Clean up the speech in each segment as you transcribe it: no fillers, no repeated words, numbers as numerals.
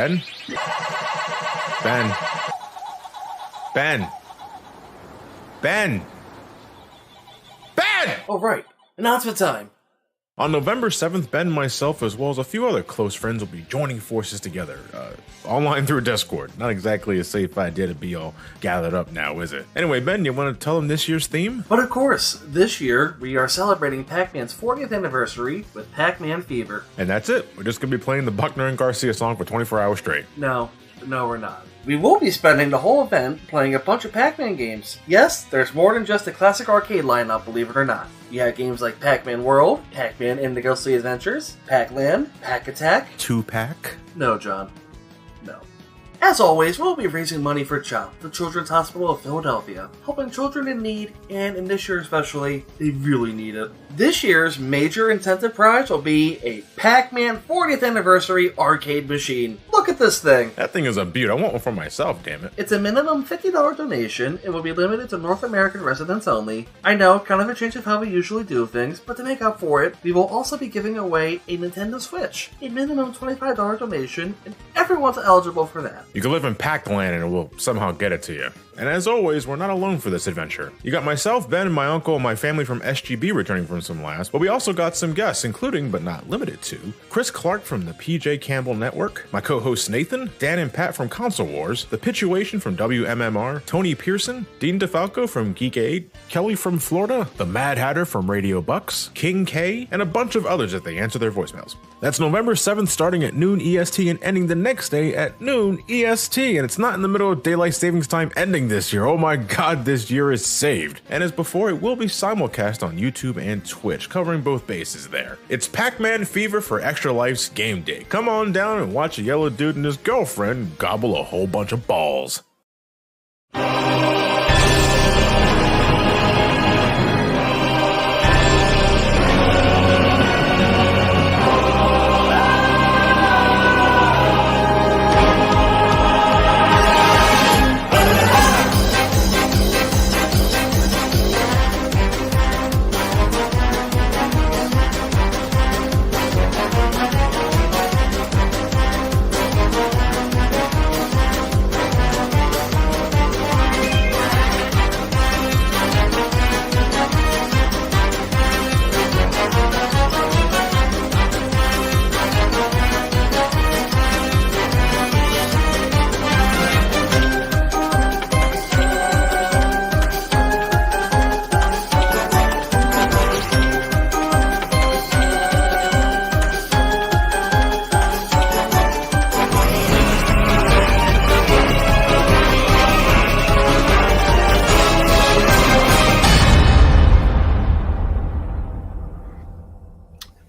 Ben? Ben? Ben? Ben? Ben! Oh, right. Announcement time. On November 7th, Ben and myself, as well as a few other close friends, will be joining forces together, online through Discord. Not exactly a safe idea to be all gathered up now, is it? Anyway, Ben, you want to tell them this year's theme? But of course, this year, we are celebrating Pac-Man's 40th anniversary with Pac-Man Fever. And that's it. We're just going to be playing the Buckner and Garcia song for 24 hours straight. No, we're not. We will be spending the whole event playing a bunch of Pac-Man games. Yes, there's more than just a classic arcade lineup, believe it or not. You have games like Pac-Man World, Pac-Man and the Ghostly Adventures, Pac-Land, Pac-Attack. 2-pack? No, John. No. As always, we'll be raising money for CHOP, the Children's Hospital of Philadelphia, helping children in need, and in this year especially, they really need it. This year's major incentive prize will be a Pac-Man 40th Anniversary arcade machine. Look at this thing! That thing is a beaut. I want one for myself, damn it. It's a minimum $50 donation. It will be limited to North American residents only. I know, kind of a change of how we usually do things, but to make up for it, we will also be giving away a Nintendo Switch. A minimum $25 donation, and everyone's eligible for that. You can live in Pac-Land and we'll somehow get it to you. And as always, we're not alone for this adventure. You got myself, Ben, my uncle, and my family from SGB returning from some laughs, but we also got some guests, including, but not limited to, Chris Clark from the PJ Campbell Network, my co-hosts Nathan, Dan and Pat from Console Wars, The Pituation from WMMR, Tony Pearson, Dean DeFalco from Geek Aid, Kelly from Florida, the Mad Hatter from Radio Bucks, King K, and a bunch of others that they answer their voicemails. That's November 7th starting at noon EST and ending the next day at noon EST, and it's not in the middle of daylight savings time ending this year. Oh my god, this year is saved. And as before, it will be simulcast on YouTube and Twitch, covering both bases there. It's Pac-Man Fever for Extra Life's game day. Come on down and watch a yellow dude and his girlfriend gobble a whole bunch of balls.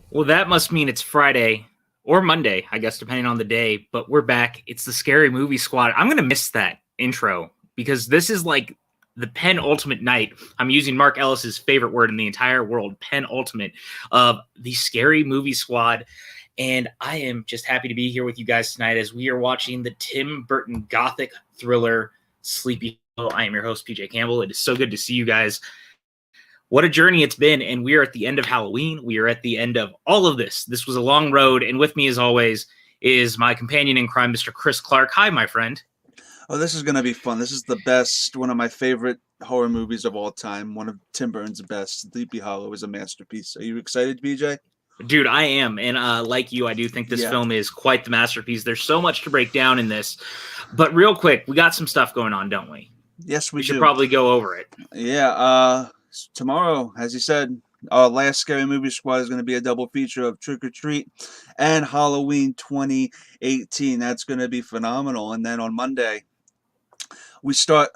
Well, that must mean it's Friday or Monday, I guess, depending on the day. But we're back. It's the Scary Movie Squad. I'm going to miss that intro because this is like the penultimate night. I'm using Mark Ellis's favorite word in the entire world, penultimate, of the Scary Movie Squad. And I am just happy to be here with you guys tonight as we are watching the Tim Burton gothic thriller Sleepy Hollow. I am your host, PJ Campbell. It is so good to see you guys. What a journey it's been, and we are at the end of Halloween. We are at the end of all of this. This was a long road, and with me, as always, is my companion in crime, Mr. Chris Clark. Hi, my friend. Oh, this is going to be fun. This is the best, one of my favorite horror movies of all time. One of Tim Burton's best. Sleepy Hollow is a masterpiece. Are you excited, BJ? Dude, I am, and like you, I do think this film is quite the masterpiece. There's so much to break down in this, but real quick, we got some stuff going on, don't we? Yes, we should probably go over it. Yeah, tomorrow, as you said, our last Scary Movie Squad is going to be a double feature of Trick or Treat and Halloween 2018. That's going to be phenomenal. And then on Monday, we start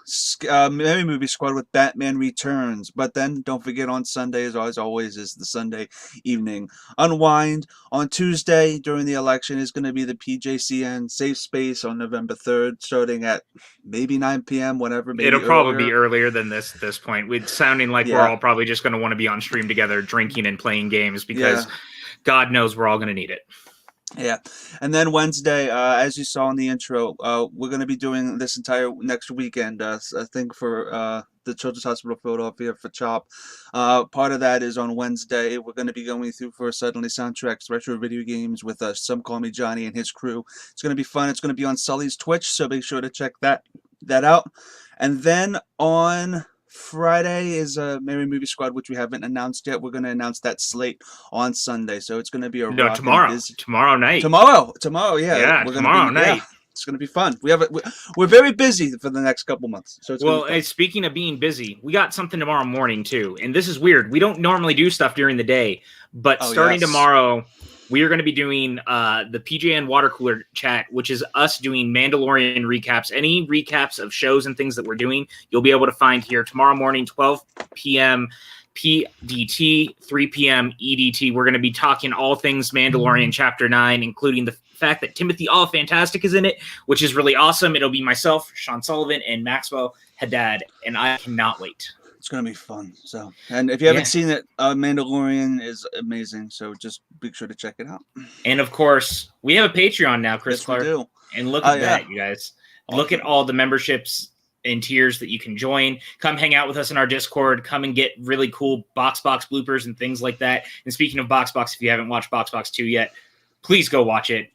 Scary Movie Squad with Batman Returns. But then don't forget on Sunday, as always, is the Sunday evening unwind. On Tuesday, during the election, is going to be the PJCN Safe Space on November 3rd, starting at maybe 9 p.m., whatever. It'll probably be earlier than this at this point. It's sounding like we're all probably just going to want to be on stream together, drinking and playing games, because God knows we're all going to need it. Yeah, and then Wednesday, as you saw in the intro, we're going to be doing this entire next weekend. I think for the Children's Hospital of Philadelphia for CHOP. Part of that is on Wednesday. We're going to be going through for Suddenly Soundtracks retro video games with Some Call Me Johnny and his crew. It's going to be fun. It's going to be on Sully's Twitch, so make sure to check that out. And then on Friday is a Merry Movie Squad, which we haven't announced yet. We're going to announce that slate on Sunday, so it's going to be a tomorrow night. Tomorrow, yeah. Yeah, tomorrow night. Yeah, it's going to be fun. We're very busy for the next couple months. So it's speaking of being busy, we got something tomorrow morning too, and this is weird. We don't normally do stuff during the day, but starting tomorrow, we are going to be doing the PJCN water cooler chat, which is us doing Mandalorian recaps. Any recaps of shows and things that we're doing, you'll be able to find here tomorrow morning, 12 p.m. PDT, 3 p.m. EDT. We're going to be talking all things Mandalorian Chapter 9, including the fact that Timothy Olyphantastic is in it, which is really awesome. It'll be myself, Sean Sullivan, and Maxwell Haddad, and I cannot wait. It's going to be fun. So, and if you haven't seen it, Mandalorian is amazing. So just be sure to check it out. And of course, we have a Patreon now, Chris Clark. We do. And look at that, you guys. Look at all the memberships and tiers that you can join. Come hang out with us in our Discord. Come and get really cool Box bloopers and things like that. And speaking of Box, if you haven't watched Box 2 yet, please go watch it.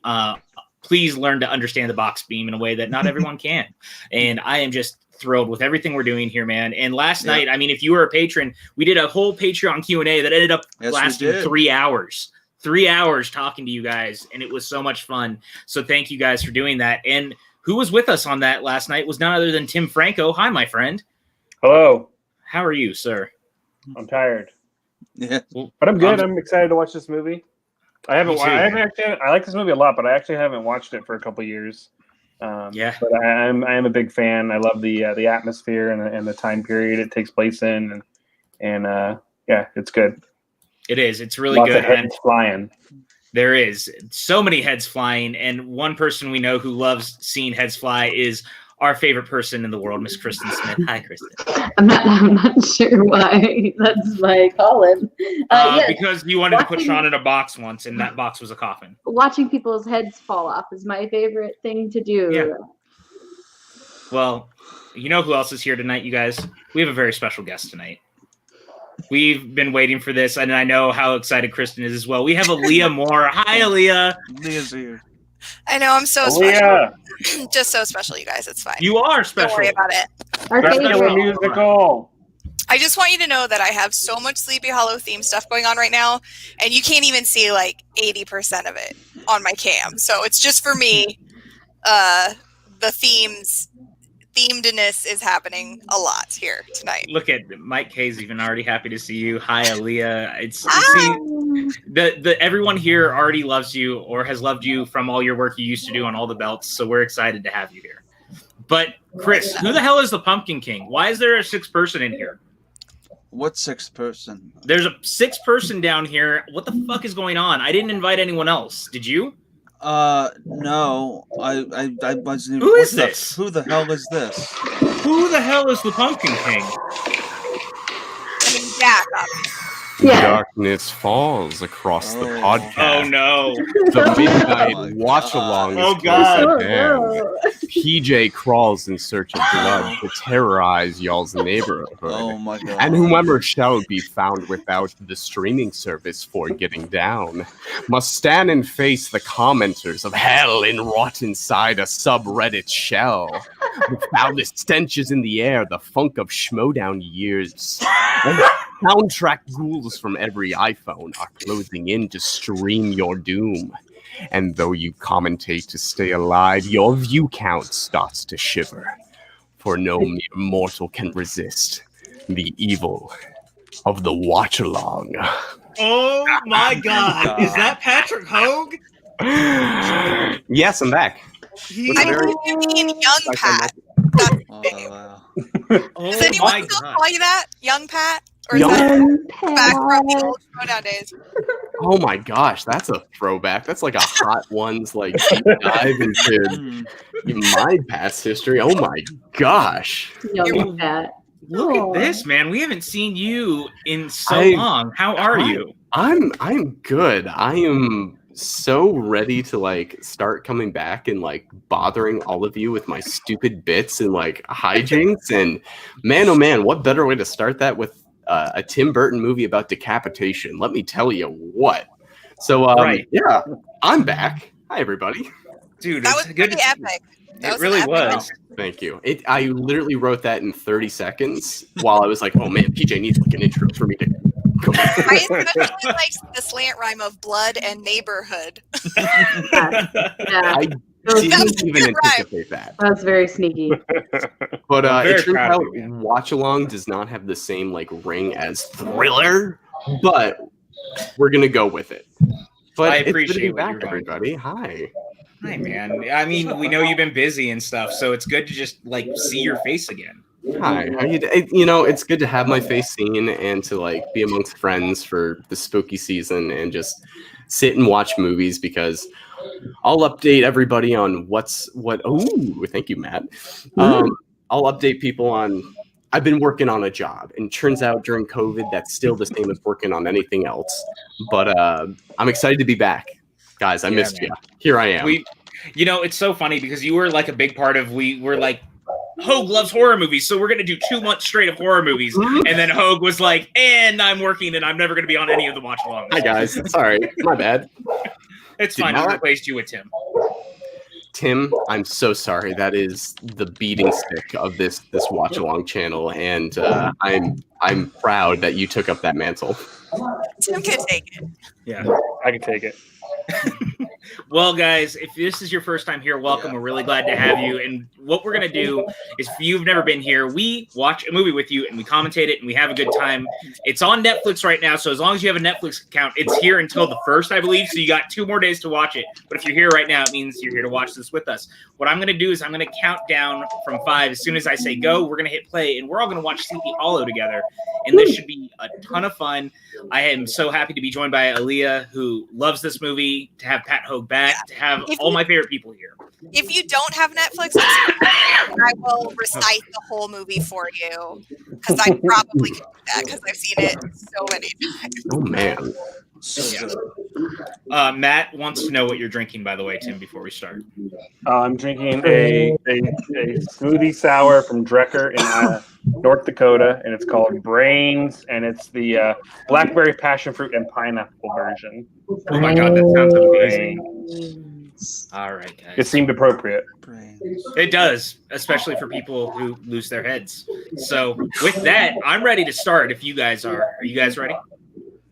Please learn to understand the box beam in a way that not everyone can. And I am just thrilled with everything we're doing here, man. And last night, I mean, if you were a patron, we did a whole Patreon Q&A that ended up lasting 3 hours. 3 hours talking to you guys, and it was so much fun. So thank you guys for doing that. And who was with us on that last night was none other than Tim Franco. Hi, my friend. Hello. How are you, sir? I'm tired. Yeah. But I'm good. I'm excited to watch this movie. I like this movie a lot, but I actually haven't watched it for a couple years. But I am a big fan. I love the atmosphere and the time period it takes place in, and it's good. It is. It's really Lots good. Of heads flying. There is so many heads flying, and one person we know who loves seeing heads fly is our favorite person in the world, Miss Kristen Smith. Hi, Kristen. I'm not sure why that's my calling. Because you wanted to put Sean in a box once, and that box was a coffin. Watching people's heads fall off is my favorite thing to do. Yeah. Well, you know who else is here tonight, you guys? We have a very special guest tonight. We've been waiting for this, and I know how excited Kristen is as well. We have Aaliyah Moore. Hi, Aaliyah. Aaliyah's here. I know, I'm so special. Just so special, you guys. It's fine. You are special. Don't worry about it. Special musical. I just want you to know that I have so much Sleepy Hollow theme stuff going on right now, and you can't even see like 80% of it on my cam. So it's just for me. The themedness is happening a lot here tonight. Look at Mike K's even already happy to see you. Hi, Aaliyah. Everyone here already loves you or has loved you from all your work you used to do on all the belts. So we're excited to have you here. But Chris, who the hell is the Pumpkin King? Why is there a sixth person in here? What sixth person? There's a sixth person down here. What the fuck is going on? I didn't invite anyone else. Did you? No. I wasn't. Who is this? Who the hell is this? Who the hell is the Pumpkin King? I mean, Jack, obviously. Darkness falls across the podcast. Oh no! The midnight watch-along is close at hand. PJ crawls in search of blood to terrorize y'all's neighborhood. Oh my god! And whomever shall be found without the streaming service for getting down must stand and face the commenters of hell enwrought inside a subreddit shell. The foulest stenches in the air, the funk of schmodown years. And soundtrack ghouls from every iPhone are closing in to stream your doom. And though you commentate to stay alive, your view count starts to shiver. For no mere mortal can resist the evil of the Watchalong. Oh my god! Is that Patrick Hogue? Yes, I'm back. I mean, Young Pat. That's his name. Does anyone still call you that? Young Pat? Or is that back from the old Showdown days? Oh my gosh, that's a throwback. That's like a Hot Ones like deep dive into my past history. Oh my gosh. Young Pat. Look at this, man. We haven't seen you in so long. How are you? I'm good. I am so ready to like start coming back and like bothering all of you with my stupid bits and like hijinks. And man, oh man, what better way to start that with a Tim Burton movie about decapitation? Let me tell you what. So yeah, I'm back. Hi everybody. Dude, That was good. pretty epic. It really was. Thank you. I literally wrote that in 30 seconds while I was like, oh man, PJ needs like an intro for me to go. I especially liked the slant rhyme of blood and neighborhood. Yeah. I didn't even anticipate that. That's very sneaky. But very it turns proud out of you, man. Watchalong does not have the same like ring as Thriller, but we're gonna go with it. But I it's good to be appreciate what back, you're doing. everybody. Hi. Hi, man. I mean, we know you've been busy and stuff, so it's good to just like see your face again. Hi. How you know, it's good to have my face seen and to like be amongst friends for the spooky season and just sit and watch movies because I'll update everybody on what. Oh, thank you, Matt. I'll update people on. I've been working on a job, and turns out during COVID, that's still the same as working on anything else. But I'm excited to be back, guys. I missed you. Here I am. It's so funny because you were like a big part of. We were like, Hogue loves horror movies, so we're gonna do 2 months straight of horror movies. And then Hogue was like, and I'm working, and I'm never gonna be on any of the watch alongs. Hi guys. Sorry, my bad. It's fine. I replaced you with Tim. Tim, I'm so sorry. That is the beating stick of this watch along channel, and I'm proud that you took up that mantle. Tim can take it. Yeah, I can take it. Well, guys, if this is your first time here, welcome. We're really glad to have you. And what we're going to do is, if you've never been here, we watch a movie with you and we commentate it and we have a good time. It's on Netflix right now, so as long as you have a Netflix account, it's here until the 1st, I believe. So you got 2 more days to watch it. But if you're here right now, it means you're here to watch this with us. What I'm going to do is I'm going to count down from 5. As soon as I say go, we're going to hit play, and we're all going to watch Sleepy Hollow together. And this should be a ton of fun. I am so happy to be joined by Aaliyah, who loves this movie, to have Pat Hogue back, to have all my favorite people here. If you don't have Netflix, I will recite the whole movie for you, because I probably can do that because I've seen it so many times. Oh man. Matt wants to know what you're drinking, by the way, Tim, before we start. I'm drinking a smoothie sour from Drecker in North Dakota, and it's called Brains, and it's the blackberry passion fruit and pineapple version. Oh my god, that sounds amazing. All right, guys. It seemed appropriate. It does, especially for people who lose their heads. So with that, I'm ready to start if you guys are. Are you guys ready?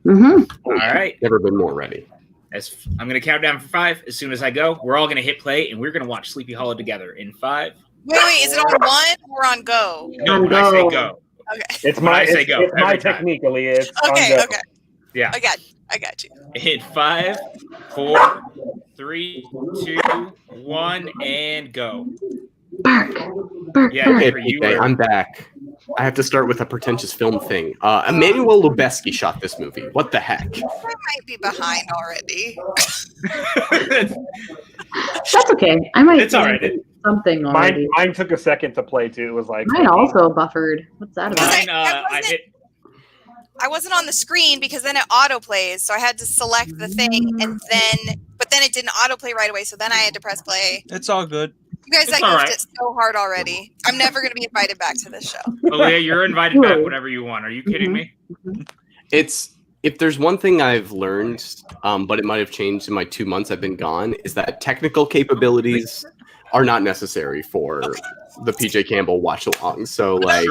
Mm-hmm. All right. Never been more ready. I'm going to count down for 5. As soon as I go, we're all going to hit play, and we're going to watch Sleepy Hollow together in 5. Wait, is it on 1 or on go? No, when I say go. Okay. It's my every time. technique, Aaliyah. It's Okay, on go. okay. Yeah. I got you. In 5, 4, 3, 2, 1, and go. Bark. Yeah, Okay, for you. PJ, I'm back. I have to start with a pretentious film thing. Emmanuel Lubezki shot this movie. What the heck? I might be behind already. That's okay. I might. It's all right. Something already. Mine took a second to play too. It was like Mine also buffered. What's that about? Mine, I wasn't on the screen because then it auto plays, so I had to select the thing, but then it didn't autoplay right away, so then I had to press play. It's all good. You guys It's goofed all right. it so hard already. I'm never going to be invited back to this show. Oh yeah, you're invited back whenever you want. Are you kidding me? If there's one thing I've learned, but it might have changed in my 2 months I've been gone, is that technical capabilities are not necessary for the PJ Campbell watch along. So like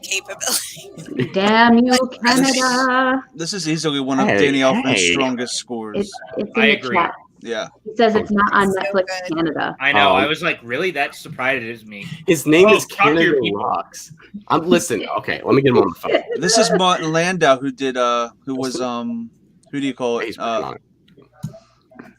Capability. Damn you, Canada! This is easily one of Danny Elfman's strongest scores. It's in I the agree. chat. Yeah. It says it's not on So Netflix good. Canada. I know. I was like, really? That surprises me. His name is talk to your Canada people. Rocks. Listen, okay, let me get him on the phone. This is Martin Landau who did who was who do you call it? He's working on it.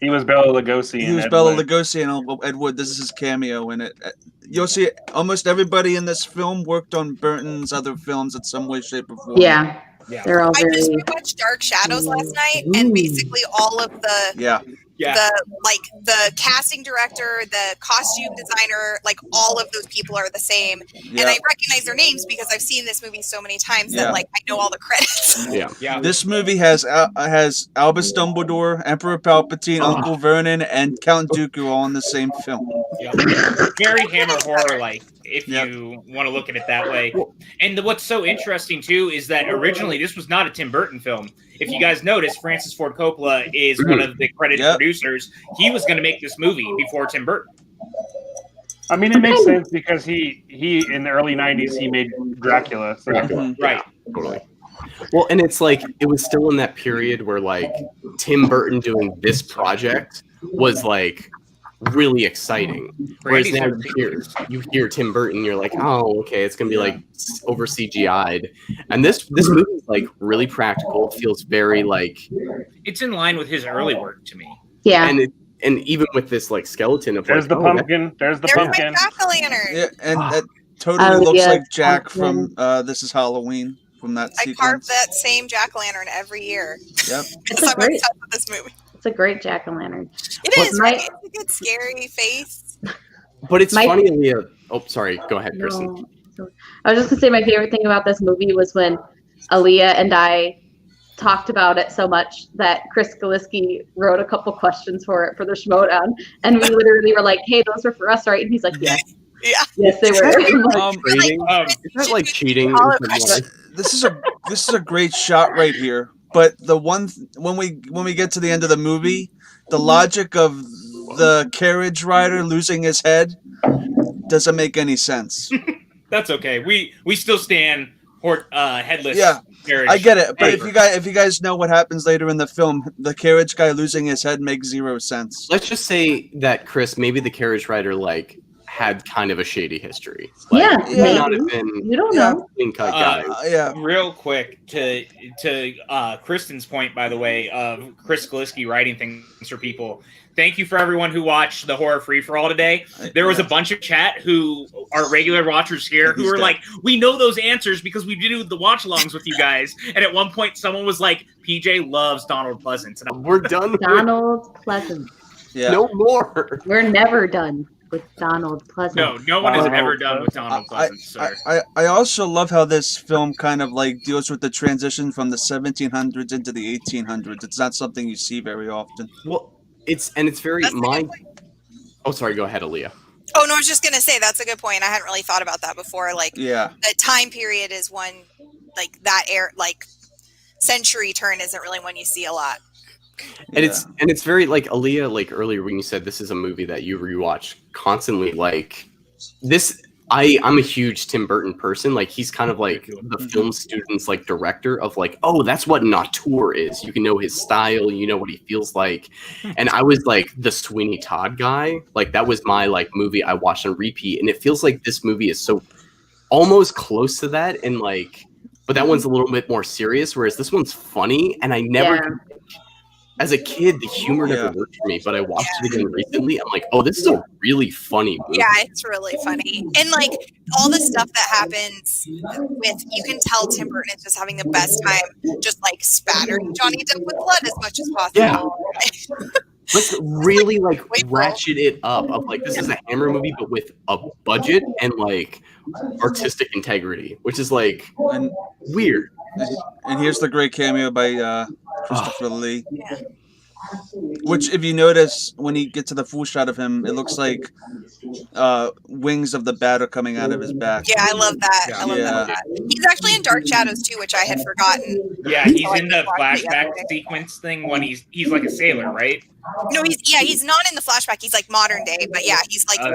he was Bela Lugosi. He was Bela Lugosi and Ed Wood. This is his cameo in it. You'll see almost everybody in this film worked on Burton's other films in some way, shape, or form. Yeah, they're all I very. just rewatched Dark Shadows last night, and basically all of the the casting director, the costume designer, like all of those people are the same. And I recognize their names because I've seen this movie so many times that like I know all the credits. Yeah. This movie has Albus Dumbledore, Emperor Palpatine, Uncle Vernon, and Count Dooku all in the same film. Very Hammer horror-like, if you want to look at it that way. And what's so interesting too is that originally this was not a Tim Burton film. If you guys notice, Francis Ford Coppola is one of the credited producers. He was going to make this movie before Tim Burton. I mean, it makes sense because he in the early 90s, he made Dracula. So. Right. Totally. Well, and it's like, it was still in that period where like Tim Burton doing this project was like really exciting. Whereas now you hear Tim Burton, you're like, oh, okay, it's gonna be like over CGI'd. And this movie is like really practical. It feels very like it's in line with his early work to me. Yeah. And even with this like skeleton of there's like, the pumpkin. There's the pumpkin. My jack-o'-lantern. Yeah, and that totally looks like Jack from This Is Halloween. From that sequence. I carve that same jack-o'-lantern every year. Yep. Because I'm obsessed with this movie. It's a great jack-o'-lantern. It is, right? It's a good scary face. But it's funny, Aaliyah. Oh, sorry. Go ahead, Kristen. I was just going to say my favorite thing about this movie was when Aaliyah and I talked about it so much that Chris Galiski wrote a couple questions for it for the Schmodown. And we literally were like, hey, those were for us, right? And he's like, yes. Yeah. Yes, they were. Is that like cheating? This is a great shot right here. But the one when we get to the end of the movie, the logic of the carriage rider losing his head doesn't make any sense. That's okay. We still stand headless. Yeah, carriage. I get it. But if you guys know what happens later in the film, the carriage guy losing his head makes zero sense. Let's just say that Chris, maybe the carriage rider like had kind of a shady history. Like, may not have been you don't know. Clean-cut guy. Real quick to Kristen's point, by the way, of Chris Galiski writing things for people. Thank you for everyone who watched the horror free for all today. There was a bunch of chat who are regular watchers here who are like, we know those answers because we do the watch-alongs with you guys. And at one point, someone was like, PJ loves Donald Pleasance. And we're done. Donald Pleasance. Yeah. No more. We're never done with Donald Pleasance. No one is ever done with Donald Pleasance, sir. I also love how this film kind of like deals with the transition from the 1700s into the 1800s. It's not something you see very often. Well, it's very Oh, sorry. Go ahead, Aaliyah. Oh no, I was just gonna say that's a good point. I hadn't really thought about that before. Like, the time period is one, like that century turn isn't really one you see a lot. And it's very like Aaliyah, like earlier when you said this is a movie that you rewatch constantly, like this. I'm a huge Tim Burton person. Like he's kind of like the film student's like director of like, oh, that's what an auteur is. You can know his style, you know what he feels like. And I was like the Sweeney Todd guy. Like that was my like movie I watched on repeat. And it feels like this movie is so almost close to that. And like, but that one's a little bit more serious, whereas this one's funny. And I never, as a kid, the humor never worked for me, but I watched it again recently. I'm like, oh, this is a really funny movie. Yeah, it's really funny. And like all the stuff that happens with, you can tell Tim Burton is just having the best time just like spattering Johnny Depp with blood as much as possible. Yeah. Let's really like ratchet it up of like, this is a Hammer movie, but with a budget and like artistic integrity, which is like weird. And here's the great cameo by Christopher Lee. Which, if you notice, when you get to the full shot of him, it looks like wings of the bat are coming out of his back. Yeah, I love that. I love that. He's actually in Dark Shadows too, which I had forgotten. Yeah, he's in the flashback sequence thing when he's like a sailor, right? No, he's not in the flashback. He's like modern day, but yeah, he's like an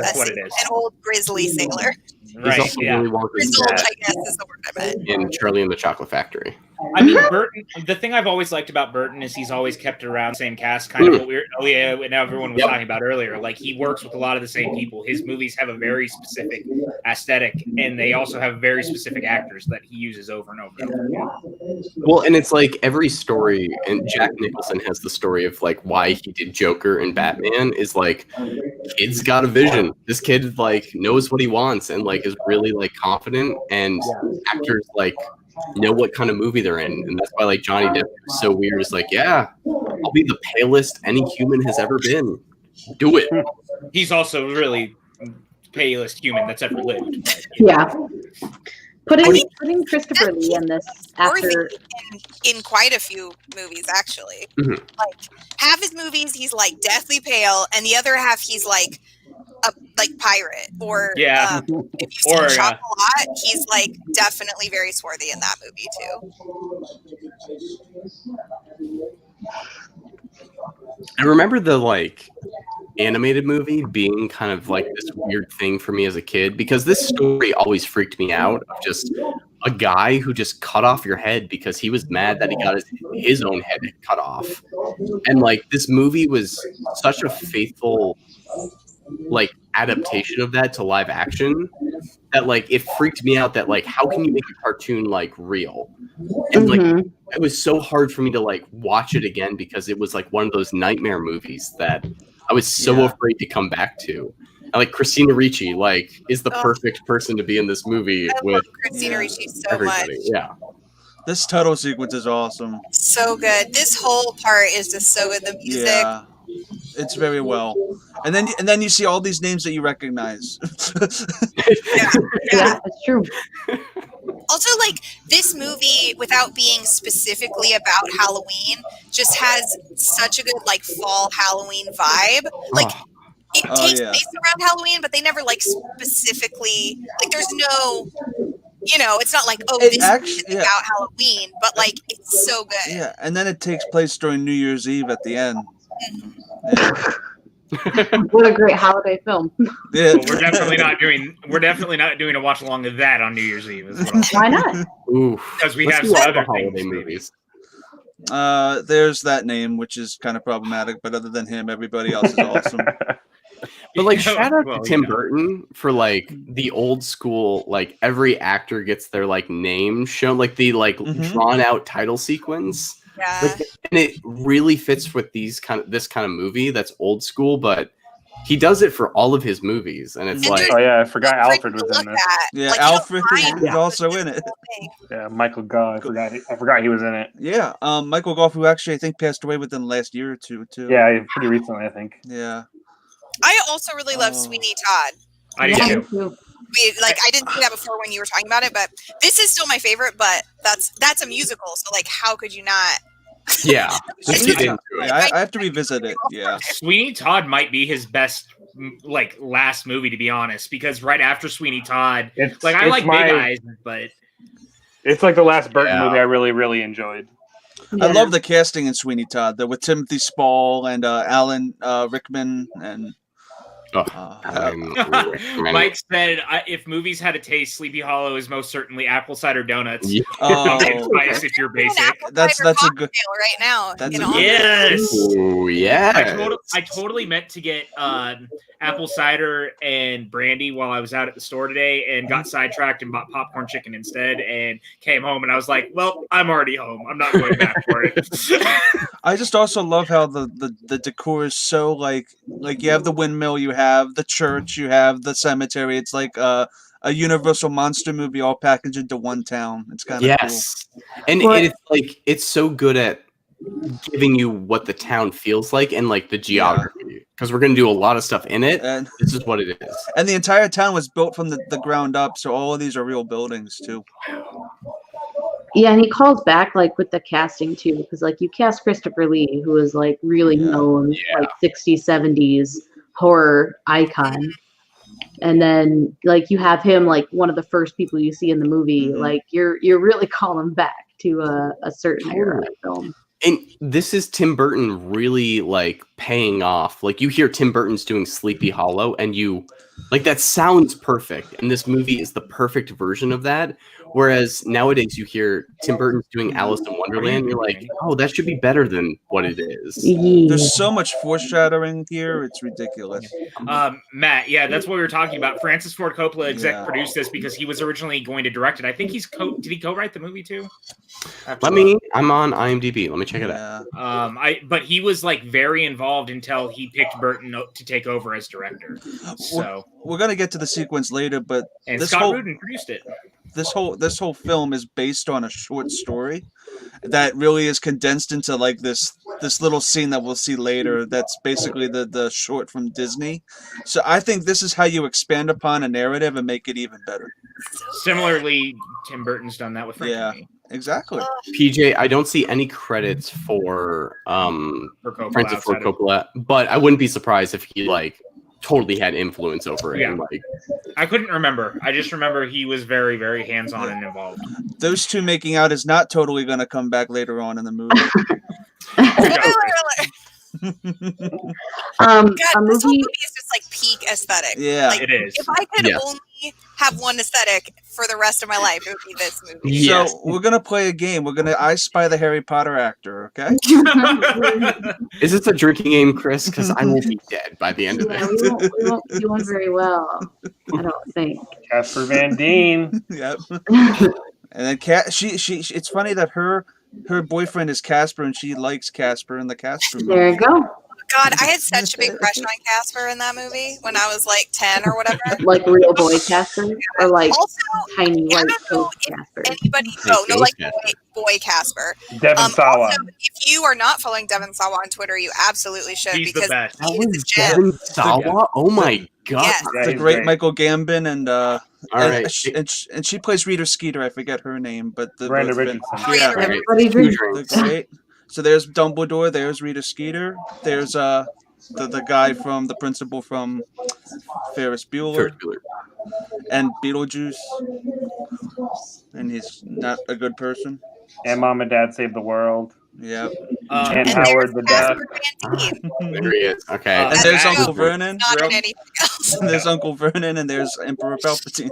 old grizzly sailor. Right. He's also really Grizzled, I guess is the word I meant. In Charlie and the Chocolate Factory. I mean, Burton. The thing I've always liked about Burton is he's always kept it around the same cast, kind of what everyone was talking about earlier. Like he works with a lot of the same people. His movies have a very specific aesthetic, and they also have very specific actors that he uses over and over and over again. Well, and it's like every story, and Jack Nicholson has the story of like why he did Joker and Batman is like, kid's got a vision. This kid like knows what he wants and like is really like confident, and actors like know what kind of movie they're in, and that's why like Johnny Depp is so weird. It's like, yeah, I'll be the palest any human has ever been. Do it. He's also really palest human that's ever lived. But, yeah. Putting Christopher Lee in this after in quite a few movies actually. Mm-hmm. Like half his movies he's like deathly pale, and the other half he's like a pirate or if you've seen Chocolat, he's like definitely very swarthy in that movie too. I remember the animated movie being kind of like this weird thing for me as a kid, because this story always freaked me out of just a guy who just cut off your head because he was mad that he got his own head cut off. And this movie was such a faithful adaptation of that to live action that it freaked me out that how can you make a cartoon real? And it was so hard for me to watch it again because it was one of those nightmare movies that I was so afraid to come back to. And Christina Ricci is the perfect person to be in this movie with Christina Ricci so everybody. much. Yeah. This title sequence is awesome. So good. This whole part is just so good. The music. Yeah. It's very well. And then you see all these names that you recognize. Yeah, it's true. Also, this movie, without being specifically about Halloween, just has such a good fall Halloween vibe. It takes place around Halloween, but they never specifically there's no, it's not this is about Halloween, but it's so good. Yeah, and then it takes place during New Year's Eve at the end. What a great holiday film. Yeah. Well, we're definitely not doing a watch along of that on New Year's Eve. Why not? Because we have some other holiday movies. There's that name, which is kind of problematic, but other than him, everybody else is awesome. But shout out to Tim Burton for the old school, every actor gets their name shown, the drawn out title sequence. Yeah. And it really fits with this kind of movie that's old school, but he does it for all of his movies, and it's oh yeah, I forgot Alfred was in this. Yeah, Alfred is also in it. Yeah, Michael Gough. I forgot he was in it. Yeah, Michael Gough, who actually I think passed away within the last year or two too. Yeah, pretty recently, I think. Yeah. I also really love Sweeney Todd. I do too. I didn't see that before when you were talking about it, but this is still my favorite. But that's a musical, so how could you not? Yeah, I have to revisit it. Yeah, Sweeney Todd might be his best last movie, to be honest, because right after Sweeney Todd, I like Big Eyes, but it's the last Burton movie I really, really enjoyed. Yeah. I love the casting in Sweeney Todd. With Timothy Spall and Alan Rickman and. Mike said, "If movies had a taste, Sleepy Hollow is most certainly apple cider donuts." Yeah. If you're basic, that's a good right now. Yes. Ooh, yeah. I totally meant to get apple cider and brandy while I was out at the store today, and got sidetracked and bought popcorn chicken instead, and came home and I was like, "Well, I'm already home. I'm not going back for it." I just also love how the decor is so you have the windmill, you have the church, you have the cemetery. It's a Universal monster movie all packaged into one town. It's kind of cool. And it's so good at giving you what the town feels like and the geography, because we're going to do a lot of stuff in it, and this is what it is. And the entire town was built from the ground up, so all of these are real buildings too. Yeah, and he calls back with the casting too, because you cast Christopher Lee, who is really known 60s, 70s horror icon, and then you have him one of the first people you see in the movie. You're really calling back to a certain era of film. And this is Tim Burton really paying off. You hear Tim Burton's doing Sleepy Hollow, and you that sounds perfect, and this movie is the perfect version of that. Whereas nowadays you hear Tim Burton's doing Alice in Wonderland, you're like, oh, that should be better than what it is. There's so much foreshadowing here, it's ridiculous. Matt, that's what we were talking about. Francis Ford Coppola produced this because he was originally going to direct it. I think did he co-write the movie too? I'm on IMDb. Let me check it out. But he was very involved until he picked Burton to take over as director. So we're gonna get to the sequence later, but Scott Rudin produced it. This whole film is based on a short story that really is condensed into this this little scene that we'll see later. That's basically the short from Disney. So I think this is how you expand upon a narrative and make it even better. Similarly, Tim Burton's done that with Frankenstein. Exactly. PJ, I don't see any credits for Coppola Francis Ford Coppola, but I wouldn't be surprised if he like totally had influence over it. Yeah. And, like, I couldn't remember. I just remember he was very, very hands-on and involved. Those two making out is not totally going to come back later on in the movie. God, this whole movie is just like peak aesthetic. Yeah, it is. If I could only have one aesthetic for the rest of my life, it would be this movie. Yes. So we're gonna play a game. We're gonna I Spy the Harry Potter actor. Okay. Is this a drinking game, Chris? Because I will be dead by the end of this. We won't be doing very well. I don't think. Casper Van Dien. Yep. And then she. It's funny that her boyfriend is Casper, and she likes Casper in the Casper movie. There you go. God, I had such a big crush on Casper in that movie when I was like 10 or whatever. Like real boy Casper, or like Also, tiny I white don't know ghost if Casper. anybody. No, like boy Casper. Devin Sawa. Also, if you are not following Devin Sawa on Twitter, you absolutely should He's the because best. he is a gem. Devin Sawa? Oh my god! Yes. Yeah, The he's great Michael Gambon and All right. and she plays Rita Skeeter. I forget her name, but the Miranda both Richardson. Miranda Yeah, Everybody Two drinks. drinks. the great. So there's Dumbledore. There's Rita Skeeter. There's the guy from the principal from Ferris Bueller and Beetlejuice, and he's not a good person. And Mom and Dad Saved the World. Yep. And And Howard the there's Duck. Casper Van Dien. There he is. Okay. And there's Matt- Uncle Vernon. Not in anything else. And there's Uncle Vernon, and there's Emperor Palpatine.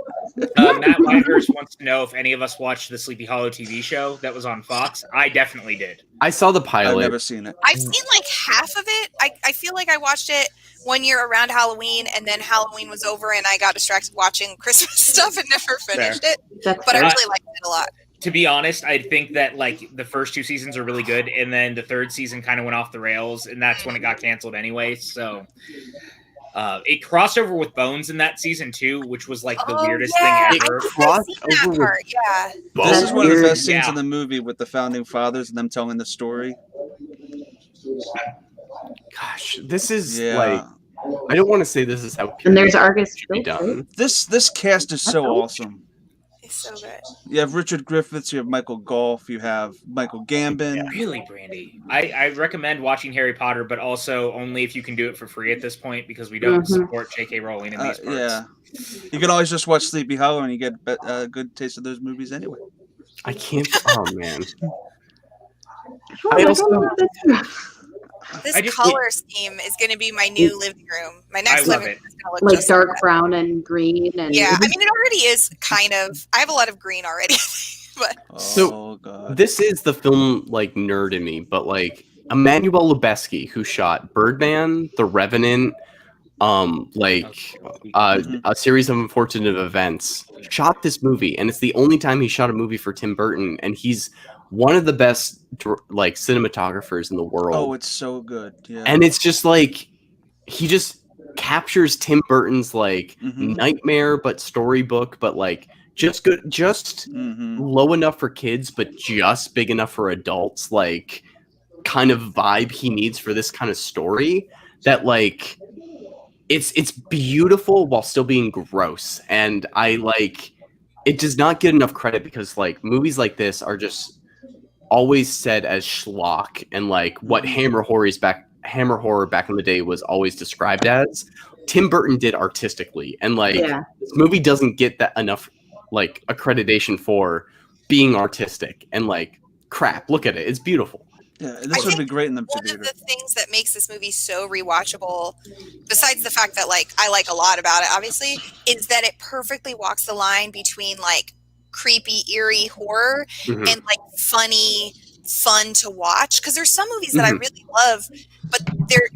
Matt Myers wants to know if any of us watched the Sleepy Hollow TV show that was on Fox. I definitely did. I saw the I've pilot. never seen it. I've seen like half of it. I feel like I watched it one year around Halloween, and then Halloween was over, and I got distracted watching Christmas stuff and never finished it. That's But I fair. really liked it a lot. To be honest, I think that like the first two seasons are really good, and then the third season kind of went off the rails, and that's when it got canceled anyway. So it crossed over with Bones in that season too, which was like the weirdest thing ever. I've seen that part, yeah. This is one of the best scenes Yeah. in the movie with the founding fathers and them telling the story. Gosh, this is Yeah. like. I don't want to say this is how. And there's period Argus should be Filch, right? done. This cast is so awesome. It's so good. You have Richard Griffiths, you have Michael Golf, you have Michael Gambon. Really, Brandy. I recommend watching Harry Potter, but also only if you can do it for free at this point because we don't support J.K. Rowling in these parts. Yeah. You can always just watch Sleepy Hollow and you get a good taste of those movies anyway. I can't. Oh man. Oh, I I also- don't know this. This color scheme is going to be my new living room. My next I love living it. room is going to look Like just dark like that. brown and green and Yeah, I mean, it already is kind of. I have a lot of green already, but So, Oh god. This is the film like nerd in me, but like Emmanuel Lubezki, who shot Birdman, The Revenant, a series of unfortunate events, shot this movie, and it's the only time he shot a movie for Tim Burton, and he's one of the best like cinematographers in the world. Oh, it's so good. Yeah. And it's just like he just captures Tim Burton's like nightmare but storybook, but like just good, just low enough for kids, but just big enough for adults, like kind of vibe he needs for this kind of story that like it's beautiful while still being gross. And I like it does not get enough credit because like movies like this are just always said as schlock and like what Hammer horror back in the day was always described as. Tim Burton did artistically, and like this movie doesn't get that enough like accreditation for being artistic and like crap. Look at it, it's beautiful. Yeah, this would be great in the one theater. of the things that makes this movie so rewatchable, besides the fact that like I like a lot about it, obviously, is that it perfectly walks the line between like creepy, eerie horror and like funny, fun to watch. Because there's some movies that I really love, but they're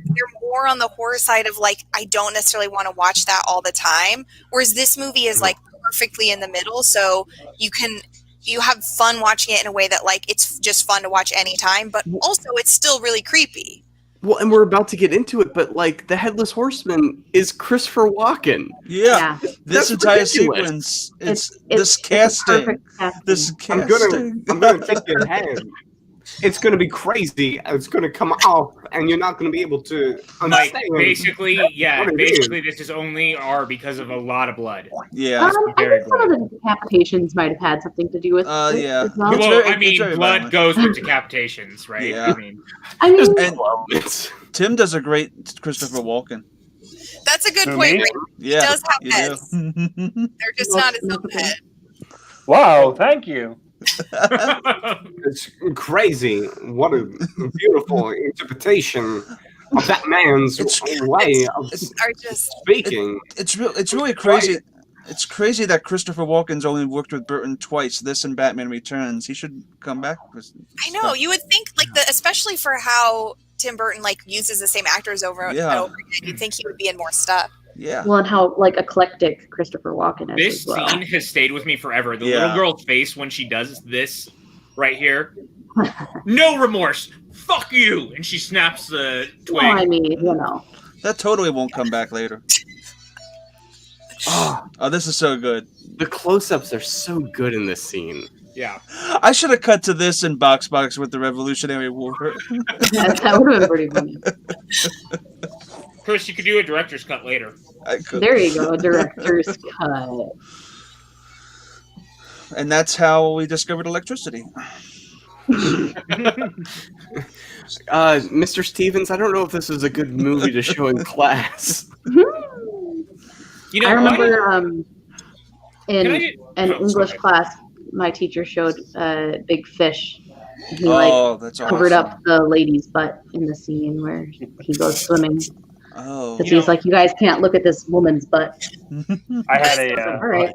more on the horror side of like I don't necessarily want to watch that all the time. Whereas this movie is like perfectly in the middle, so you have fun watching it in a way that like it's just fun to watch anytime, but also it's still really creepy. Well, and we're about to get into it, but like the Headless Horseman is Christopher Walken. Yeah. This That's entire ridiculous. sequence, it's this casting. This casting. I'm gonna take your hand. it's going to be crazy. It's going to come off, and you're not going to be able to Like, understand. basically, this is only R because of a lot of blood. Yeah. I think some of the decapitations might have had something to do with it yeah. as well. Well, I mean, blood goes with decapitations, right? Yeah. I mean, and Tim does a great Christopher Walken. That's a good point. Right? Yeah, he does have you heads. do. They're just not his own head. Wow, thank you. It's crazy. What a beautiful interpretation of that man's way of speaking. It's really crazy. It's crazy that Christopher Walken's only worked with Burton twice. This and Batman Returns. He should come back. I know. You would think, like, especially for how Tim Burton uses the same actors over and over again. You'd think he would be in more stuff. Yeah. Well, and how eclectic Christopher Walken is. This as well. scene has stayed with me forever. The little girl's face when she does this right here. No remorse. Fuck you. And she snaps the twig. Well, I mean, That totally won't come back later. Oh, this is so good. The close-ups are so good in this scene. Yeah. I should have cut to this in Box with the Revolutionary War. That would have been pretty funny. Chris, you could do a director's cut later. I could. There you go, a director's cut. And that's how we discovered electricity. Mr. Stevens, I don't know if this is a good movie to show in class. I remember in English class, my teacher showed Big Fish. He that's covered awesome. up the lady's butt in the scene where he goes swimming. Oh, because he's like, you guys can't look at this woman's butt. I had all right.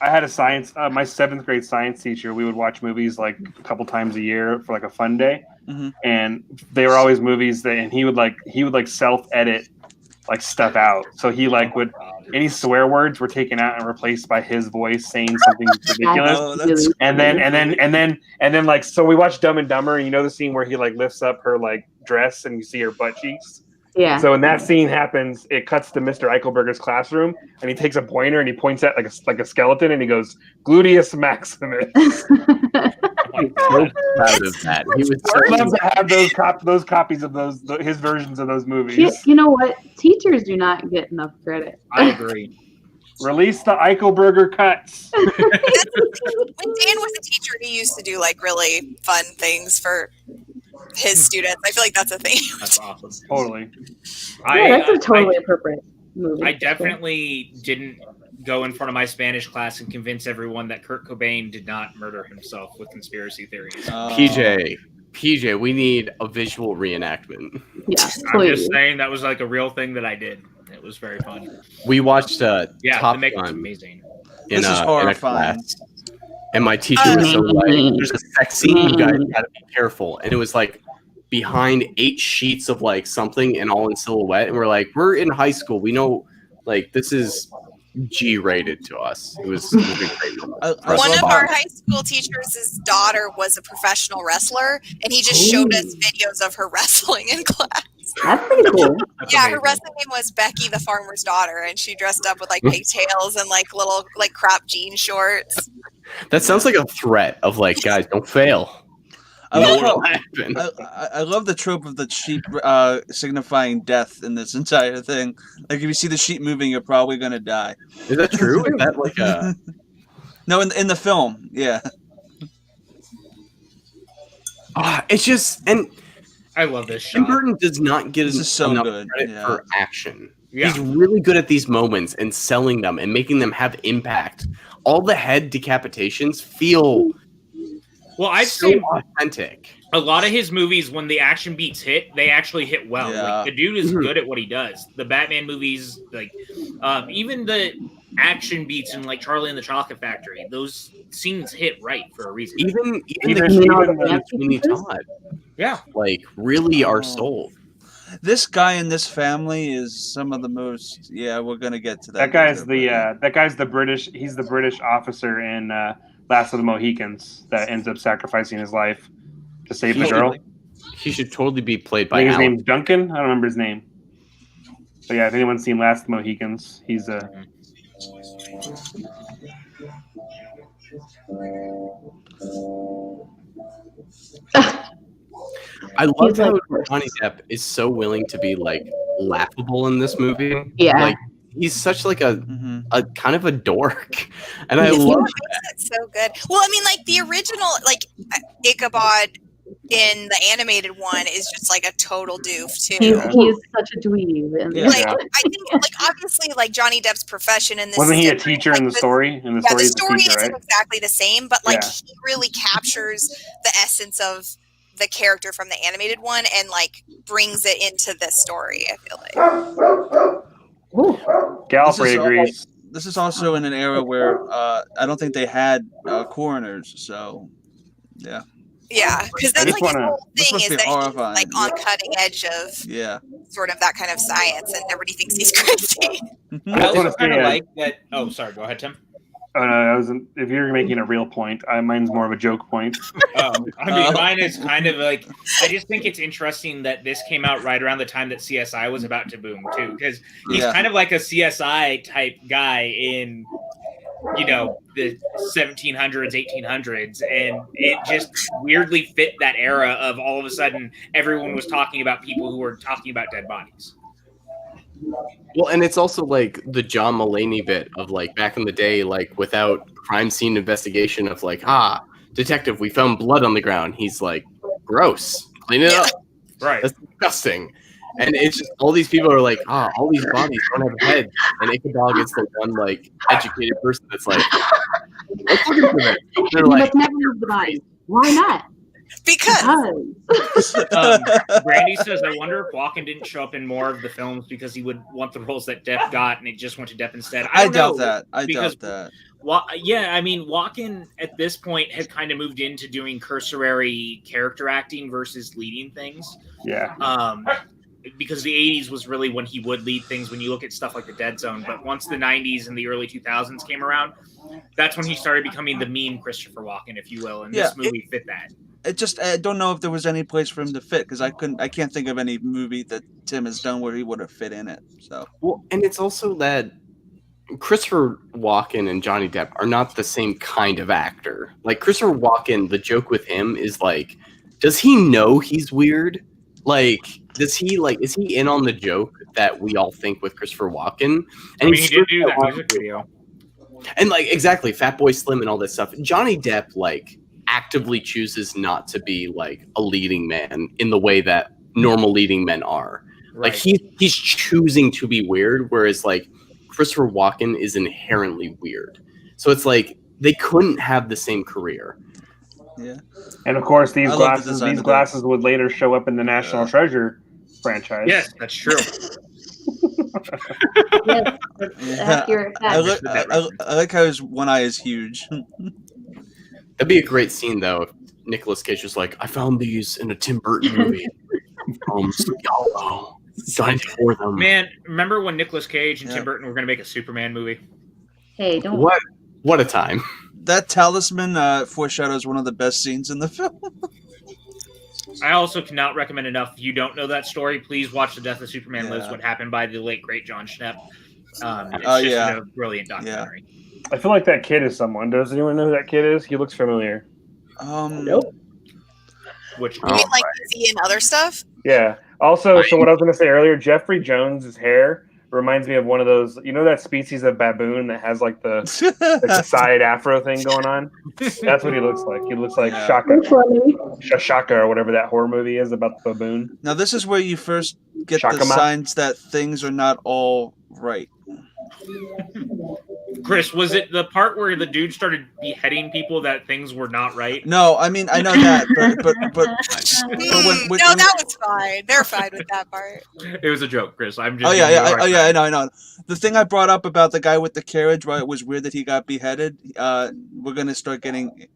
I had a science. My 7th grade science teacher. We would watch movies like a couple times a year for like a fun day, and they were always movies that. And he would self-edit like stuff out. So he would any swear words were taken out and replaced by his voice saying something ridiculous. And then so we watched Dumb and Dumber, and you know the scene where he lifts up her dress and you see her butt cheeks. Yeah. So when that scene happens, it cuts to Mr. Eichelberger's classroom, and he takes a pointer and he points at like a skeleton, and he goes, "Gluteus maximus." I'm so proud of that. He was I'd love to have those copies of his versions of those movies. You know what? Teachers do not get enough credit. I agree. Release the Eichelberger cuts. When Dan was a teacher, he used to do really fun things for his students. I feel like that's a thing. That's awesome. Totally. That's a totally appropriate movie. I definitely didn't go in front of my Spanish class and convince everyone that Kurt Cobain did not murder himself with conspiracy theories. PJ, we need a visual reenactment. Yeah, I'm just saying that was a real thing that I did. It was very fun. We watched Top the makeup's Gun amazing. This is horrifying. And my teacher was so there's a sex scene, you guys gotta be careful. And it was behind 8 sheets of something and all in silhouette. And we're in high school. We know this is G-rated to us. It was a great moment. One of our high school teachers' daughter was a professional wrestler, and he just showed us videos of her wrestling in class. That's pretty cool. Yeah, her wrestling name was Becky the Farmer's Daughter, and she dressed up with pigtails and little crop jean shorts. That sounds like a threat of guys, don't fail. I love the trope of the sheep signifying death in this entire thing. If you see the sheep moving, you're probably gonna die. Is that true? Is that a No, in the film, yeah. It's just, and I love this shot. Tim Burton does not get enough credit for action. Yeah. He's really good at these moments and selling them and making them have impact. All the head decapitations feel I'd say authentic. A lot of his movies, when the action beats hit, they actually hit well. Yeah. The dude is good at what he does. The Batman movies, even the action beats in Charlie and the Chocolate Factory, those scenes hit right for a reason. Even the Sweeney Todd, yeah, really are sold. This guy in this family is some of the most. Yeah, we're gonna get to that. That guy's the British. He's the British officer in Last of the Mohicans that ends up sacrificing his life to save the girl. He should totally be played by. I think his name's Duncan. I don't remember his name. But yeah, if anyone's seen Last of the Mohicans, he's a. I love how Johnny Depp is so willing to be like laughable in this movie. Yeah. Like he's such like a kind of a dork, and I love that. It's so good. Well, I mean, like the original, like Ichabod in the animated one is just like a total doof too. He is such a dweeb. Like I think, like obviously, like Johnny Depp's profession in this. Wasn't he a teacher in the story? In the story, the story teacher, isn't right? exactly the same, but like he really captures the essence of the character from the animated one and like brings it into this story. I feel like. Gallifrey agrees. This is also in an era where I don't think they had coroners, so yeah. Yeah, because that's like his whole thing is that he's like on cutting edge of sort of that kind of science, and everybody thinks he's crazy. I also kind of like that. Oh, sorry. Go ahead, Tim. Oh no, if you're making a real point, mine's more of a joke point. I mean, mine is kind of like, I just think it's interesting that this came out right around the time that CSI was about to boom too, because he's kind of like a CSI type guy in, you know, the 1700s, 1800s, and it just weirdly fit that era of all of a sudden everyone was talking about people who were talking about dead bodies. Well, and it's also like the John Mulaney bit of like back in the day, like without crime scene investigation of like, detective, we found blood on the ground. He's like, gross, clean it up. Right. That's disgusting. And it's just all these people are like, all these bodies don't have heads. And Ichabod gets the one like educated person that's like, let's look into it. They're like, never use the body. Why not? Because Brandy says, I wonder if Walken didn't show up in more of the films because he would want the roles that Depp got, and it just went to Depp instead. I doubt that. I doubt that. Well, yeah, I mean, Walken at this point had kind of moved into doing cursory character acting versus leading things. Yeah. Because the 80s was really when he would lead things when you look at stuff like The Dead Zone. But once the 90s and the early 2000s came around, that's when he started becoming the meme Christopher Walken, if you will. And this movie fit that. It just, I don't know if there was any place for him to fit, because I can't think of any movie that Tim has done where he would have fit in it. So well, and it's also that Christopher Walken and Johnny Depp are not the same kind of actor. Like Christopher Walken, the joke with him is like, does he know he's weird? Like, is he in on the joke that we all think with Christopher Walken? And he did do that music video. And like exactly, Fatboy Slim and all that stuff. Johnny Depp like actively chooses not to be like a leading man in the way that normal leading men are. Right. Like he's choosing to be weird, whereas like Christopher Walken is inherently weird. So it's like they couldn't have the same career. Yeah. And of course these glasses would later show up in the National Treasure franchise. Yes, that's true. I like how his one eye is huge. That'd be a great scene though if Nicolas Cage was like, I found these in a Tim Burton movie. Signed for them. Man, remember when Nicolas Cage and Tim Burton were going to make a Superman movie? Hey, don't. What a time. That talisman foreshadows one of the best scenes in the film. I also cannot recommend enough. If you don't know that story, please watch The Death of Superman Lives, What Happened by the late, great John Schnepp. It's just a brilliant documentary. I feel like that kid is someone. Does anyone know who that kid is? He looks familiar. Nope. Which you mean like is he in other stuff? Yeah. Also, so what I was going to say earlier, Jeffrey Jones's hair reminds me of one of those, you know, that species of baboon that has like the side afro thing going on. That's what he looks like. He looks like Shaka or whatever that horror movie is about the baboon. Now this is where you first get the signs that things are not all right. Chris, was it the part where the dude started beheading people that things were not right? No, I mean I know that, but no, that was fine. They're fine with that part. It was a joke, Chris. I'm just. I know. The thing I brought up about the guy with the carriage, why it was weird that he got beheaded. We're gonna start getting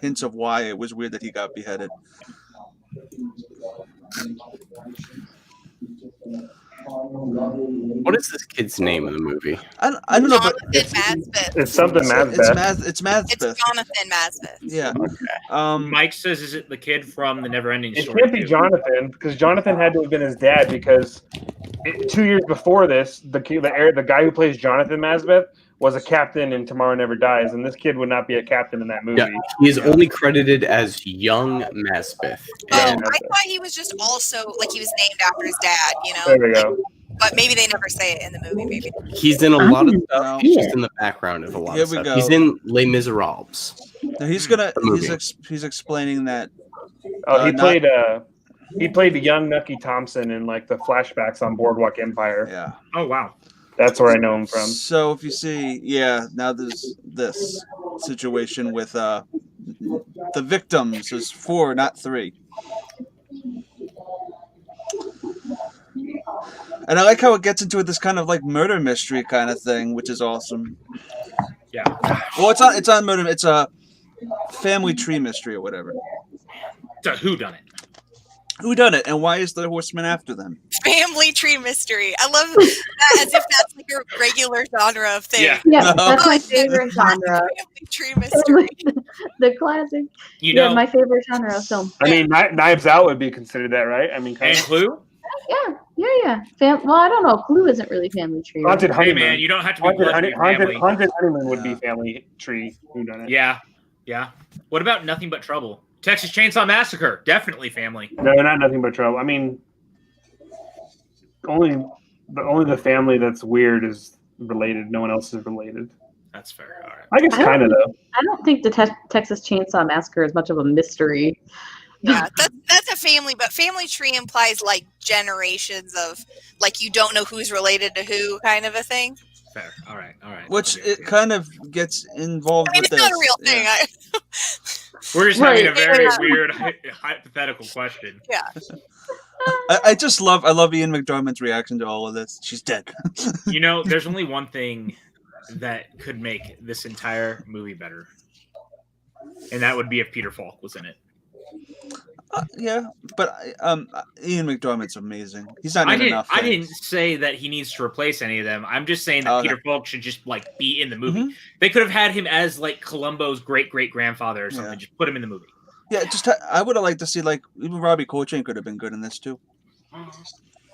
hints of why it was weird that he got beheaded. What is this kid's name in the movie? I don't know, but it's something Mazbeth. It's Mazbeth. It's Jonathan Mazbeth. Yeah. Okay. Mike says, "Is it the kid from the Neverending Story?" It can't be Jonathan because Jonathan had to have been his dad because 2 years before this, the guy who plays Jonathan Mazbeth was a captain in Tomorrow Never Dies, and this kid would not be a captain in that movie. Yeah, he is only credited as young Maspeth. Oh, And I thought he was just also like he was named after his dad. You know. There we go. But maybe they never say it in the movie. Maybe he's in a lot of stuff. No. He's just in the background of a lot Here of we stuff. go. He's in Les Miserables. Now he's gonna. The movie. He's explaining that. Oh, he played the young Nucky Thompson in like the flashbacks on Boardwalk Empire. Yeah. Oh wow. That's where I know him from. So if you see, now there's this situation with the victims. There's 4, not 3. And I like how it gets into this kind of like murder mystery kind of thing, which is awesome. Yeah. Well, it's on murder. It's a family tree mystery or whatever. It's a whodunit. Who done it, and why is the horseman after them? family tree mystery. I love that as if that's like a regular genre of thing. Yeah, that's my favorite genre. Family tree mystery. The classic. You know, my favorite genre of film. I mean, Knives Out would be considered that, right? I mean, and Clue. Yeah. Well, I don't know. Clue isn't really family tree. Right? Haunted Hey Honeymoon. man, you don't have to be Haunted Honeymoon would be Yeah. family tree. Who done it? Yeah. What about Nothing But Trouble? Texas Chainsaw Massacre, definitely family. No, not Nothing But Trouble. I mean, only the family that's weird is related. No one else is related. That's fair. All right. I guess kind of though. I don't think the Texas Chainsaw Massacre is much of a mystery. Yeah, that's a family, but family tree implies like generations of like you don't know who's related to who kind of a thing. Fair. All right. Which Okay. it kind of gets involved I mean, with it's this. not a real thing. Yeah. We're just having a very weird hypothetical question. Yeah. I just love Ian McDermott's reaction to all of this. She's dead. You know, there's only one thing that could make this entire movie better, and that would be if Peter Falk was in it. Yeah, but Ian McDermott's amazing. He's not in enough. I didn't say that he needs to replace any of them. I'm just saying that Peter Falk should just like be in the movie. Mm-hmm. They could have had him as like Columbo's great grandfather or something. Yeah. Just put him in the movie. Yeah, I would have liked to see like even Robbie Coltrane could have been good in this too.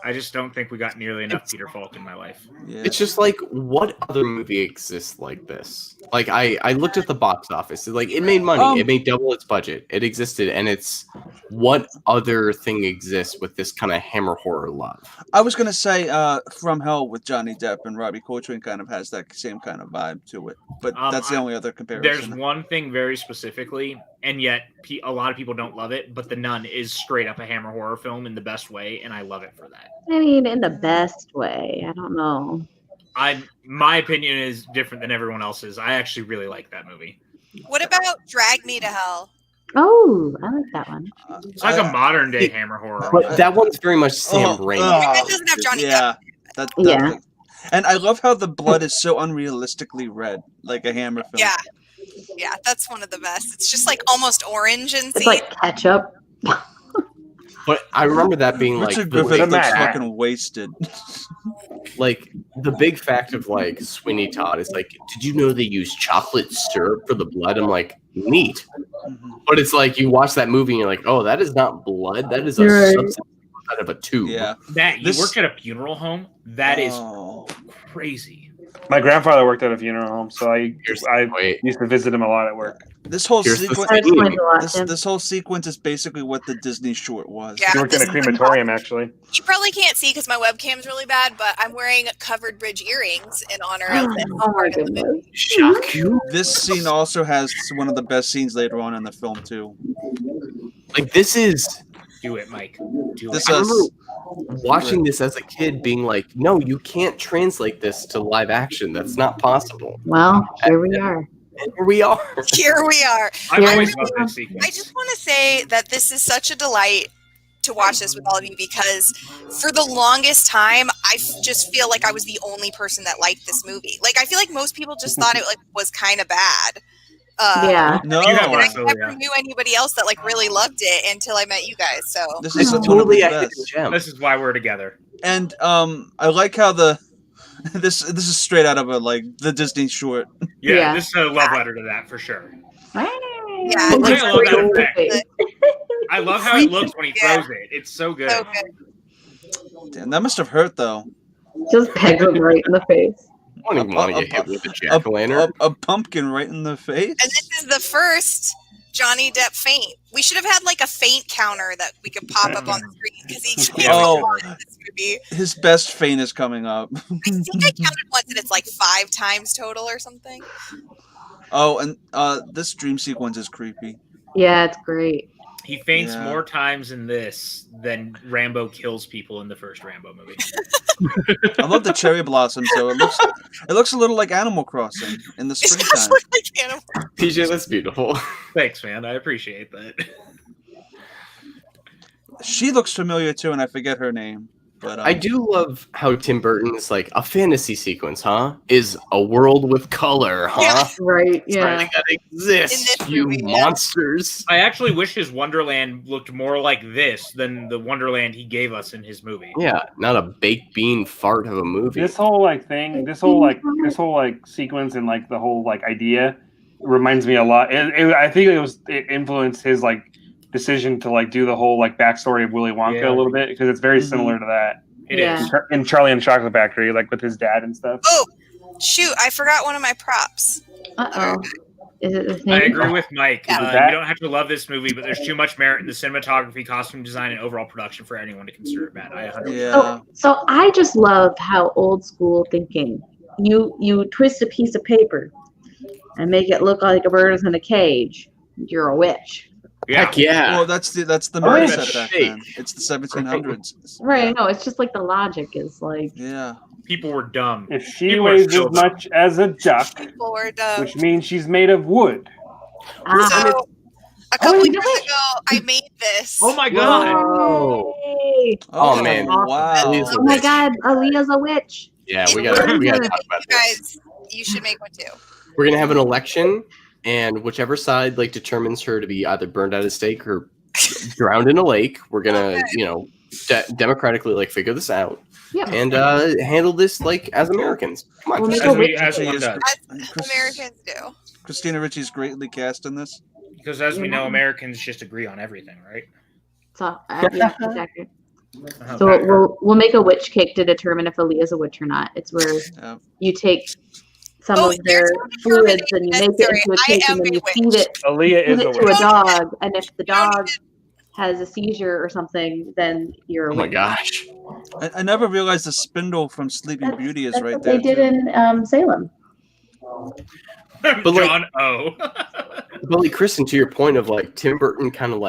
I just don't think we got nearly enough Peter Falk in my life. Yeah. It's just like, what other movie exists like this? Like, I looked at the box office. Like, it made money. It made double its budget. It existed. And it's, what other thing exists with this kind of hammer horror love? I was going to say From Hell with Johnny Depp and Robbie Coltrane kind of has that same kind of vibe to it. But that's the only other comparison. There's one thing very specifically, and yet a lot of people don't love it, but The Nun is straight up a hammer horror film in the best way, and I love it for that. I mean, in the best way. I don't know. My opinion is different than everyone else's. I actually really like that movie. What about Drag Me to Hell? Oh, I like that one. It's like a modern day hammer horror. But that one's very much Sam Raimi. That doesn't have Johnny Depp. Yeah. And I love how the blood is so unrealistically red, like a hammer film. Yeah, that's one of the best. It's just like almost orange and It's like ketchup. But I remember that being like Richard Griffith looks fucking wasted. Like the big fact of like Sweeney Todd is like, did you know they use chocolate syrup for the blood? I'm like, neat. Mm-hmm. But it's like you watch that movie and you're like, oh, that is not blood. That is a substance out of a tube. Yeah. You work at a funeral home? That is crazy. My grandfather worked at a funeral home, so I used to visit him a lot at work. This whole sequence, this whole sequence is basically what the Disney short was. He worked in a crematorium, actually. You probably can't see because my webcam's really bad, but I'm wearing covered bridge earrings in honor of this. Oh my goodness! Shock you. This scene also has one of the best scenes later on in the film too. Like this is. Do it, Mike. I remember watching this as a kid, being like, "No, you can't translate this to live action. That's not possible." Well, here we are. Here we are. Here we are. I always love this sequence. I just want to say that this is such a delight to watch this with all of you because for the longest time, I just feel like I was the only person that liked this movie. Like, I feel like most people just thought it was kind of bad. No, I never knew anybody else that like really loved it until I met you guys. So this is totally This is why we're together. And I like how this is straight out of the Disney short. Yeah, this is a love letter to that for sure. Yeah, I love that effect. I love how it looks when he throws it. It's so good. Damn, that must have hurt though. Just peg him right in the face. I don't even want to get hit with a jack-o'-lantern. A pumpkin right in the face. And this is the first Johnny Depp faint. We should have had like a faint counter that we could pop up on the screen because he in this movie. His best faint is coming up. I think I counted once and it's like 5 times total or something. Oh, and this dream sequence is creepy. Yeah, it's great. He faints more times in this than Rambo kills people in the first Rambo movie. I love the cherry blossom, so it looks a little like Animal Crossing in the springtime. PJ, that's beautiful. Thanks, man. I appreciate that. She looks familiar too, and I forget her name. But I do love how Tim Burton is like a fantasy sequence, huh? Is a world with color, huh? Yeah. Right, yeah. That exists, you monsters. I actually wish his Wonderland looked more like this than the Wonderland he gave us in his movie. Yeah, not a baked bean fart of a movie. This whole this whole sequence and like the whole idea reminds me a lot. I think it influenced his decision to do the whole backstory of Willy Wonka a little bit because it's very similar to that. It is in Charlie and the Chocolate Factory, with his dad and stuff. Oh, shoot! I forgot one of my props. Is it the same? I agree with Mike. Yeah. You don't have to love this movie, but there's too much merit in the cinematography, costume design, and overall production for anyone to consider it bad. I 100%. So I just love how old school thinking. You twist a piece of paper and make it look like a bird is in a cage. You're a witch. Yeah. Heck yeah. Well, that's the mindset back then. It's the 1700s. Right. No, it's just the logic is Yeah. People were dumb. If she weighs as much as a duck, which means she's made of wood. So, a couple years ago, I made this. Oh my god! Oh man! Wow! Oh my god! Aaliyah's a witch. Yeah, we gotta talk about this. Guys, you should make one too. We're gonna have an election, and whichever side determines her to be either burned at a stake or drowned in a lake, we're gonna democratically figure this out. Yeah. And handle this as Americans. Come on, as Americans do. Christina Ricci's greatly cast in this. Because as we know, Americans just agree on everything, right? So exactly. So we'll make a witch cake to determine if Aaliyah's a witch or not. It's where you take some of their fluids and you make it into a cake and then you feed it. Aaliyah is to a dog, and if the dog has a seizure or something, then you're a witch. Oh my gosh. I never realized the spindle from Sleeping Beauty is right there. They did in Salem. But John O. But Kristen, to your point of Tim Burton kind of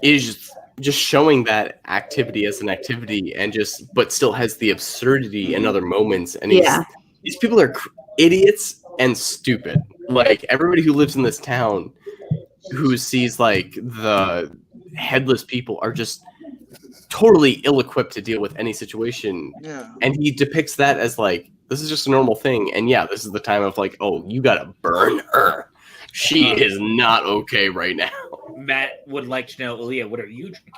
is just showing that activity as an activity and but still has the absurdity in other moments. And these people are idiots and stupid. Everybody who lives in this town who sees the headless people are just totally ill-equipped to deal with any situation. Yeah. And he depicts that as this is just a normal thing. And this is the time of oh, you gotta burn her. She is not okay right now. Matt would like to know, Aaliyah, what are you drinking?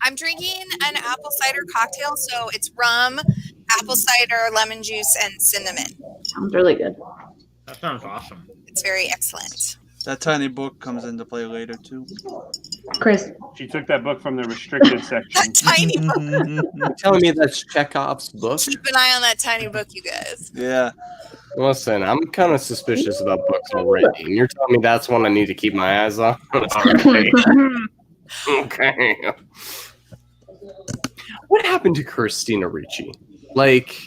I'm drinking an apple cider cocktail, so it's rum, apple cider, lemon juice, and cinnamon. Sounds really good. That sounds awesome. It's very excellent. That tiny book comes into play later too. Chris, she took that book from the restricted section. That tiny book. You're telling me that's Chekhov's book? Keep an eye on that tiny book, you guys. Yeah. Listen, I'm kind of suspicious about books already, and you're telling me that's one I need to keep my eyes on? Okay. Okay. What happened to Christina Ricci?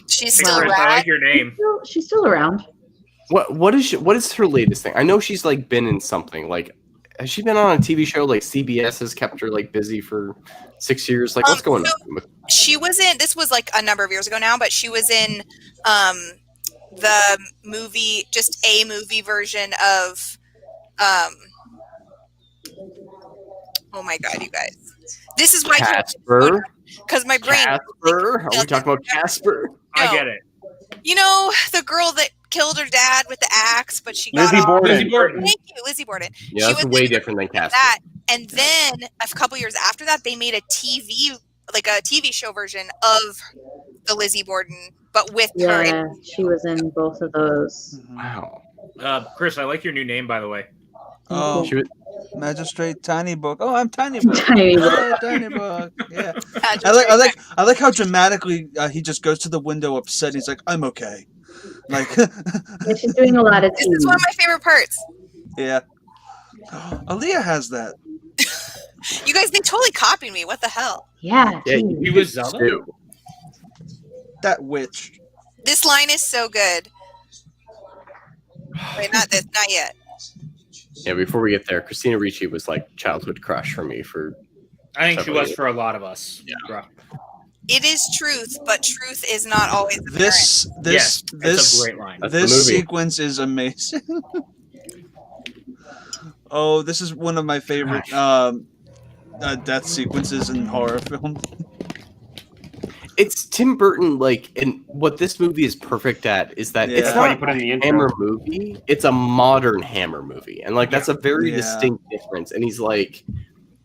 She's still around. I like your name. She's still around. What is her latest thing? I know she's been in something. Has she been on a TV show? CBS has kept her busy for 6 years. What's going on? She was in. This was a number of years ago now, but she was in the movie, just a movie version of. Oh my god, you guys! This is why Casper. Because my brain. Casper? Are we talking about Casper? No. I get it. You know the girl that killed her dad with the axe, but she got Lizzie off. Borden. Lizzie Borden. Thank you, Lizzie Borden. Yeah, that's way different than Casper. That, and then a couple years after that, they made a TV show version of the Lizzie Borden, but with her. Yeah, she was in both of those. Wow. Chris, I like your new name, by the way. Oh, Magistrate Tiny Book. Oh, I'm Tiny Book. Tiny Book. Yeah, Tiny Book. Yeah. I like how dramatically he just goes to the window upset. And he's like, I'm okay. Like, she's doing a lot of This is one of my favorite parts. yeah. Aaliyah has that. You guys, they totally copied me. What the hell? Yeah, he was Zelda. That witch. This line is so good. Wait, not yet. Yeah, before we get there, Christina Ricci was like childhood crush for me for. I think she was for a lot of us. Yeah. Bro. It is truth, but truth is not always apparent. Yes, that's a great line. This sequence is amazing. Oh, this is one of my favorite death sequences in horror film. It's Tim Burton, and what this movie is perfect at is that it's not a Hammer movie, it's a modern Hammer movie. And that's a very distinct difference. And he's like,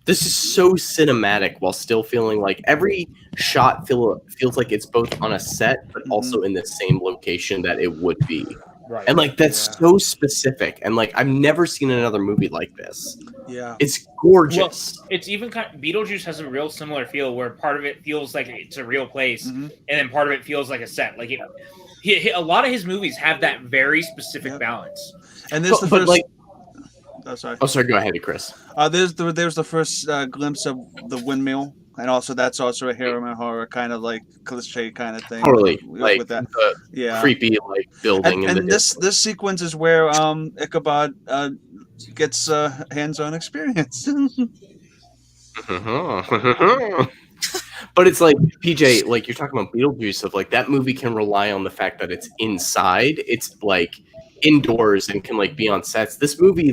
this is so cinematic while still feeling like every shot feels like it's both on a set, but also in the same location that it would be. Right. And that's so specific. And I've never seen another movie like this. Yeah. It's gorgeous. Well, it's even Beetlejuice has a real similar feel where part of it feels like it's a real place and then part of it feels like a set. A lot of his movies have that very specific balance. And there's Oh, sorry. Go ahead, Chris. There's the first glimpse of the windmill, and also that's also a Harriman horror kind of cliche kind of thing. Totally, with that, creepy building. And this sequence is where Ichabod gets hands-on experience. But it's PJ, you're talking about Beetlejuice of that movie can rely on the fact that it's inside. It's indoors and can be on sets. This movie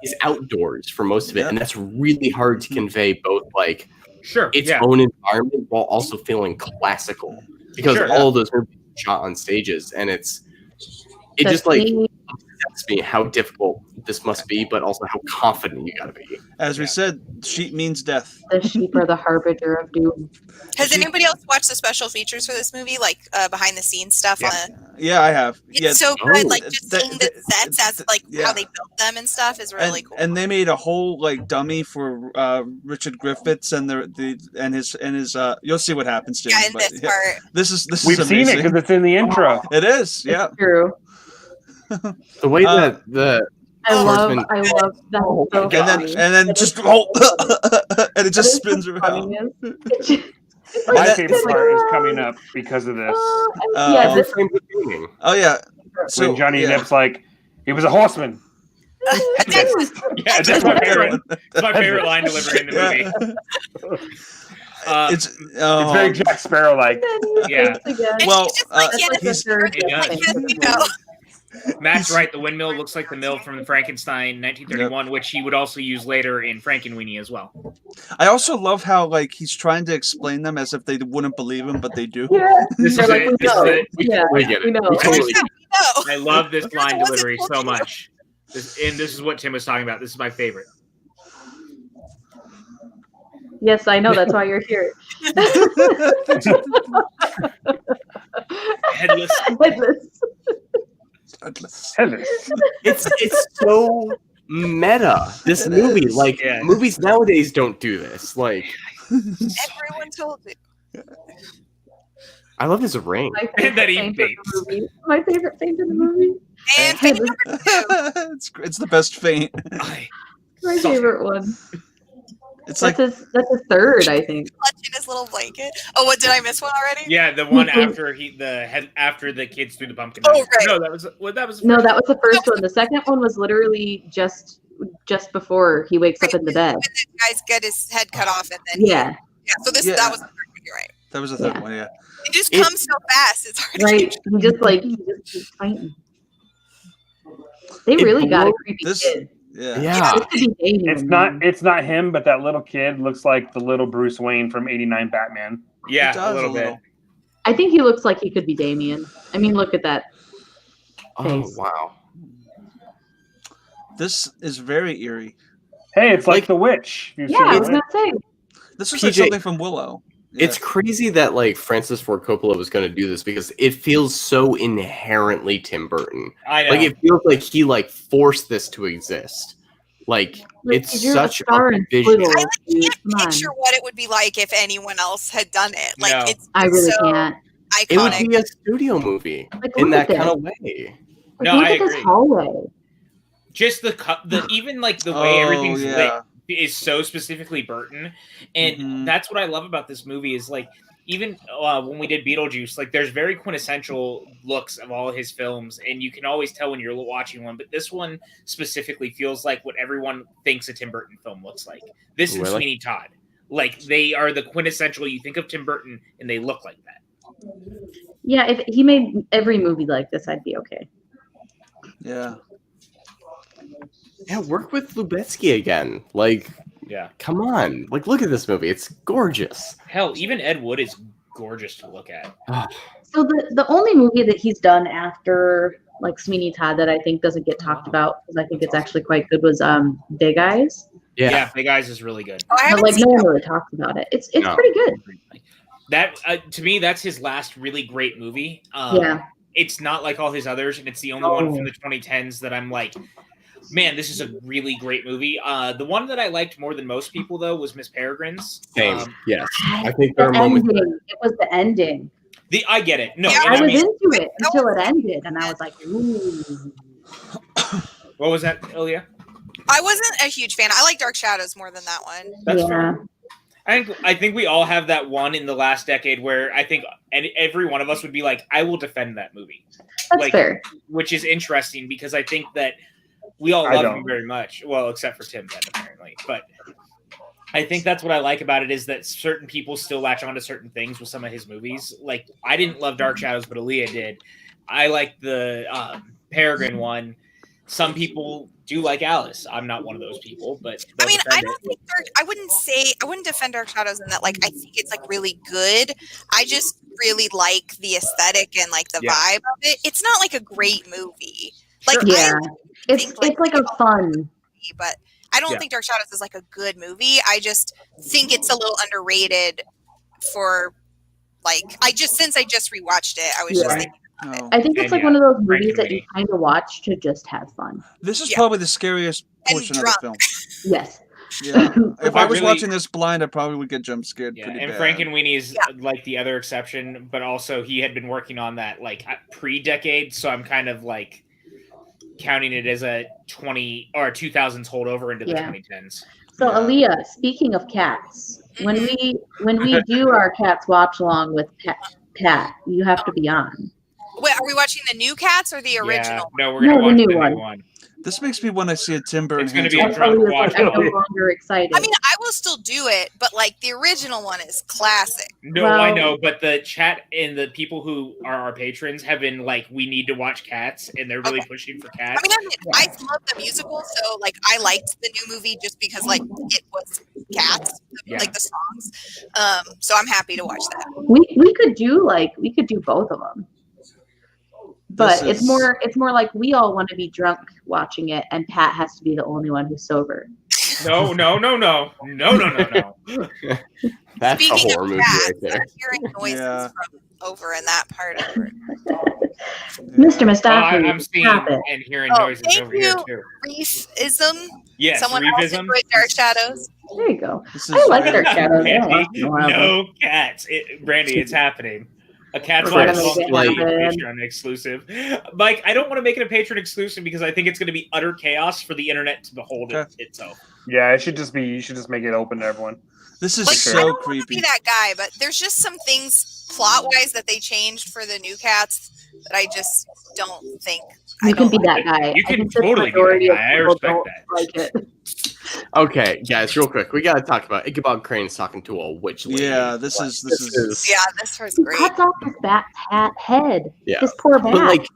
is outdoors for most of it, and that's really hard to convey both its own environment while also feeling classical because all of those movies are shot on stages, and it just upsets me how difficult this must be, but also how confident you gotta be. As we said, sheep means death. The sheep are the harbinger of doom. Has anybody else watched the special features for this movie, behind the scenes stuff? Yeah, I have. It's so good. Just seeing the sets as how they built them and stuff is really cool. And they made a whole dummy for Richard Griffiths and his. You'll see what happens to him. In this part. This we've is seen it because it's in the intro. It is. Yeah. It's true. The way that the I love that. And then just and it just spins around. My favorite part is coming up because of this. Oh yeah. So when Johnny Depp's he was a horseman. That's my favorite. It's my favorite line delivery in the movie. It's very Jack Sparrow like. Yeah. Well, Matt's right. The windmill looks like the mill from Frankenstein, 1931, which he would also use later in Frankenweenie as well. I also love how he's trying to explain them as if they wouldn't believe him, but they do. Yeah. This is it. We get it. I love this line delivery so much. This is what Tim was talking about. This is my favorite. Yes, I know. That's why you're here. Headless. It's so meta. This movie, movies nowadays don't do this. Everyone told me. I love his ring. My favorite faint in the movie. And faint number 2. It's the best faint. My favorite one. It's that's his third, I think. Clutching his little blanket. Oh, what did I miss one already? Yeah, the one after the kids threw the pumpkin. Oh, right. No, that was the first one. The second one was literally just before he wakes up in the bed. When the guys get his head cut off, and then So that was the third one. You're right. That was the third one. Yeah. It just comes so fast. It's hard. Right. He just keeps fighting. They really got a creepy kid. Yeah. It's not him, but that little kid looks like the little Bruce Wayne from '89 Batman. Yeah, a little bit. I think he looks like he could be Damien. I mean, look at that face. Oh wow. This is very eerie. Hey, it's like The Witch. I was gonna say. This is something from Willow. Yeah. It's crazy that Francis Ford Coppola was going to do this because it feels so inherently Tim Burton. I know. It feels like he forced this to exist. It's such a vision. I can't picture what it would be like if anyone else had done it. I really can't. iconic. It would be a studio movie in that kind of way. No, I agree. This hallway. Just the even like the way everything's lit is so specifically Burton, and that's what I love about this movie is like even when we did Beetlejuice, like there's very quintessential looks of all his films, and you can always tell when you're watching one. But this one specifically feels like what everyone thinks a Tim Burton film looks like. This and Sweeney Todd, like they are the quintessential. You think of Tim Burton, and they look like that. Yeah, if he made every movie like this, I'd be okay. Yeah. Yeah, work with Lubetsky again. Like, come on. Like, look at this movie. It's gorgeous. Hell, even Ed Wood is gorgeous to look at. So the only movie that he's done after like Sweeney Todd that I think doesn't get talked about because I think it's actually quite good was Big Eyes. Yeah, Big Eyes is really good. But like no one really talks about it. It's pretty good. That to me, that's his last really great movie. It's not like all his others, and it's the only one from the 2010s that I'm like, man, this is a really great movie. The one that I liked more than most people, though, was Miss Peregrine's. Same. Yes. I think there are moments. It was the ending. I get it. No, I was into it until it ended, and I was like, ooh. What was that, Ilya? I wasn't a huge fan. I like Dark Shadows more than that one. That's fair. I think we all have that one in the last decade where I think every one of us would be like, I will defend that movie. That's fair. Which is interesting because I think that we all love him very much. Well, except for Tim, then, apparently. But I think that's what I like about it is that certain people still latch on to certain things with some of his movies. Like, I didn't love Dark Shadows, but Aaliyah did. I like the Peregrine one. Some people do like Alice. I'm not one of those people, but I mean, I don't think I wouldn't defend Dark Shadows in that. Like, I think it's like really good. I just really like the aesthetic and like the vibe of it. It's not like a great movie. Like, it's like a fun movie, but I don't think Dark Shadows is like a good movie. I just think it's a little underrated for like since I just rewatched it, I was just thinking. I think it's like one of those movies that you kind of watch to just have fun. This is probably the scariest portion of the film. Yes. Yeah. If I was watching this blind, I probably would get jump scared pretty bad. And Frankenweenie's like the other exception, but also he had been working on that like pre-decade, so I'm kind of like counting it as a 20 or 2000s holdover into the 2010s. So Aaliyah, speaking of cats, when we do our cats watch along with Pat, you have to be on. Wait, are we watching the new Cats or the original? No, we're gonna watch the new one. This makes me want to see a Tim Burton. It's going to be a drunk watch. I'm no longer excited. I mean, I will still do it, but like the original one is classic. No, I know, but the chat and the people who are our patrons have been like, we need to watch Cats, and they're really pushing for Cats. I mean, I love the musical, so like I liked the new movie just because like it was Cats, like the songs. So I'm happy to watch that. We could do both of them. But it's more like we all want to be drunk watching it, and Pat has to be the only one who's sober. No. That's Speaking a horror movie cats, right there. I'm hearing noises from over in that part of it. Mr. Mustafi, I'm seeing and hearing noises over here too. Reefism. Yes, someone else enjoyed Dark Shadows. There you go. I like Dark Shadows. No cats, Brandy. It's happening. A Cat's Watch Patreon exclusive. Mike, I don't want to make it a patron exclusive because I think it's going to be utter chaos for the internet to behold itself. Yeah, it should just be. You should just make it open to everyone. This is like, so I don't creepy. Want to be that guy, but there's just some things plot-wise that they changed for the new Cats that I just don't think. You can be that guy. You can totally be that guy. I respect that. Like it. Okay, guys, real quick, we gotta talk about Ichabod Crane's talking to a witch lady. Yeah, this is yeah, this was great. He cuts off his bat's head. Yeah, his poor bat. But like,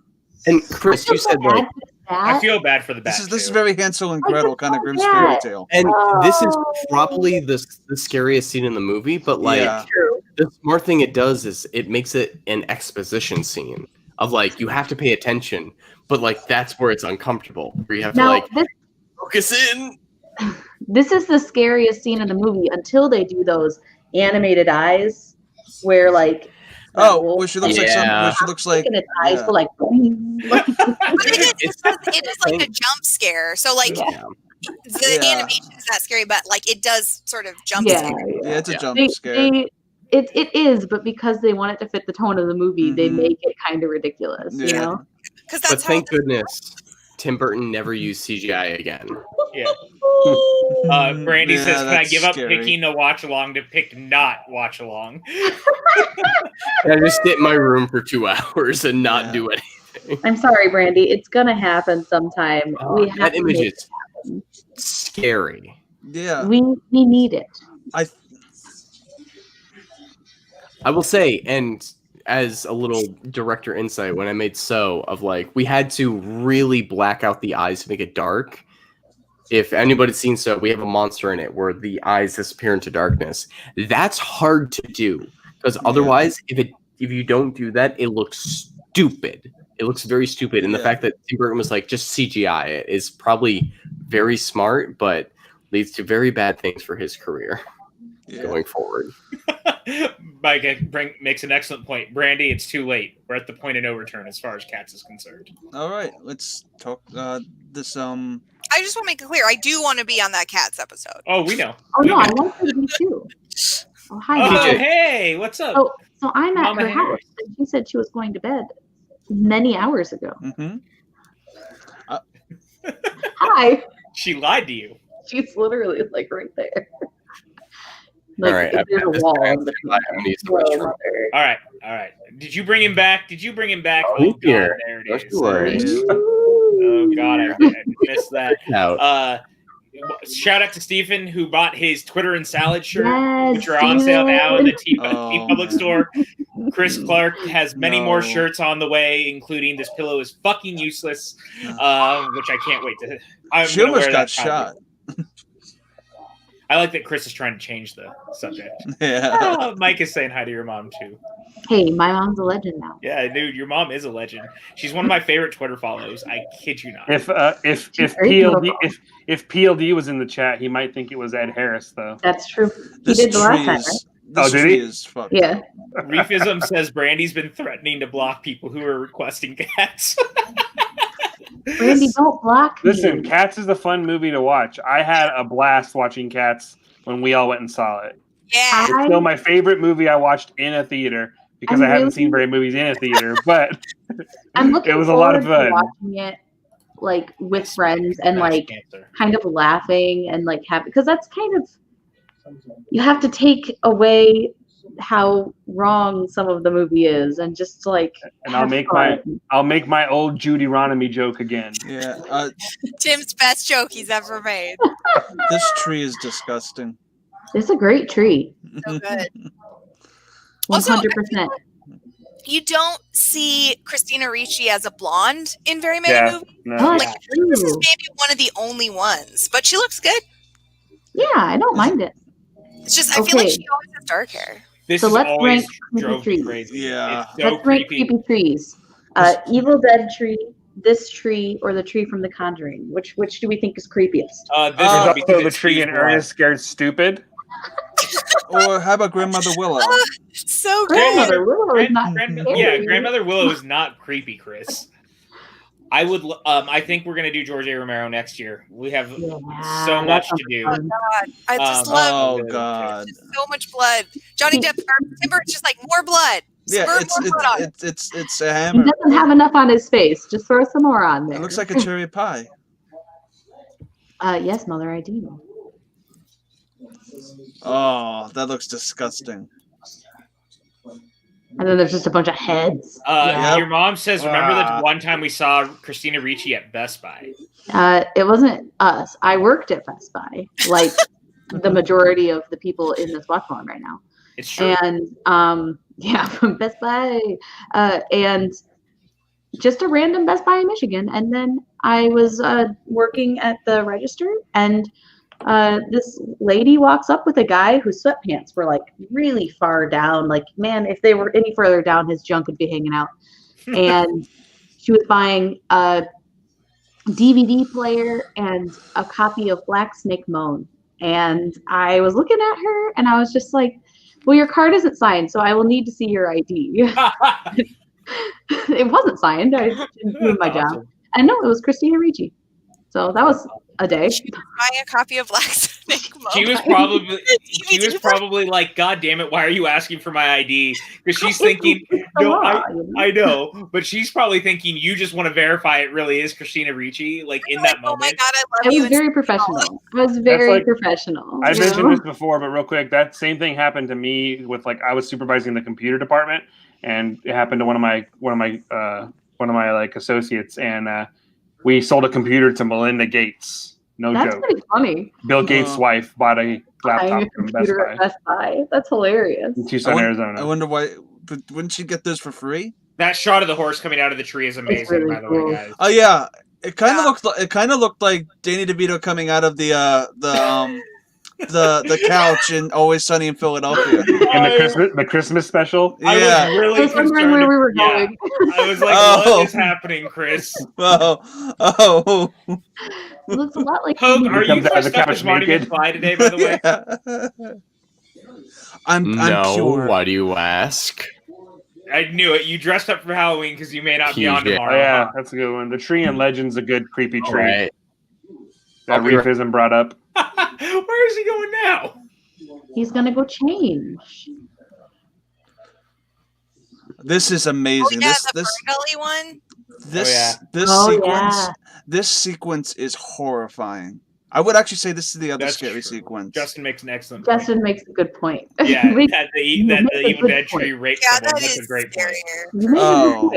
and Chris, you said like, I feel bad for the bat. This is very Hansel and Gretel kind of Grimm's fairy tale. And this is probably the scariest scene in the movie. But like, the smart thing it does is it makes it an exposition scene of like you have to pay attention, but like that's where it's uncomfortable. Where you have to like focus in. This is the scariest scene in the movie until they do those animated eyes where like where she looks like its eyes go like it is like a jump scare. So like the animation is not scary, but like it does sort of jump scare. Yeah, it's a jump scare. It is, but because they want it to fit the tone of the movie, they make it kind of ridiculous, you know? But thank goodness Tim Burton never used CGI again. Yeah. Brandy says, "Can I give up picking a watch along to pick not watch along?" I just sit in my room for 2 hours and not do anything. I'm sorry, Brandy. It's gonna happen sometime. We have that to image make is scary. Yeah. We need it. I will say, and as a little director insight, when I made of like, we had to really black out the eyes to make it dark. If anybody's seen we have a monster in it where the eyes disappear into darkness. That's hard to do because otherwise, if you don't do that, it looks stupid. It looks very stupid. And the fact that Tim Burton was like, just CGI it is probably very smart, but leads to very bad things for his career going forward. Mike makes an excellent point. Brandy, it's too late. We're at the point of no return as far as Cats is concerned. All right, let's talk this. I just want to make it clear. I do want to be on that Cats episode. Oh, we know. Oh no, I want to be too. Oh hi. Oh, hey, what's up? Oh, so I'm at Mama her house, and she said she was going to bed many hours ago. Hi. She lied to you. She's literally like right there. All right. There's a wall. All right. Did you bring him back? Oh, Oh, God, here. there it is. Sure. Oh, God, I missed that. Shout out to Stephen who bought his Twitter and Salad shirt, which are on sale now in the T Public store. Chris Clark has many more shirts on the way, including "This pillow is fucking useless," which I can't wait to. She almost got shot. I like that Chris is trying to change the subject. Yeah. Mike is saying hi to your mom too. Hey, my mom's a legend now. Yeah, dude, your mom is a legend. She's one of my favorite Twitter follows. I kid you not. If PLD was in the chat, he might think it was Ed Harris, though. That's true. He did the last time, right? Did he? Yeah. Reefism says Brandy's been threatening to block people who are requesting Cats. Brandy, don't block me. Listen, Cats is a fun movie to watch. I had a blast watching Cats when we all went and saw it. Yeah. It's still my favorite movie I watched in a theater because I haven't seen very movies in a theater, but it was a lot of fun. Watching it like with friends and like kind of laughing and like happy because that's kind of you have to take away how wrong some of the movie is and just like and I'll make my old Judy Ronamy joke again. Yeah. Tim's best joke he's ever made. This tree is disgusting. It's a great tree. So good. 100%. You don't see Christina Ricci as a blonde in very many movies. No. Like this is maybe one of the only ones, but she looks good. Yeah, I don't mind it. It's just I feel like she always has dark hair. This so is let's always rank creepy trees. Crazy. Yeah. It's so let's rank creepy trees. Evil Dead tree, this tree, or the tree from The Conjuring. Which do we think is creepiest? This also the tree in Ernest Scared Stupid. Or how about Grandmother Willow? So good. Grandmother Willow is not Grandmother Willow is not creepy, Chris. I would. I think we're gonna do George A. Romero next year. We have so much to do. Oh God, I just love. Oh God, so much blood. Johnny Depp, Tim Burton's just like more blood. Yeah, it's a hammer. He doesn't have enough on his face. Just throw some more on there. It looks like a cherry pie. Yes, Mother, I do. Oh, that looks disgusting. And then there's just a bunch of heads. Your mom says, remember the one time we saw Christina Ricci at Best Buy? It wasn't us. I worked at Best Buy, like the majority of the people in this Watchalong right now. It's true. And from Best Buy. And just a random Best Buy in Michigan. And then I was working at the register, and this lady walks up with a guy whose sweatpants were like really far down. Like, man, if they were any further down, his junk would be hanging out. And she was buying a DVD player and a copy of Black Snake Moan. And I was looking at her and I was just like, well, your card isn't signed, so I will need to see your ID. It wasn't signed. I didn't do my job. And no, it was Christina Ricci. So that was a day. She was buying a copy of Black Snake. She was probably like, God damn it, why are you asking for my ID? Because she's thinking, no, I know, but she's probably thinking you just want to verify it really is Christina Ricci, like in that moment. Oh my God, I love you. I was very professional. I was very professional. I mentioned this before, but real quick, that same thing happened to me with I was supervising the computer department, and it happened to one of my like associates, and we sold a computer to Melinda Gates. No joke. That's pretty funny. Bill Gates' wife bought a laptop from Best Buy. That's hilarious. In Tucson, Arizona. I wonder why. But wouldn't she get those for free? That shot of the horse coming out of the tree is amazing, really by the way, guys. Oh yeah, it kind of looked like Danny DeVito coming out of the couch in Always Sunny in Philadelphia. And the Christmas special. Yeah. I was really wondering where we were going. I was like, what is happening, Chris? Oh. It looks a lot like Hope, are you dressed up as Marty McFly today, by the way? I'm pure. Why do you ask? I knew it. You dressed up for Halloween because you may not be on tomorrow. Oh, yeah, that's a good one. The Tree and Legend's a good creepy tree. Right. That Reef isn't brought up. Where is he going now? He's gonna go change. This is amazing. Oh, yeah, the Ferngully one. This sequence is horrifying. I would actually say this is the other scary sequence. Justin makes an excellent point. Justin makes a good point. Yeah, that the Evil Dead tree rape someone. That's a great point. Oh,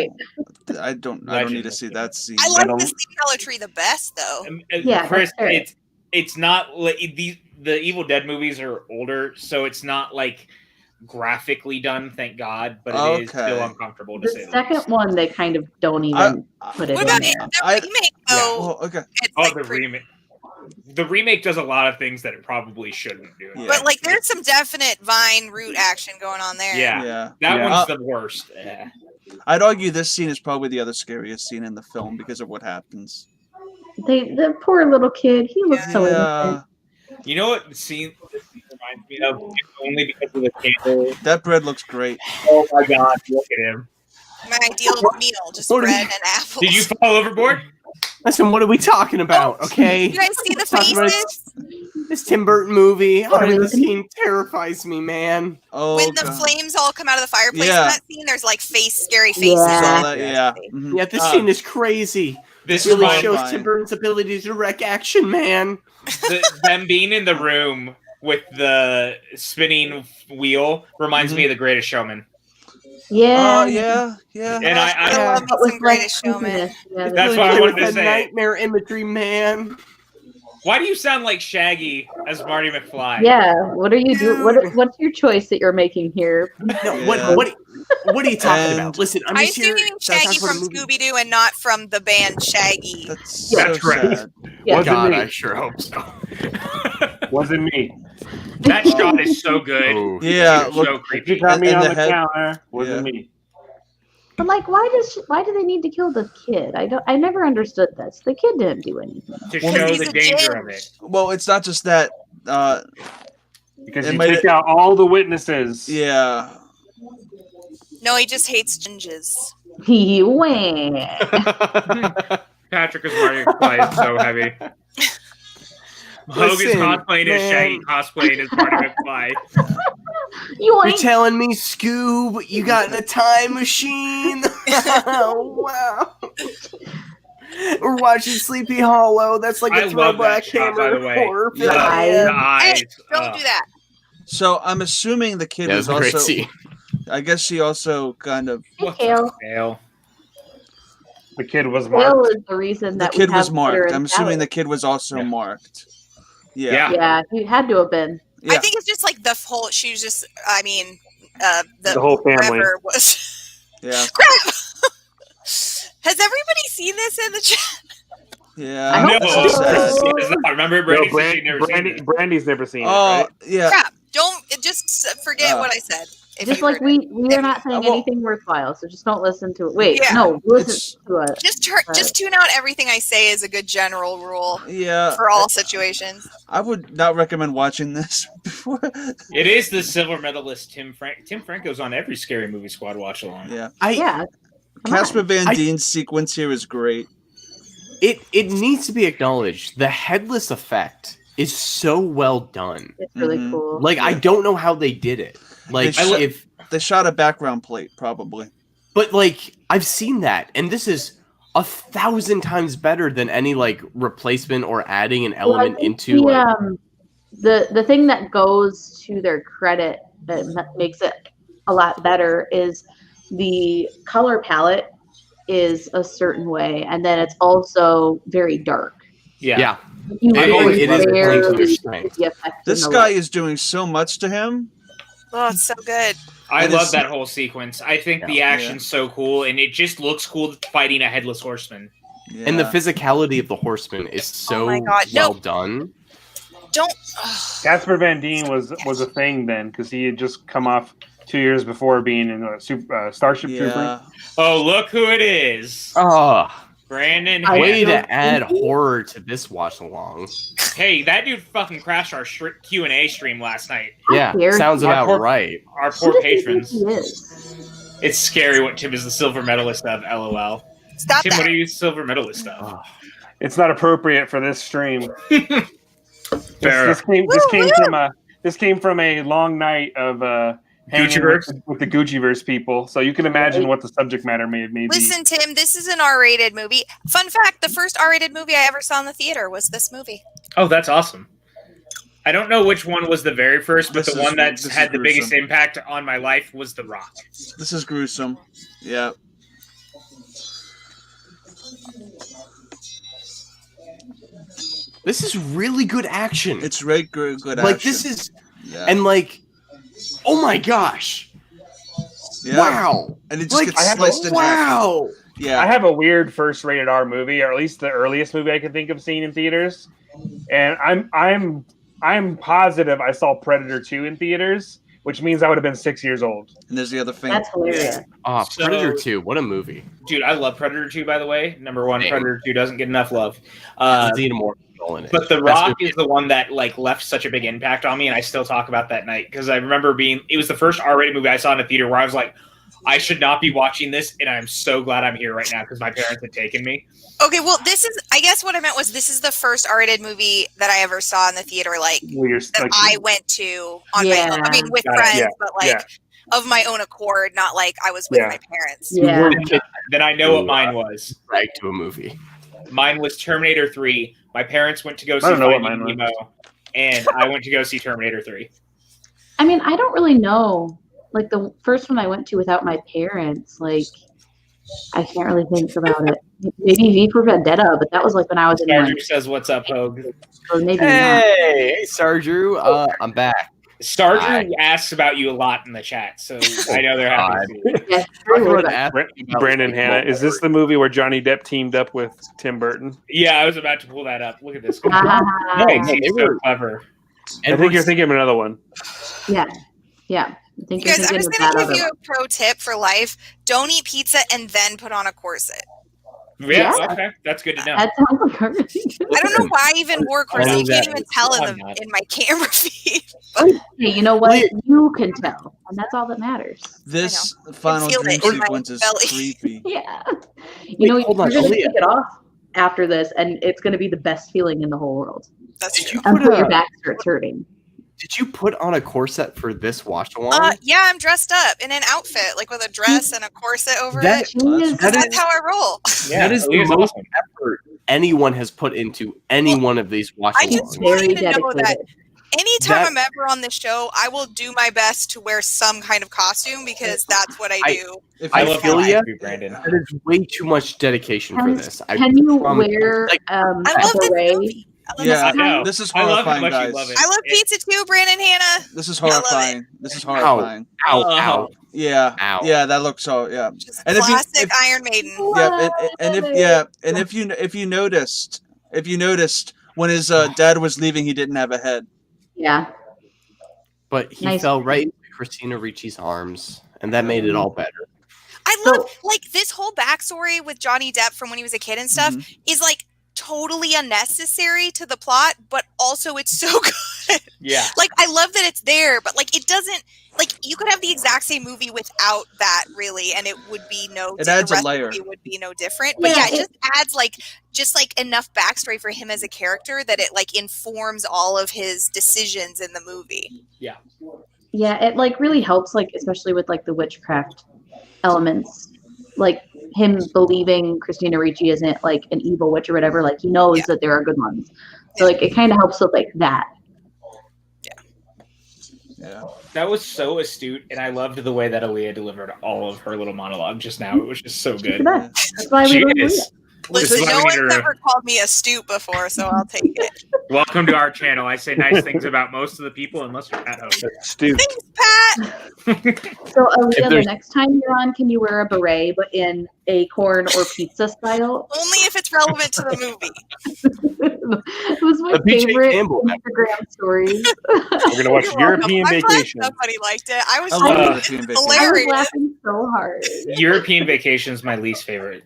I don't need to see that scene. I like the Sleepy Hollow tree the best, though. Yeah, Chris, it's not the Evil Dead movies are older, so it's not like graphically done, thank God, but it is still uncomfortable to say. The second one, they kind of don't even put it in there. The remake, though. The remake. The remake does a lot of things that it probably shouldn't do. Yeah. But there's some definite vine root action going on there. Yeah. That one's the worst. Yeah. I'd argue this scene is probably the other scariest scene in the film because of what happens. The poor little kid, he looks so innocent. You know what scene this reminds me of? Only because of the candle. That bread looks great. Oh my God, look at him. My ideal meal, just bread and apples. Did you fall overboard? Listen, what are we talking about? Okay. You guys see the faces? This Tim Burton movie. This scene terrifies me, man. Oh, when the flames all come out of the fireplace in that scene, there's scary faces. Yeah, this scene is crazy. This really shows Tim Burton's ability to direct action, man. Them being in the room with the spinning wheel reminds me of The Greatest Showman. Yeah. And I love The Greatest Showman. Yeah, that's what I wanted to say. Nightmare imagery, man. Why do you sound like Shaggy as Marty McFly? Yeah. What are you doing? What's your choice that you're making here? No, what are you talking about? Listen, I assume you mean Shaggy from Scooby Doo and not from the band Shaggy. That's right. Yeah. God, I sure hope so. Wasn't me. That shot is so good. Oh, yeah, so creepy. You got me on the counter. Wasn't me. But why do they need to kill the kid? I never understood this. The kid didn't do anything. To show the danger of it. Well, it's not just that. Because you take out all the witnesses. Yeah. No, he just hates ginges. He went. Patrick is Marty McFly is so heavy. Hogan's cosplaying as Shaggy, cosplaying as Marty McFly. You're telling me, Scoob, you got a time machine? Oh, wow. We're watching Sleepy Hollow. That's like a throwback camera horror film. The eyes. Hey, don't do that. So I'm assuming the kid was also. I guess she also kind of. Kale. The kid was marked. Kale is the reason that the kid was marked. I'm assuming the kid was also marked. Yeah, he had to have been. Yeah. I think it's just like the whole. She was just. I mean, the whole family was. Yeah. Crap. Has everybody seen this in the chat? Yeah. I remember Brandy's never seen it. Oh, right? Yeah. Crap. Don't just forget what I said. Just like we are not saying anything worthwhile, so just don't listen to it. Wait, no, listen to it. Just tune out everything I say is a good general rule. Yeah. For all situations. I would not recommend watching this before. It is the silver medalist Tim Franco's on every Scary Movie Squad watch along. Yeah. Casper Van Dien's sequence here is great. it needs to be acknowledged. The headless effect is so well done. It's really cool. Like, I don't know how they did it. Like, they shot a background plate, probably. But like, I've seen that, and this is 1,000 times better than any like replacement or adding an element into the thing that goes to their credit that makes it a lot better is the color palette is a certain way, and then it's also very dark. Yeah. It is this guy is doing so much to him. Oh, it's so good. I love that whole sequence. I think the action's so cool, and it just looks cool fighting a headless horseman. Yeah. And the physicality of the horseman is so well done. Casper Van Dien was a thing then, because he had just come off 2 years before being in Starship Trooper. Oh, look who it is! Oh, Brandon. Way to add horror to this watch along. Hey, that dude fucking crashed our Q&A stream last night. Yeah, sounds about right. Our poor patrons. It's scary what Tim is the silver medalist of, LOL. Stop Tim, that. what are you silver medalist of? It's not appropriate for this stream. Fair. This came from a long night of Gucciverse with the Gucciverse people, so you can imagine what the subject matter may be. Listen, Tim, this is an R-rated movie. Fun fact, the first R-rated movie I ever saw in the theater was this movie. Oh, that's awesome. I don't know which one was the very first, but the one that had the biggest impact on my life was The Rock. This is gruesome. Yeah. This is really good action. It's really good action. Like, this is... And, like... Oh, my gosh. Yeah. Wow. And it just gets sliced in half. Yeah. I have a weird first rated R movie, or at least the earliest movie I can think of seeing in theaters. And I'm positive I saw Predator 2 in theaters, which means I would have been 6 years old. And there's the other thing. That's hilarious. Oh, Predator 2, what a movie. Dude, I love Predator 2, by the way. Number one, Predator 2 doesn't get enough love. In it. But The Rock is the one that like left such a big impact on me, and I still talk about that night because I remember it was the first R-rated movie I saw in a theater where I was like, I should not be watching this, and I'm so glad I'm here right now because my parents had taken me. Okay, well, I guess what I meant was this is the first R-rated movie that I ever saw in the theater, I went to on my own. I mean, with friends, but of my own accord, not like I was with my parents. Yeah. Then I know what mine was. Right to a movie. Mine was Terminator 3. My parents went to go see Finding Nemo, and I went to go see Terminator 3. I mean, I don't really know. Like, the first one I went to without my parents, like, I can't really think about it. Maybe V for Vendetta, but that was like when I was in Sarju says, what's up, Hogue? Or maybe hey, Sarju, I'm back. Sarju asks about you a lot in the chat, so I know they're happy to see you. Brandon Hanna, is this the movie where Johnny Depp teamed up with Tim Burton? Yeah, I was about to pull that up. Look at this. They were clever. I think you're thinking of another one. Yeah. I think you guys, I'm just going to give you a pro tip for life. Don't eat pizza and then put on a corset. Yeah, okay. That's good to know. That sounds like her. I don't know why I even wore a corset. You can't even tell in my camera feed. Hey, you know what? You can tell. And that's all that matters. This final dream sequence is creepy. Yeah. You know, you're going to take it off after this, and it's going to be the best feeling in the whole world. That's true. Until your back starts hurting. Did you put on a corset for this watch along? Yeah, I'm dressed up in an outfit, like with a dress and a corset over it. That's how I roll. Yeah, that is the most effort anyone has put into any one of these watch alongs. I just want you to know that anytime I'm ever on the show, I will do my best to wear some kind of costume because that's what I do. I feel you, Brandon. That is way too much dedication for this. Can you wear I love this movie. This is horrifying, guys. I love pizza too, Brandon Hanna. This is horrifying. This is horrifying. Ow. Yeah. Ow. Yeah, that looks so. Yeah. Just and classic Iron Maiden. Yeah, and if you noticed when his dad was leaving, he didn't have a head. Yeah. But he fell right into Christina Ricci's arms, and that made it all better. I love like this whole backstory with Johnny Depp from when he was a kid and stuff is like totally unnecessary to the plot, but also it's so good. Yeah. Like, I love that it's there, but like, it doesn't. Like, you could have the exact same movie without that, really, and it would be It adds a layer. It would be no different. But yeah, it just adds like enough backstory for him as a character that it like informs all of his decisions in the movie. Yeah. Yeah, it like really helps, like especially with like the witchcraft elements, like him believing Christina Ricci isn't like an evil witch or whatever. Like he knows that there are good ones, so like it kind of helps with like that. Yeah. That was so astute, and I loved the way that Aaliyah delivered all of her little monologue just now. It was just so good. That's why we love Aaliyah. Listen, no one's ever called me astute before, so I'll take it. Welcome to our channel. I say nice things about most of the people, unless you're Pat Hope. Astute. Thanks, Pat. So Aaliyah, the next time you're on, can you wear a beret but in acorn or pizza style? Only if it's relevant to the movie. It was my favorite Instagram stories. We're gonna watch European Vacation. Somebody liked it. I was European hilarious. I was laughing so hard. European Vacation is my least favorite.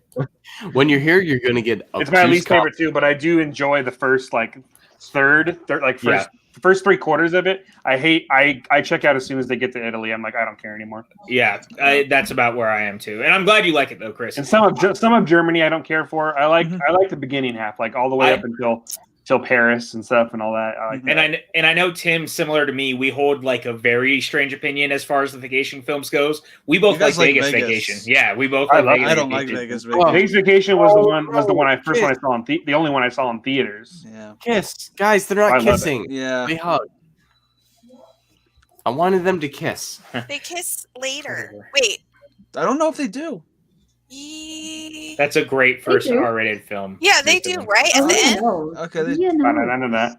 When you're here, you're gonna get. It's my least favorite too, but I do enjoy the first first 3 quarters of it. I check out as soon as they get to Italy. I'm like, I don't care anymore. Yeah, that's about where I am too, and I'm glad you like it though, Chris. And some of Germany I don't care for. I like the beginning half, like all the way up until Paris and stuff and all that. I like that. And I know Tim, similar to me, we hold like a very strange opinion as far as the vacation films goes. We both like Vegas Vacation. Yeah, we both. I don't like Vegas Vacation. Vegas Vacation was the one I saw in the only one I saw in theaters. Yeah. Kiss, guys. They're not kissing. Yeah. They hug. I wanted them to kiss. They kiss later. Wait. I don't know if they do. That's a great first R-rated film. Yeah, they do, right? At the end? Okay. I don't know.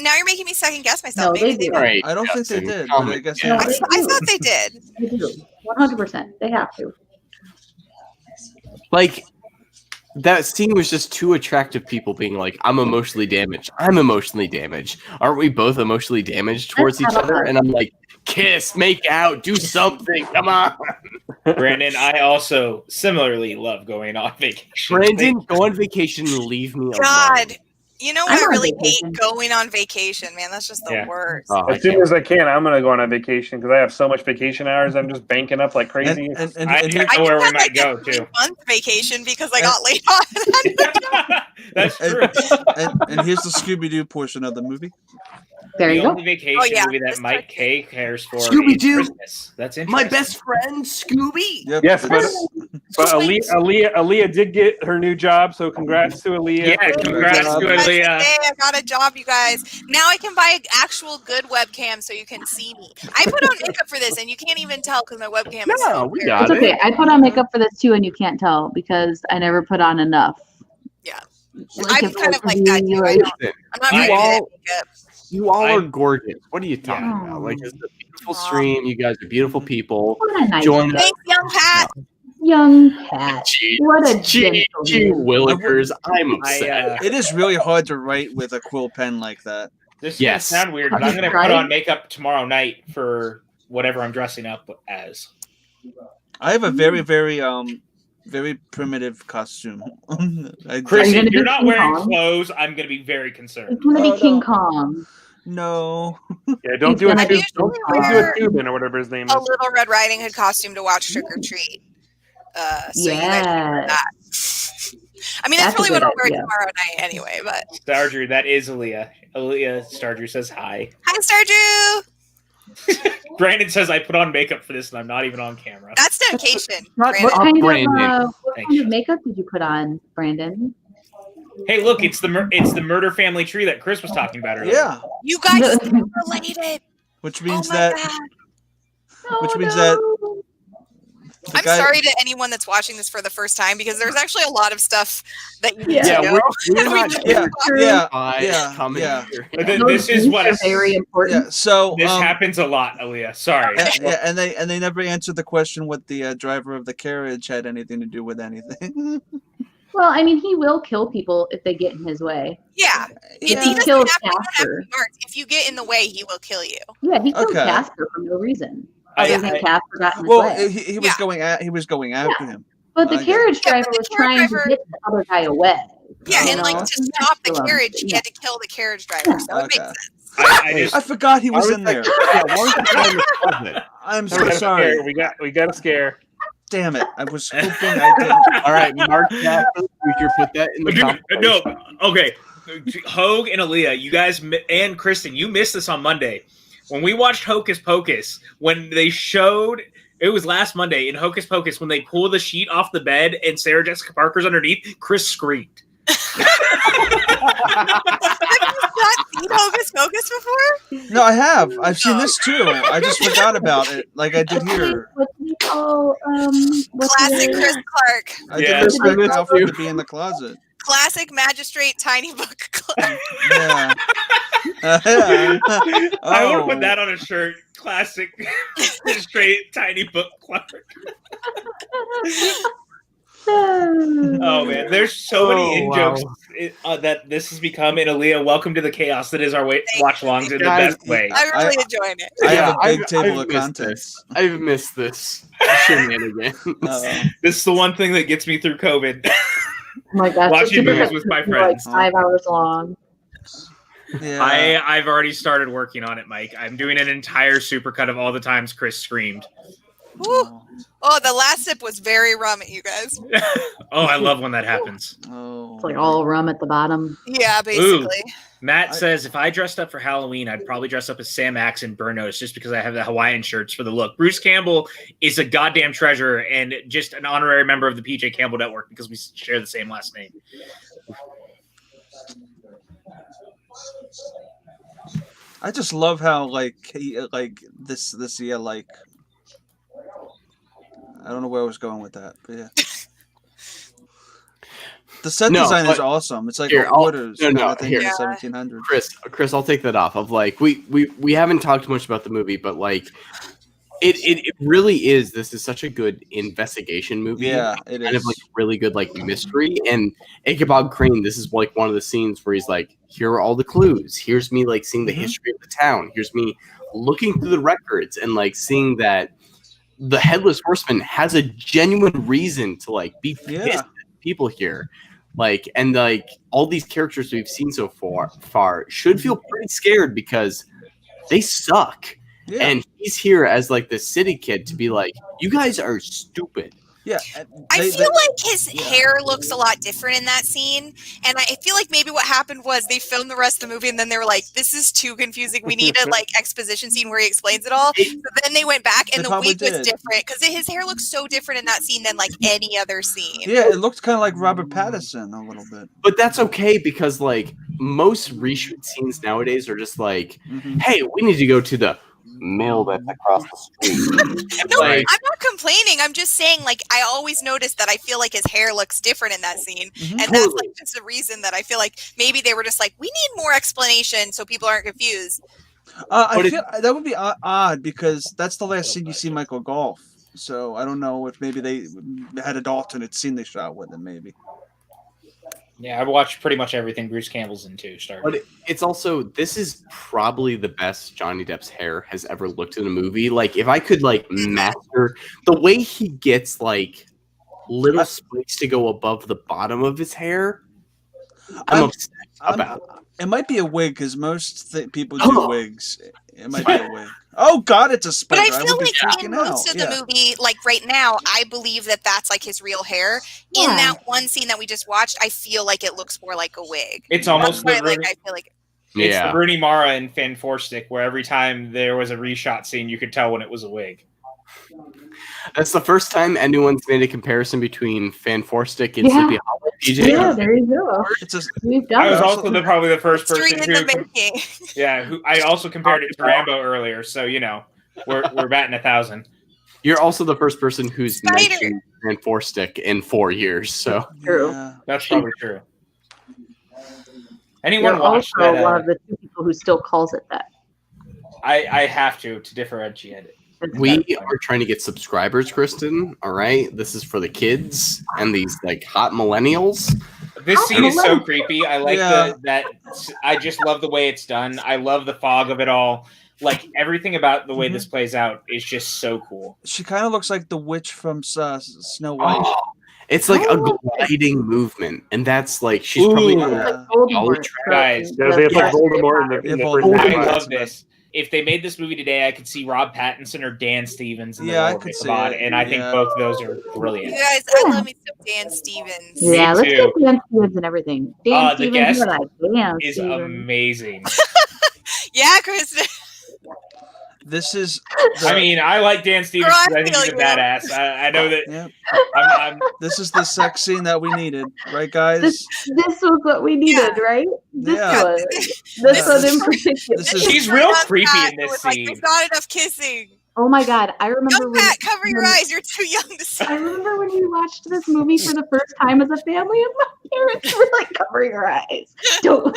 Now you're making me second guess myself. No, Maybe they do. Right. I don't think they did. But I guess I thought they did. They do. 100%. They have to. Like, that scene was just two attractive people being like, I'm emotionally damaged. I'm emotionally damaged. Aren't we both emotionally damaged towards each other? And I'm like, kiss, make out, do something. Come on. Brandon, I also similarly love going on vacation. Brandon, go on vacation and leave me alone. God. You know what I really hate? Going on vacation, man. That's just the worst. As soon as I can, I'm gonna go on a vacation because I have so much vacation hours. I'm just banking up like crazy. And I know where we might go too. Month vacation because I got laid on. That's true. And here's the Scooby-Doo portion of the movie. There you go. The only vacation movie that Mike K cares for Scooby-Doo. is Christmas. That's interesting. My best friend, Scooby. Yep. Yes, but Aaliyah did get her new job, so congrats to Aaliyah. Yeah, congrats to Aaliyah. I got a job, you guys. Now I can buy an actual good webcam so you can see me. I put on makeup for this, and you can't even tell because my webcam is so we weird. got It's okay. I put on makeup for this too, and you can't tell because I never put on enough. Yeah. Like, I'm kind of like that too. I'm not very good at makeup. You all are gorgeous. What are you talking about? Like, it's a beautiful stream. You guys are beautiful people. What a nice Thanks, young Pat. Young Pat. What a Gee Willikers. I'm upset. It is really hard to write with a quill pen like that. This might sound weird, but I'm going to put on makeup tomorrow night for whatever I'm dressing up as. I have a very, very very primitive costume. Chris, if you're not wearing clothes, I'm going to be very concerned. It's going to be King Kong. No. Yeah, don't do a Tubin or whatever his name is. A Little Red Riding Hood costume to watch Trick or Treat. So you guys can wear that. I mean, that's really what I'll wear tomorrow night anyway. But Stardrew, that is Aaliyah. Aaliyah Stardrew says hi. Hi, Stardrew. Brandon says I put on makeup for this and I'm not even on camera. That's dedication. What kind of makeup did you put on, Brandon? Hey, look, it's the murder family tree that Chris was talking about earlier. Yeah. You guys are related. Which means that I'm sorry to anyone that's watching this for the first time because there's actually a lot lot that you need to know. This is what is very important. Yeah, so this happens a lot, Aaliyah. Sorry. And they never answered the question what the driver of the carriage had anything to do with anything. Well, I mean, he will kill people if they get in his way. Yeah. He killed Casper. If you get in the way, he will kill you. Yeah, he killed Casper for no reason. Other than Casper got in his way. He was going after him. But the carriage driver was trying to get the other guy away. Yeah, and like to stop the carriage, he had to kill the carriage driver. So it makes sense. I forgot he was in there. I'm so sorry. We got a scare. Damn it! I was hoping I didn't. All right, Mark, you put that in the top. No, okay. Hogue and Aaliyah, you guys, and Kristen, you missed this on Monday. When we watched Hocus Pocus, when they showed, it was last Monday in Hocus Pocus, when they pull the sheet off the bed and Sarah Jessica Parker's underneath, Chris screamed. Have you not seen Hocus Pocus before? No, I have. I've seen this too. I just forgot about it, like I did here. Classic Chris Clark. I didn't expect Alfred to be in the closet. Classic Magistrate Tiny Book Club. Yeah. I want to put that on a shirt. Classic Magistrate Tiny Book Club. Oh man, there's so many in-jokes that this has become. And Aaliyah, welcome to the chaos that is our watch-alongs in the best way. I'm really enjoying it. I have a big table of contents. I've missed this shenanigans. This is the one thing that gets me through COVID. Oh my gosh, Watching movies with my friends. Like 5 hours long. Yeah. I've already started working on it, Mike. I'm doing an entire supercut of all the times Chris screamed. Woo. Oh, the last sip was very rum at you guys. Oh, I love when that happens. It's like all rum at the bottom. Yeah, basically. Ooh. Matt says, if I dressed up for Halloween, I'd probably dress up as Sam Axe and Burnos just because I have the Hawaiian shirts for the look. Bruce Campbell is a goddamn treasure and just an honorary member of the PJ Campbell Network because we share the same last name. I just love how like this I don't know where I was going with that, but yeah. The set design is awesome. It's like orders. I think in 1700. Chris, I'll take that off. Of like we haven't talked much about the movie, but like it really is. This is such a good investigation movie. Yeah, it kind is. of like really good like mystery. And Ichabod Crane, this is like one of the scenes where he's like, here are all the clues. Here's me like seeing the history of the town. Here's me looking through the records and like seeing that the Headless Horseman has a genuine reason to like be pissed at people here. Like, and like all these characters we've seen so far should feel pretty scared because they suck. Yeah. And he's here as like the city kid to be like, you guys are stupid. Yeah. I feel like his hair looks a lot different in that scene. And I feel like maybe what happened was they filmed the rest of the movie and then they were like, this is too confusing. We need a like exposition scene where he explains it all. So then they went back and the wig was different because his hair looks so different in that scene than like any other scene. Yeah, it looked kind of like Robert Pattinson a little bit. But that's okay because like most reshoot scenes nowadays are just like, hey, we need to go to the mill that's across the street. No, I'm not complaining. I'm just saying, like, I always notice that I feel like his hair looks different in that scene. And that's like just a reason that I feel like maybe they were just like, we need more explanation so people aren't confused. I feel that would be odd because that's the last scene you see Michael Golf. So I don't know if maybe they had an alternate scene they shot with him, maybe. Yeah, I've watched pretty much everything Bruce Campbell's into. But it's also, this is probably the best Johnny Depp's hair has ever looked in a movie. Like, if I could, like, master the way he gets, like, little spikes to go above the bottom of his hair, I'm obsessed about it. It might be a wig because most people do wigs. It might be a wig. Oh God, it's a spider. But I feel like in most of the movie, like right now, I believe that that's like his real hair. Yeah. In that one scene that we just watched, I feel like it looks more like a wig. It's almost the Rooney, I feel like it's the Rooney Mara in Fan Four Stick, where every time there was a reshot scene, you could tell when it was a wig. That's the first time anyone's made a comparison between Fan Four Stick and Sleepy Hollow. PJ. Yeah, there you go. I was also probably the first person who I also compared it to Rambo earlier, so you know we're batting 1,000. You're also the first person who's mentioned Fan Four Stick in 4 years, so true. That's probably true. Anyone watch also that? One of the 2 people who still calls it that. I have to differentiate it. We are trying to get subscribers, Kristen. All right, this is for the kids and these like hot millennials. This scene is so creepy. I like that. I just love the way it's done. I love the fog of it all. Like everything about the way this plays out is just so cool. She kind of looks like the witch from Snow White. It's like a gliding movement, and that's like she's probably on that guys. They have like Voldemort in the first I love this. If they made this movie today, I could see Rob Pattinson or Dan Stevens. In I could see it. and I think both of those are brilliant. You guys, I love me some Dan Stevens. Yeah, let's get Dan Stevens and everything. Dan The Stevens Guest is amazing. Yeah, Kristen. This is. I mean, I like Dan Stevens because I think he's a badass. I know that. Yep. This is the sex scene that we needed, right, guys? This was what we needed, right? This was in particular. She's real creepy in this scene. There's not enough kissing. Oh my God, I remember. Pat, cover your eyes. You're too young to see. I remember when we watched this movie for the first time as a family, and my parents were like, "Cover your eyes, don't."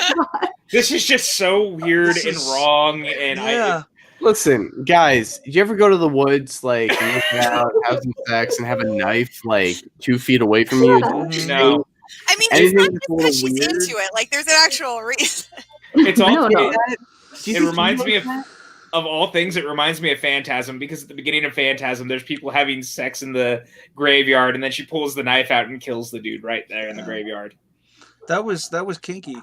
This is just so weird and wrong, and Listen, guys, did you ever go to the woods, like, look out, have some sex, and have a knife, like, 2 feet away from you? No. I mean, it's not just because she's into it. Like, there's an actual reason. It's also it reminds me of all things. It reminds me of Phantasm, because at the beginning of Phantasm, there's people having sex in the graveyard, and then she pulls the knife out and kills the dude right there in the graveyard. That was kinky.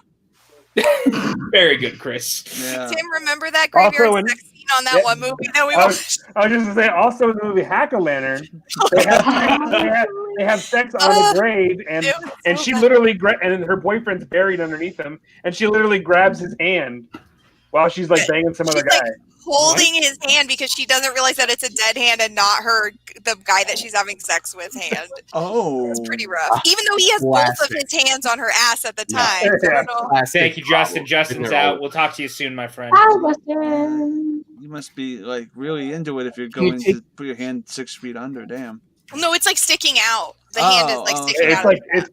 Very good, Chris. Yeah. Tim, remember that graveyard sex scene on that one movie that we watched? I was just going to say, also in the movie Hack-O-Lantern, they have sex on a grave, and she literally, and her boyfriend's buried underneath him, and she literally grabs his hand while she's like banging some other guy. Holding his hand because she doesn't realize that it's a dead hand and not the guy that she's having sex with hand. Oh, it's pretty rough. Even though he has both of his hands on her ass at the time. Yeah. Thank you, Justin. Justin's out. We'll talk to you soon, my friend. Hi, Justin. You must be like really into it if you're going to put your hand 6 feet under. Damn. No, it's like sticking out. The hand is like sticking out. It's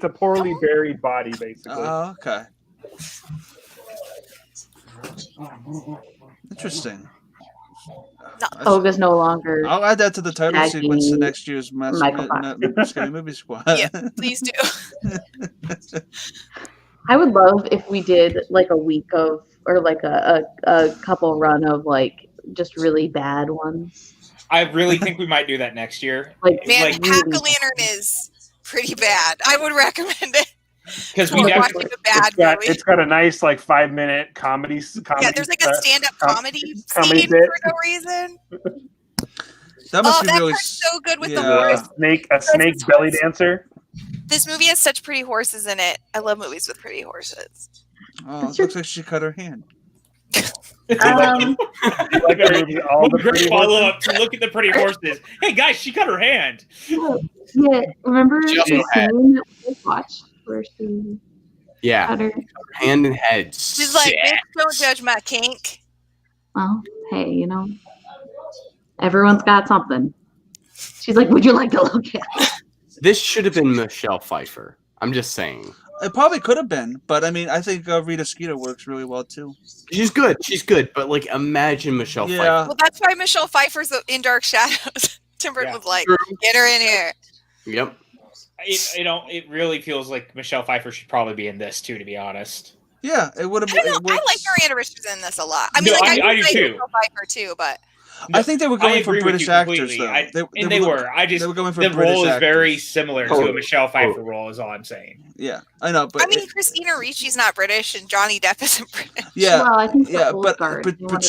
a poorly buried body, basically. Oh, okay. Interesting. Olga's no longer. I'll add that to the title sequence to next year's Scary Movie Squad. Yeah, please do. I would love if we did like a week of, or like a couple run of like just really bad ones. I really think we might do that next year. Hack-O-Lantern is pretty bad. I would recommend it. Because it's got a nice like 5-minute comedy. Yeah, there's like a stand-up comedy scene for no reason. That must be really so good with the horse. A snake belly dancer. This movie has such pretty horses in it. I love movies with pretty horses. Oh, it looks like she cut her hand. Like a movie, all the great follow up to look at the pretty horses. Hey guys, she cut her hand. Yeah, remember the scene that we watched? Her hand and head. She's like, don't judge my kink. Well, hey, you know, everyone's got something. She's like, would you like to look at it? This should have been Michelle Pfeiffer. I'm just saying. It probably could have been, but I mean, I think Rita Skeeter works really well too. She's good, but like, imagine Michelle Pfeiffer. Well, that's why Michelle Pfeiffer's in Dark Shadows. Tim Burton was like, get her in here. Yep. It really feels like Michelle Pfeiffer should probably be in this too, to be honest. Yeah, it would have been. I like Miranda Richards in this a lot. I mean, I do too. Michelle Pfeiffer too, but I think they were going for British actors, though. They were. They were going for the role is very similar to a Michelle Pfeiffer role, is all I'm saying. Yeah, I know, but I mean, Christina Ricci's not British, and Johnny Depp isn't British. Yeah, well, I think but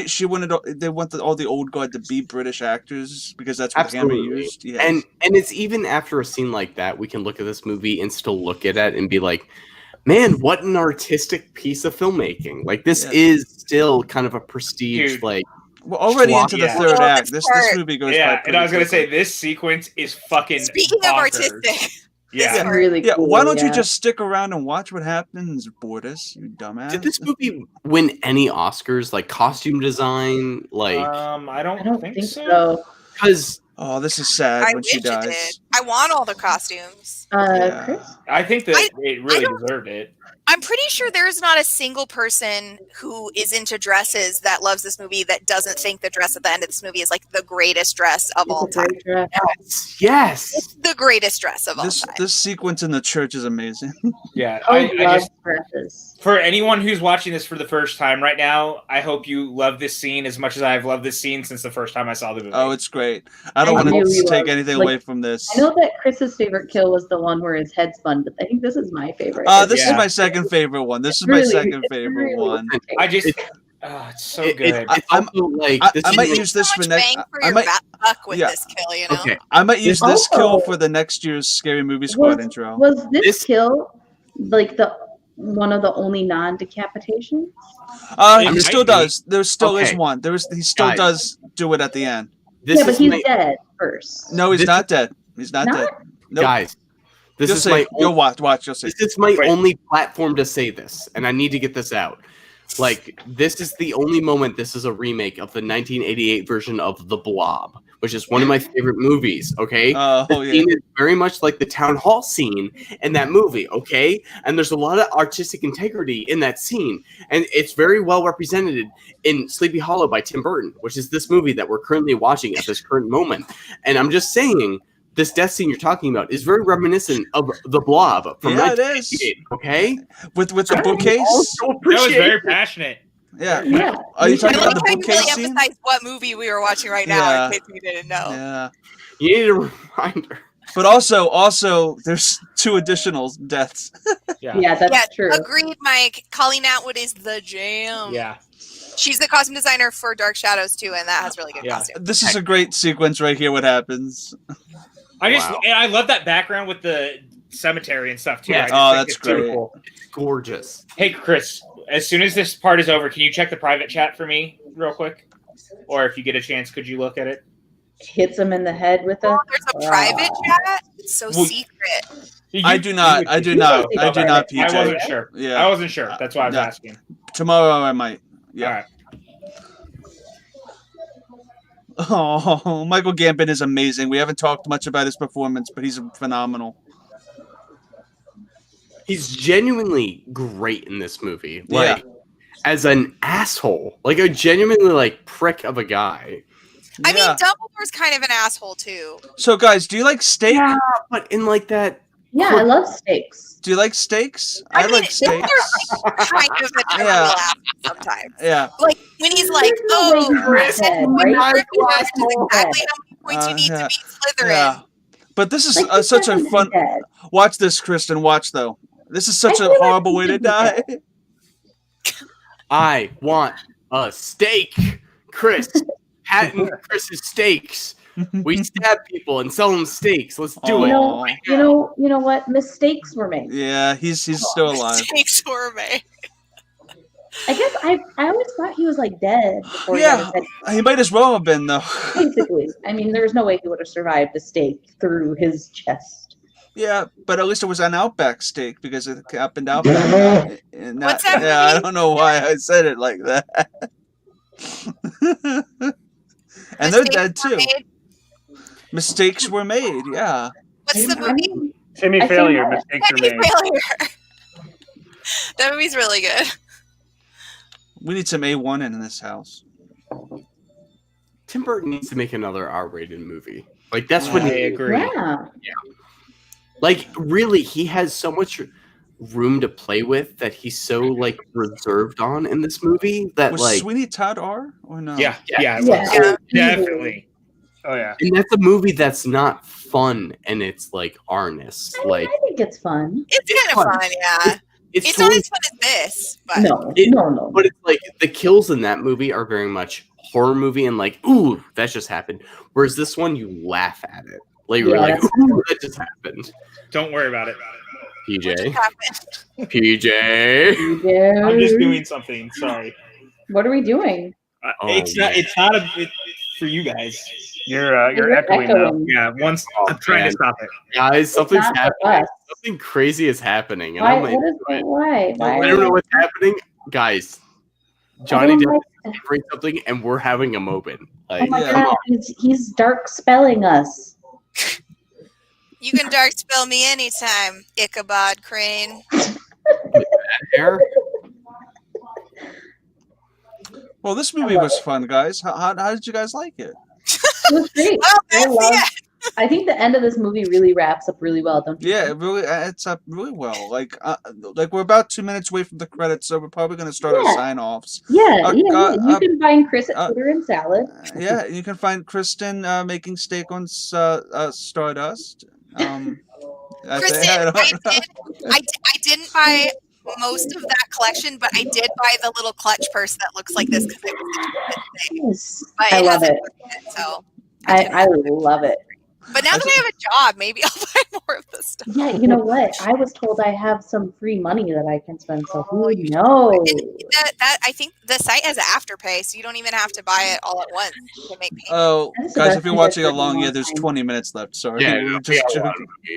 she wanted they wanted all the old guard to be British actors because that's what Hammer used. Yeah. And it's even after a scene like that, we can look at this movie and still look at it and be like, man, what an artistic piece of filmmaking! Like this is still kind of a prestige, like. We're already into the third act. This movie goes by and I was going to say, this sequence is fucking Speaking bonkers. of artistic. Yeah. Really cool, why don't you just stick around and watch what happens, Bortus, you dumbass? Did this movie win any Oscars, like costume design? Like, I don't think so. Because this is sad when she dies. It did. I want all the costumes. Chris? I think that it really deserved it. I'm pretty sure there's not a single person who is into dresses that loves this movie that doesn't think the dress at the end of this movie is like the greatest dress of all time. Yes. It's the greatest dress of all time. This sequence in the church is amazing. Yeah. I love dresses. For anyone who's watching this for the first time right now, I hope you love this scene as much as I've loved this scene since the first time I saw the movie. Oh, it's great. I don't want to take anything away from this. I know that Chris's favorite kill was the one where his head spun, but I think this is my favorite. This is my second favorite one. This is my second favorite one. It's so good. I might use this for next. I might with this kill. You know. Okay. I might use this kill for the next year's Scary Movie Squad intro. Was this kill like one of the only non-decapitations? He still does. There still is one. He still does do it at the end. But he's dead first. No, he's not dead. He's not dead. Nope. Guys, you'll watch. You'll see. This is my only platform to say this, and I need to get this out. Like, this is the only moment this is a remake of the 1988 version of The Blob, which is one of my favorite movies, okay? The scene is very much like the town hall scene in that movie, okay? And there's a lot of artistic integrity in that scene, and it's very well represented in Sleepy Hollow by Tim Burton, which is this movie that we're currently watching at this current moment. And I'm just saying, this death scene you're talking about is very reminiscent of The Blob from 1988, okay? With the bookcase? That was very passionate. Yeah. Are you talking about the bookcase really scene? emphasize what movie we were watching right now in case you didn't know. Yeah. You need a reminder. But also, there's 2 additional deaths. Yeah, that's true. Agreed, Mike. Colleen Atwood is the jam. Yeah. She's the costume designer for Dark Shadows too, and that has really good costume. This is a great sequence right here. What happens? I love that background with the cemetery and stuff too. Yeah. That's great. Cool. It's gorgeous. Hey, Chris, as soon as this part is over, can you check the private chat for me real quick? Or if you get a chance, could you look at it? Hits him in the head with a... There's a private chat? It's so secret. I do not, PJ. I wasn't sure. Yeah. I wasn't sure. That's why I was asking. Tomorrow I might. Yeah. All right. Oh, Michael Gambon is amazing. We haven't talked much about his performance, but he's phenomenal. He's genuinely great in this movie. Like, as an asshole. Like, a genuinely, prick of a guy. I mean, Dumbledore's kind of an asshole, too. So, guys, do you like steak? Yeah, but in, that... Yeah, I love steaks. Do you like steaks? I mean, like steaks. Kind of a terrible asshole sometimes. Yeah. Like, when he's like, Chris, this is exactly how many points you need to beat Slytherin. Yeah. But this is such a fun... Watch this, Kristen. Watch, though. This is such a horrible way to die. I want a steak. Chris. Hatton Chris's steaks. We stab people and sell them steaks. Let's do it. You know what? Mistakes were made. Yeah, he's still alive. Mistakes were made. I guess I always thought he was dead before he might as well have been though. Basically. I mean, there's no way he would have survived a stake through his chest. Yeah, but at least it was an Outback steak because it happened Outback. What's that? Yeah, I don't know why I said it like that. And they're dead too. Mistakes were made, yeah. What's the movie? Timmy Failure, Mistakes Were Made. That movie's really good. We need some A1 in this house. Tim Burton needs to make another R-rated movie. That's what I agree. Yeah. Really, he has so much room to play with that he's so reserved on in this movie that was Sweeney Todd R or no? Yeah, definitely. Oh yeah, and that's a movie that's not fun and it's R-ness. I think it's fun. It's kind of fun, yeah. It's not as fun as this, but no. But it's the kills in that movie are very much horror movie and ooh, that just happened. Whereas this one, you laugh at it. You're ooh, that just happened. Don't worry about it. PJ. I'm just doing something. Sorry. What are we doing? It's not for you guys. You're echoing though. Yeah, I'm trying to stop it. Guys, something's happening. Something crazy is happening. And Why? I don't know what's happening. Guys, Johnny Depp is bring something and we're having a moment. Oh my God, he's dark spelling us. You can dark spell me anytime, Ichabod Crane. Hair? Well, this movie was fun, guys. How did you guys like it? It was great. I think the end of this movie really wraps up really well, don't you? Yeah, it really adds up really well. We're about 2 minutes away from the credits, so we're probably going to start our sign-offs. Yeah, you can find Chris at Twitter and Salad. Yeah, you can find Kristen making steak on Stardust. Kristen, I didn't buy most of that collection, but I did buy the little clutch purse that looks like this because it was but I love it. So I love it. But now that I have a job, maybe I'll buy more of this stuff. Yeah, you know what? I was told I have some free money that I can spend, so who knows? That I think the site has Afterpay, so you don't even have to buy it all at once. You can make payments. Oh, guys, if you're watching along, there's 20 minutes left. Sorry. Yeah,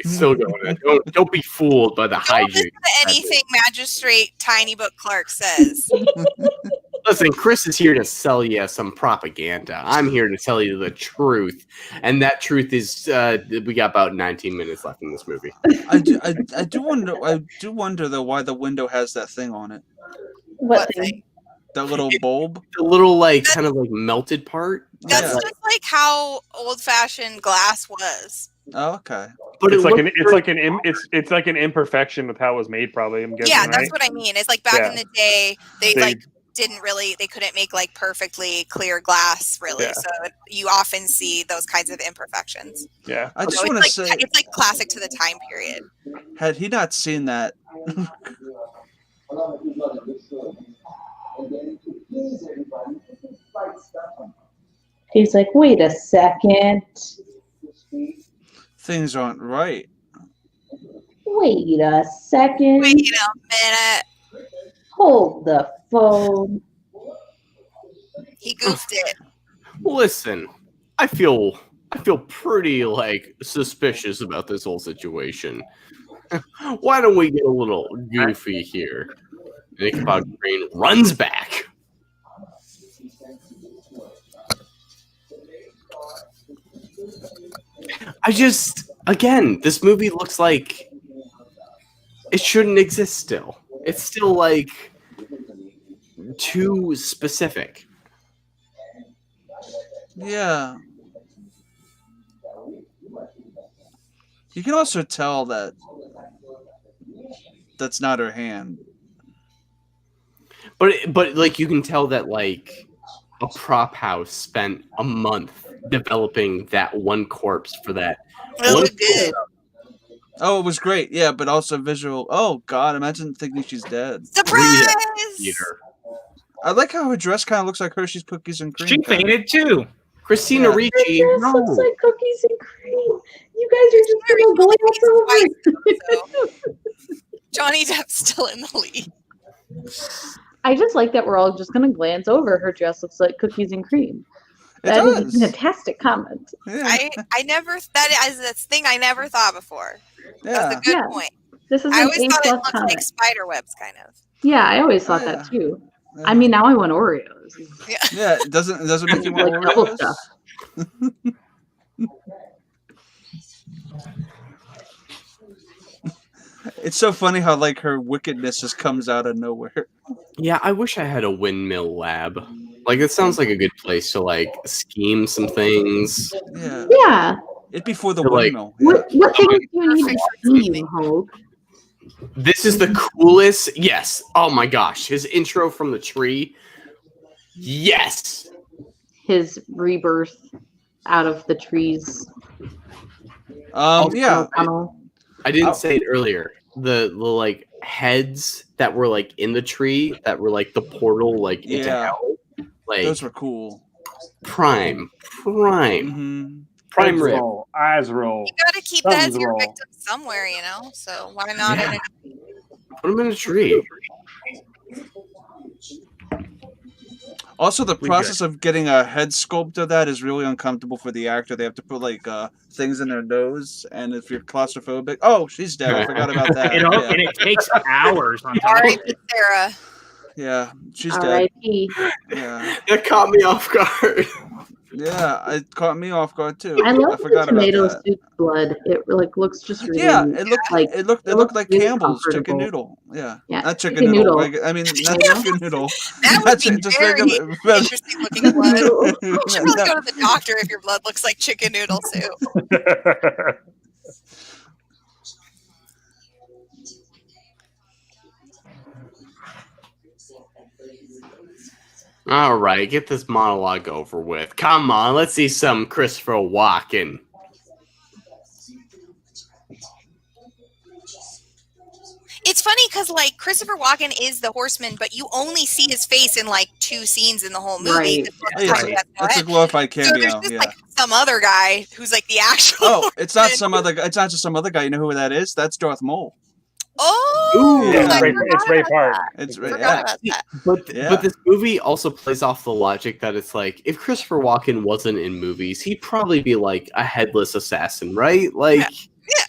still going. Don't be fooled by the hygiene. Listen to anything Magistrate Tiny Book Clark says. Listen, Chris is here to sell you some propaganda. I'm here to tell you the truth, and that truth is we got about 19 minutes left in this movie. I do wonder though why the window has that thing on it. What thing? That little bulb. The little kind of melted part. That's just like how old-fashioned glass was. Oh, okay. But it's like an imperfection of how it was made, probably. I'm guessing. Yeah, that's right? what I mean. It's like back in the day, they couldn't make perfectly clear glass, really. Yeah. So you often see those kinds of imperfections. Yeah, I just want to say it's like classic to the time period. Had he not seen that. He's like, wait a second. Things aren't right. Wait a second. Wait a minute. Hold the phone. He goofed it. Listen, I feel pretty suspicious about this whole situation. Why don't we get a little goofy here? Ichabod Crane runs back. Again, this movie looks like it shouldn't exist still. It's still too specific. Yeah. You can also tell that that's not her hand. But you can tell that a prop house spent a month developing that one corpse for that. It looked good. Oh, it was great. Yeah, but also visual. Oh God, imagine thinking she's dead. Surprise! I like how her dress kind of looks like Hershey's cookies and cream. She fainted too. Christina Ricci. Her dress looks like cookies and cream. You guys are just gonna glance over. Johnny Depp's still in the lead. I just like that we're all just gonna glance over. Her dress looks like cookies and cream. That is a fantastic comment. Yeah. That is a thing I never thought before. Yeah. That's a good point. This is I always thought it looked comment. like spider webs, kind of. Yeah, I always thought that too. Yeah. I mean, now I want Oreos. Yeah, it doesn't make you want Oreos. Stuff. It's so funny how her wickedness just comes out of nowhere. Yeah, I wish I had a windmill lab. It sounds like a good place to scheme some things. Yeah. Yeah. It'd be for the windmill. What things do you need to scheme, Hope? This is the coolest. Yes. Oh my gosh. His intro from the tree. Yes. His rebirth out of the trees. Yeah. I didn't say it earlier. The heads that were in the tree that were the portal into hell. Those were cool. Prime. Mm-hmm. Prime rib. Eyes roll. You gotta keep that as your victim somewhere, so why not Put him in a tree. Also, the process of getting a head sculpt of that is really uncomfortable for the actor. They have to put things in their nose, and if you're claustrophobic, oh, she's dead. I forgot about that. And it takes hours on top of it. Sarah. Yeah, she's dead. Yeah, it caught me off guard. Yeah, it caught me off guard too. I love the tomato soup blood. It looks just really. Yeah, it looked like really Campbell's chicken noodle. Yeah, not chicken noodle. I mean, not chicken noodle. That would be just very interesting looking blood. You should really go to the doctor if your blood looks like chicken noodle soup. All right, get this monologue over with. Come on, let's see some Christopher Walken. it's funny because like Christopher Walken is the Horseman, but you only see his face in like 2 scenes in the whole movie. Right. That's a glorified cameo. So there's just like some other guy who's like the actual. Oh, it's not some other. It's not just some other guy. You know who that is? That's Darth Maul. Oh, yeah, it's Ray Park. It's But this movie also plays off the logic that it's like if Christopher Walken wasn't in movies, he'd probably be like a headless assassin, right? Like,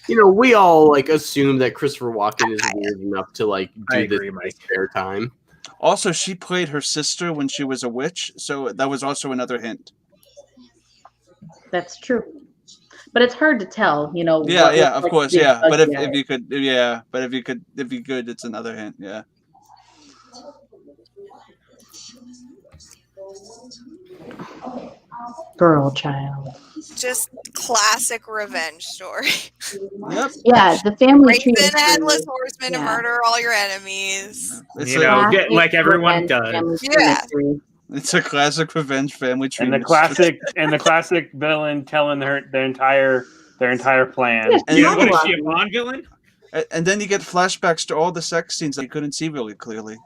you know, we all like assume that Christopher Walken is weird enough to like do this in his spare time. Also, she played her sister when she was a witch, so that was also another hint. That's true. But it's hard to tell, you know. Yeah, of course, yeah. But if you could, it's another hint, yeah. Girl child. just classic revenge story. Yep. Yeah, the family tree. Rape the headless horseman to murder all your enemies. It's like everyone does. Yeah. It's a classic revenge family tree. And the classic villain telling their entire plan. What is she, a Bond villain? And then you get flashbacks to all the sex scenes that you couldn't see really clearly.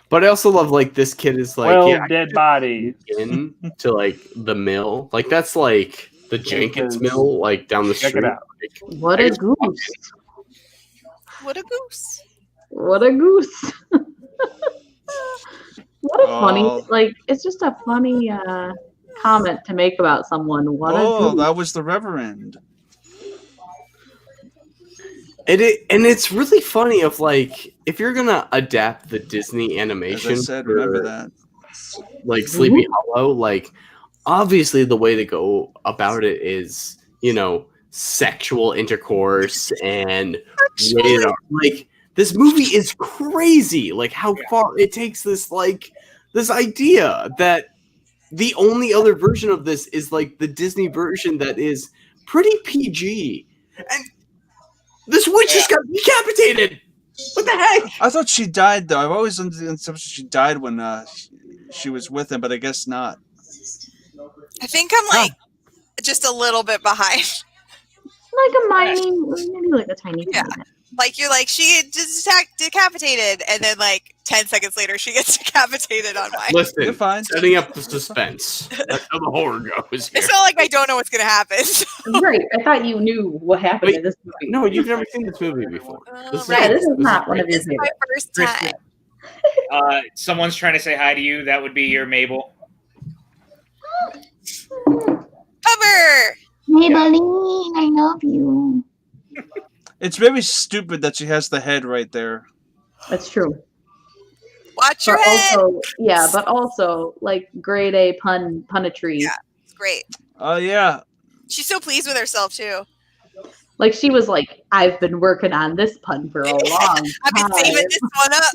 But I also love like this kid is like dead body into like the mill. Like that's like the Jenkins mill, like down the street. Check it out. Like, what a goose! What a goose! What a goose! What a funny, like, it's just a funny comment to make about someone. What a goose. That was the Reverend. And it's really funny of like if you're gonna adapt the Disney animation. As I said, remember that. Like Sleepy Hollow, like obviously the way to go about it is, you know, sexual intercourse and radar. Like this movie is crazy. Like how far it takes this idea that the only other version of this is like the Disney version that is pretty PG. And this witch just got decapitated. What the heck? I thought she died though. I've always understood she died when she was with him, but I guess not. I think I'm like just a little bit behind. Like maybe like a tiny. Yeah. Like you're like she just decapitated, and then like 10 seconds later she gets decapitated on my. Listen, you're fine. Setting up the suspense. That's how the horror goes. Here. It's not like I don't know what's gonna happen. Right. I thought you knew what happened in this movie. No, you've never seen this movie before. This is not one of his my first time. Someone's trying to say hi to you. That would be your Mabel. Cover. Maybelline, I love you. It's very stupid that she has the head right there. That's true. Watch your head. But also like grade A punetry. Yeah, it's great. Oh yeah. She's so pleased with herself too. Like she was like, I've been working on this pun for a long time. I've been saving this one up.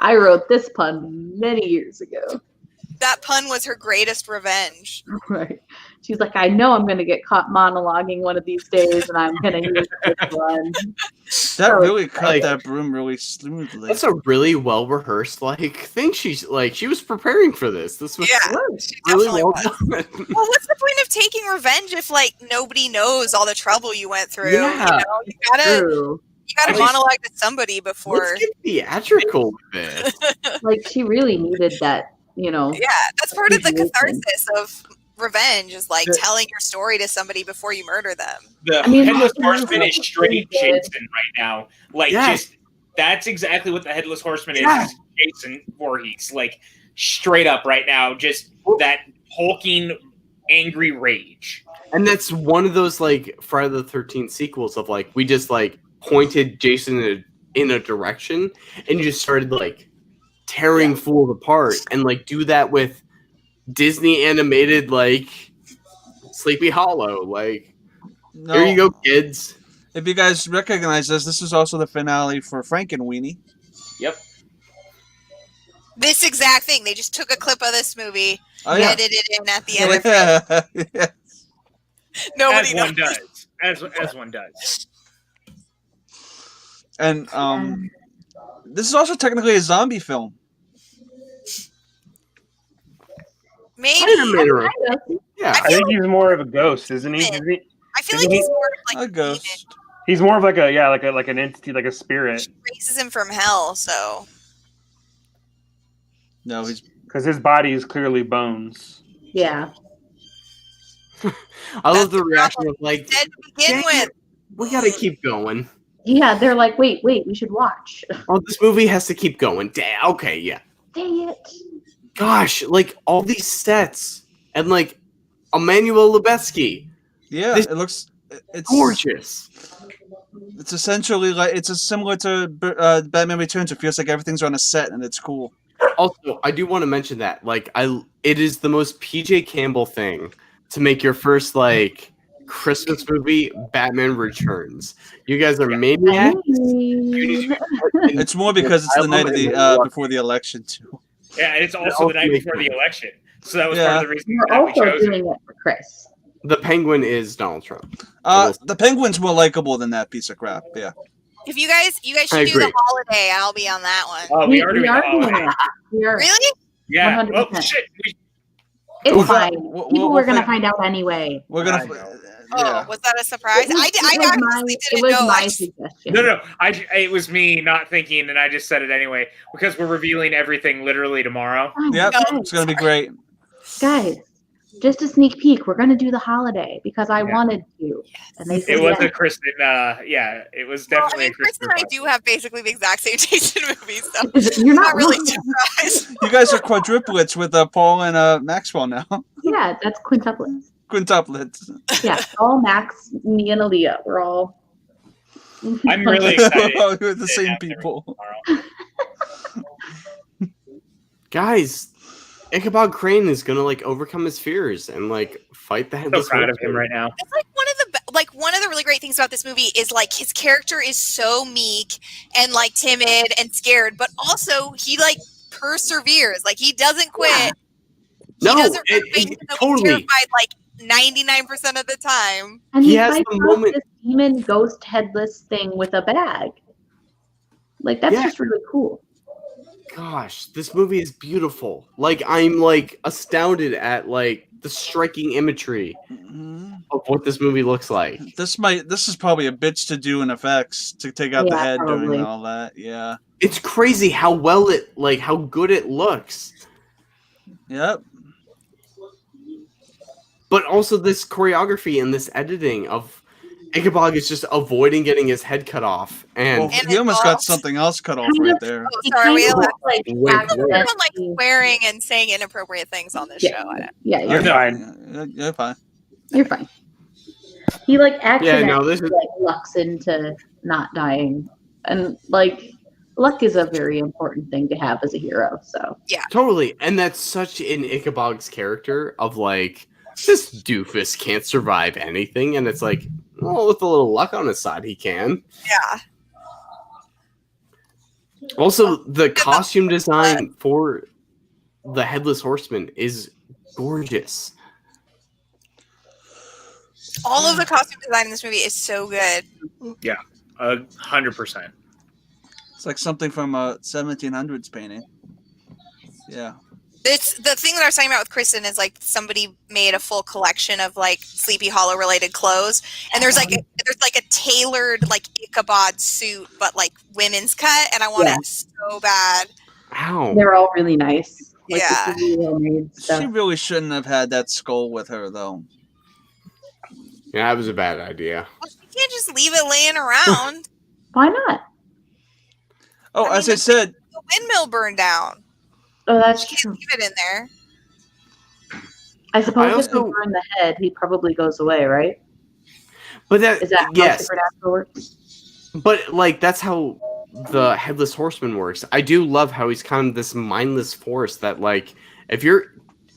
I wrote this pun many years ago. That pun was her greatest revenge. Right. She's like, I know I'm going to get caught monologuing one of these days, and I'm going to use this one. That really cut that broom really smoothly. That's a really well rehearsed thing. She's like she was preparing for this. This was really well done. Well, what's the point of taking revenge if like nobody knows all the trouble you went through? Yeah, you gotta monologue to somebody before. Let's get theatrical with it. Like she really needed that. You know, that's part of the catharsis of revenge is like telling your story to somebody before you murder them. The Headless Horseman is straight Jason right now. Like, just that's exactly what the Headless Horseman is. Jason Voorhees, like straight up right now, just that hulking, angry rage. And that's one of those like Friday the 13th sequels of like we just like pointed Jason in a direction and you just started like tearing fools apart and like do that with Disney animated like Sleepy Hollow. Like here you go, kids. If you guys recognize this is also the finale for Frankenweenie. Yep. This exact thing. They just took a clip of this movie, edited it in at the end of it. Nobody knows. As one does. And this is also technically a zombie film. Maybe. I think he's more of a ghost, isn't he? I feel like he's more of like a ghost. He's more of like an entity, like a spirit. She raises him from hell, so. No, he's because his body is clearly bones. Yeah. I love the reaction of like, dead to begin with. We gotta keep going. Yeah, they're like, wait, we should watch. Oh, this movie has to keep going. Okay, yeah. Dang it. Gosh, like all these sets and like Emmanuel Lubezki. Yeah, This- it looks it's Gorgeous. It's essentially like it's similar to Batman Returns. It feels like everything's on a set and it's cool. Also, I do want to mention that like it is the most PJ Campbell thing to make your first like Christmas movie Batman Returns. You guys are maniacs. It's more because it's the night of the before the election too. Yeah, and it's also the night before the election. So that was part of the reason We're that we also chose doing it for Chris. The Penguin is Donald Trump. The Penguin's more likable than that piece of crap. Yeah. If you guys should do the holiday. I'll be on that one. Oh, we are doing the holiday. it. We are. Really? Yeah. 100%. Oh shit. It's fine. We'll People were going to find out anyway. We're gonna. Oh, was that a surprise? I honestly didn't know. My suggestion. No. It was me not thinking, and I just said it anyway because we're revealing everything literally tomorrow. Yep, it's gonna be great. Guys, just a sneak peek. We're going to do the holiday because I wanted to. And they said It was yes. a Kristen. It was definitely a Chris Kristen. and I do have basically the exact same taste in movies, so You're I'm not really wrong. surprised. You guys are quadruplets with Paul and Maxwell now. Yeah, that's quintuplets. Quintuplets. Yeah, all Max, me, and Aaliyah. We're all. I'm really excited. We're the same people. Guys, Ichabod Crane is gonna like overcome his fears and like fight the I'm headless so proud of horseman. him right now. It's like one of the really great things about this movie is like his character is so meek and like timid and scared, but also he like perseveres. Like he doesn't quit. Yeah. He doesn't run away even though he's totally. terrified like 99% of the time. And He he has fights the off moment- this demon ghost headless thing with a bag. Like, that's Yeah. just really cool. Gosh, this movie is beautiful. Like I'm like astounded at like the striking imagery of what this movie looks like. This is probably a bitch to do in effects to take out the Yeah, head probably. during all that. Yeah. It's crazy how how good it looks. Yep. But also this choreography and this editing of Ichabod is just avoiding getting his head cut off. And Well, he almost got something else cut off right there. Oh, sorry, we allowed Like, everyone like swearing and saying inappropriate things on this show. Yeah, You're fine. You're fine. You're fine. He like accidentally this is- like lucks into not dying, and like luck is a very important thing to have as a hero. So totally. And that's such an Ichabod's character of like, this doofus can't survive anything. And it's like, well, with a little luck on his side, he can. Yeah. Also, the costume design for the Headless Horseman is gorgeous. All of the costume design in this movie is so good. Yeah, 100%. It's like something from a 1700s painting. Yeah. It's the thing that I was talking about with Kristen is like somebody made a full collection of like Sleepy Hollow related clothes, and there's like a tailored like Ichabod suit, but like women's cut, and I want it so bad. Wow. they're all really nice. Like, Yeah. this is really well-made stuff. She really shouldn't have had that skull with her, though. Yeah, that was a bad idea. Well, you can't just leave it laying around. Why not? Oh, as I said, The windmill burned down. Oh, that's You true. can't leave it in there. I suppose if also- we burn the head, he probably goes away, right? But that, Is that how yes, Supernatural works? but like that's how the Headless Horseman works. I do love how he's kind of this mindless force that like if you're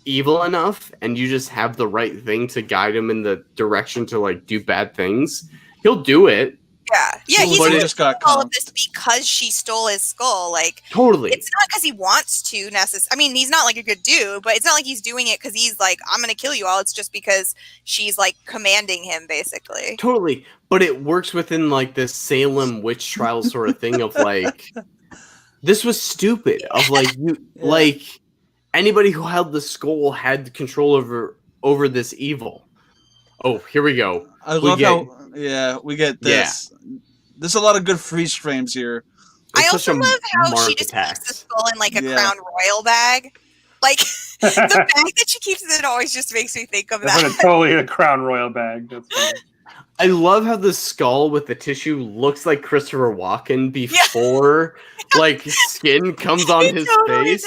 evil enough and you just have the right thing to guide him in the direction to like do bad things, he'll do it. Yeah, he's But he doing just got all of caught. this because she stole his skull. Like, Totally. it's not because he wants to necessarily. I mean, he's not like a good dude, but it's not like he's doing it because he's like, I'm going to kill you all. It's just because she's like commanding him, basically. Totally. But it works within like this Salem witch trial sort of thing of like this was stupid. Of like you like anybody who held the skull had control over this evil. Oh, here we go. I love how we get this. There's a lot of good freeze frames here. I also love how she just keeps the skull in like a Crown Royal bag. Like the bag that she keeps in always just makes me think of that. Totally a Crown Royal bag. That's funny. I love how the skull with the tissue looks like Christopher Walken before like skin comes on his face.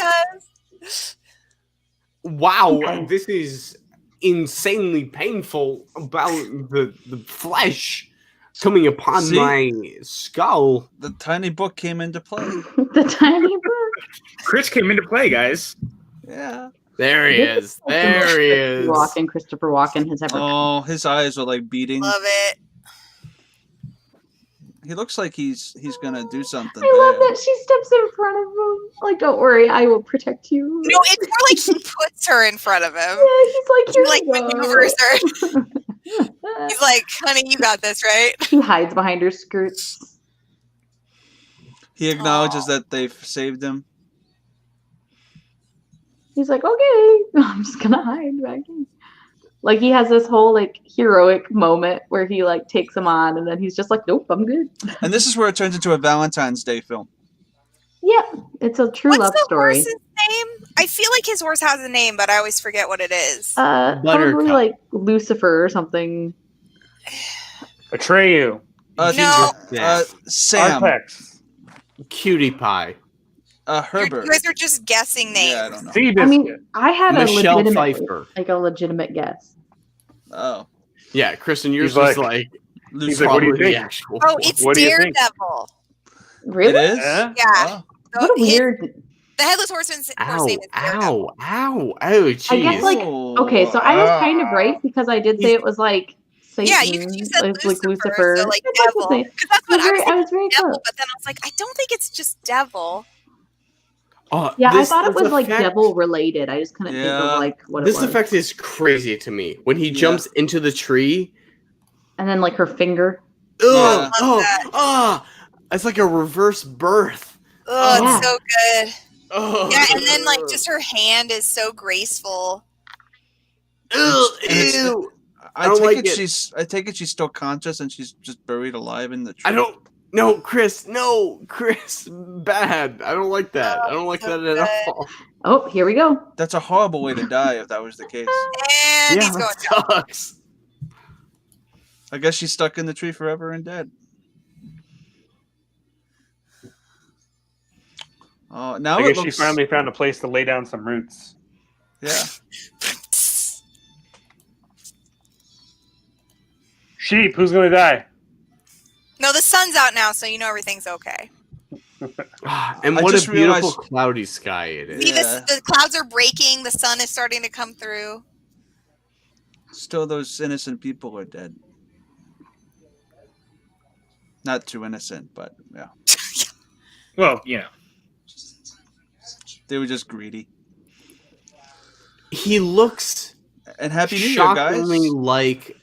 Does. Wow, this is insanely painful about the flesh coming upon my skull. The tiny book came into play. The tiny book. Chris came into play, guys. Yeah. There he is. There he is. Christopher Walken has ever. Oh, his eyes are like beating. Love it. He looks like he's gonna do something. I love that she steps in front of him. Like, don't worry, I will protect you. No, it's more like he puts her in front of him. Yeah, he's like, he like maneuvers her. He's like, honey, you got this, right? He hides behind her skirts. He acknowledges that they've saved him. He's like, okay, I'm just gonna hide back in. Like, he has this whole like heroic moment where he like takes him on, and then he's just like, nope, I'm good. And this is where it turns into a Valentine's Day film. Yeah, it's a true love story. What's the horse's name? I feel like his horse has a name, but I always forget what it is. Probably like Lucifer or something. Atreyu. No. Sam. Arpex. Cutie Pie. Herbert. You guys are just guessing names. Yeah, I don't know. I mean, I had Michelle a Pfeiffer. legitimate guess. Oh. Yeah, Kristen, yours was like he's like, what do you think? Actual Oh, it's Daredevil. Really? It is? Yeah. Oh. What a weird. The Headless Horseman's horse name is Daredevil. Ow, jeez. I guess okay, so I was kind of right because I did say it was like Satan, yeah, you said Lucifer. So like devil. That's what I was very devil, close. but then I was like, I don't think it's just devil. Yeah, I thought it was like devil related. I just couldn't think of like what it was. This effect is crazy to me. When he jumps into the tree. And then like her finger. It's like a reverse birth. Oh, it's so good. Oh. Yeah, and then like just her hand is so graceful. Ew. I take it she's still conscious and she's just buried alive in the tree. Chris, bad. I don't like that. I don't like that at all. Oh, here we go. That's a horrible way to die if that was the case. And he's going sucks. I guess she's stuck in the tree forever and dead. Oh, now I guess she finally found a place to lay down some roots. Yeah. Sheep, who's gonna die? No, the sun's out now, so you know everything's okay. And what a beautiful cloudy sky it is. See, the clouds are breaking. The sun is starting to come through. Still, those innocent people are dead. Not too innocent, but yeah. Well, you know. They were just greedy. He looks and Happy New Year, guys. Shockingly like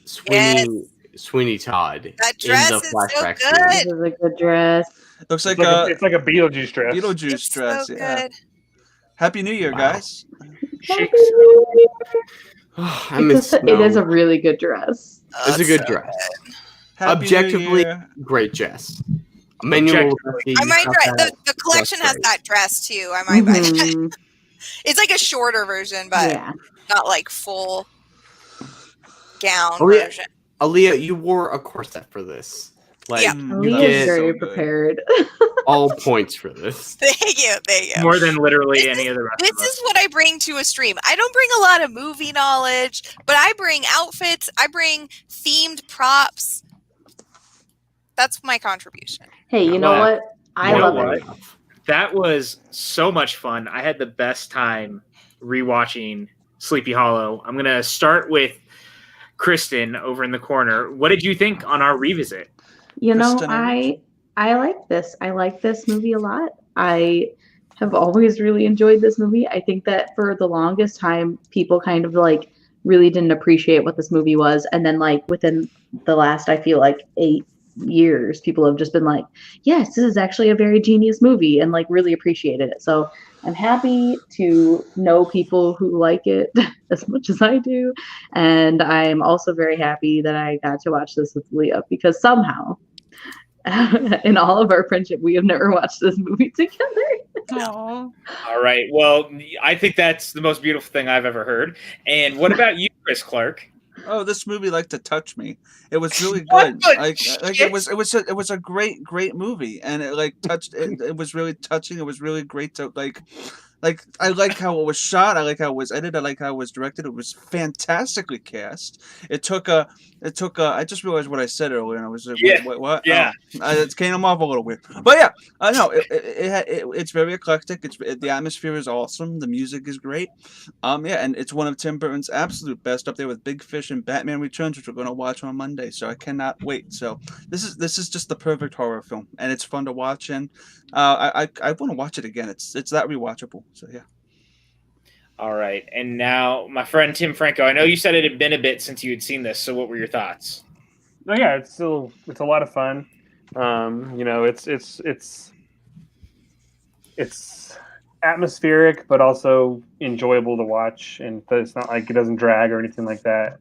Sweeney Todd. That dress is so good. This is a good dress. Looks like it's like a Beetlejuice dress. Beetlejuice dress, so yeah. Good. Happy New Year, guys. It is a really good dress. It's a good dress. Objectively, great dress. I might try. The collection has that dress too. I might buy that. It's like a shorter version, but not like full gown version. Aaliyah, you wore a corset for this. Like, you get very prepared. all points for this. Thank you. More than literally any of the rest. This is what I bring to a stream. I don't bring a lot of movie knowledge, but I bring outfits. I bring themed props. That's my contribution. Hey, you know what? I love it. That was so much fun. I had the best time rewatching Sleepy Hollow. I'm going to start with Kristen over in the corner. What did you think on our revisit? You know, I like this. I like this movie a lot. I have always really enjoyed this movie. I think that for the longest time, people kind of like really didn't appreciate what this movie was. And then like within the last, I feel like 8 years, people have just been like, yes, this is actually a very genius movie, and like really appreciated it. So I'm happy to know people who like it as much as I do. And I'm also very happy that I got to watch this with Leah, because somehow in all of our friendship, we have never watched this movie together. Aww. All right. Well, I think that's the most beautiful thing I've ever heard. And what about you, Chris Clark? Oh, this movie liked to touch me. It was really good. It was a great movie, and it like touched. It was really touching. It was really great to like I like how it was shot. I like how it was edited. I like how it was directed. It was fantastically cast. It took a. I just realized what I said earlier, and I was like, what? Yeah. It came off a little weird, but yeah, I know it's very eclectic. The atmosphere is awesome. The music is great. Yeah, and it's one of Tim Burton's absolute best, up there with Big Fish and Batman Returns, which we're going to watch on Monday. So I cannot wait. So this is just the perfect horror film, and it's fun to watch, and I want to watch it again. It's that rewatchable. So yeah. All right, and now my friend Tim Franco. I know you said it had been a bit since you had seen this. So what were your thoughts? No, yeah, it's a lot of fun. It's atmospheric, but also enjoyable to watch, and it's not like it doesn't drag or anything like that.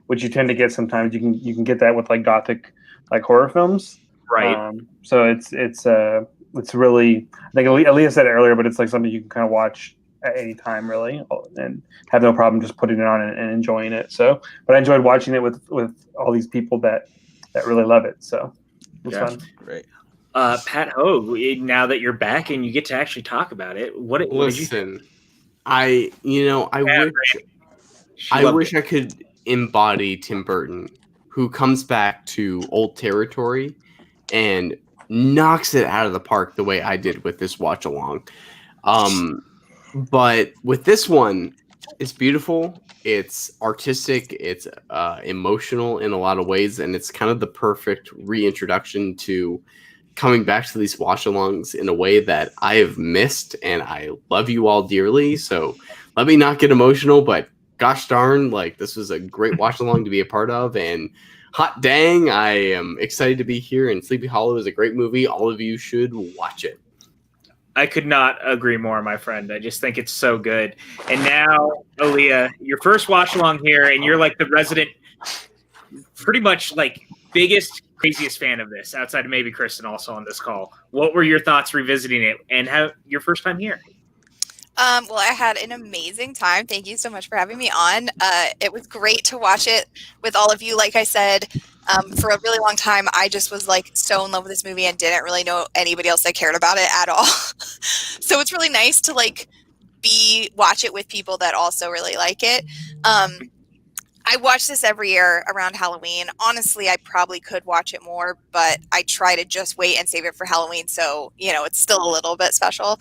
Which you tend to get sometimes. You can get that with like gothic like horror films, right? So it's really, I think Aaliyah said it earlier, but it's like something you can kind of watch at any time, really, and have no problem just putting it on and enjoying it. So, but I enjoyed watching it with all these people that really love it. So it was fun. Great. Pat Hogue, now that you're back and you get to actually talk about it, what did you think? I wish I could embody Tim Burton, who comes back to old territory and knocks it out of the park the way I did with this watch along. But with this one, it's beautiful, it's artistic, it's emotional in a lot of ways, and it's kind of the perfect reintroduction to coming back to these watch-alongs in a way that I have missed, and I love you all dearly. So let me not get emotional, but gosh darn, like this was a great watch-along to be a part of, and hot dang, I am excited to be here, and Sleepy Hollow is a great movie. All of you should watch it. I could not agree more, my friend. I just think it's so good. And now, Aaliyah, your first watch along here, and you're like the resident, pretty much like biggest, craziest fan of this, outside of maybe Kristen also on this call. What were your thoughts revisiting it, and how your first time here? Well, I had an amazing time. Thank you so much for having me on. It was great to watch it with all of you. Like I said, for a really long time, I just was like so in love with this movie and didn't really know anybody else that cared about it at all. So it's really nice to like watch it with people that also really like it. I watch this every year around Halloween. Honestly, I probably could watch it more, but I try to just wait and save it for Halloween. So, it's still a little bit special.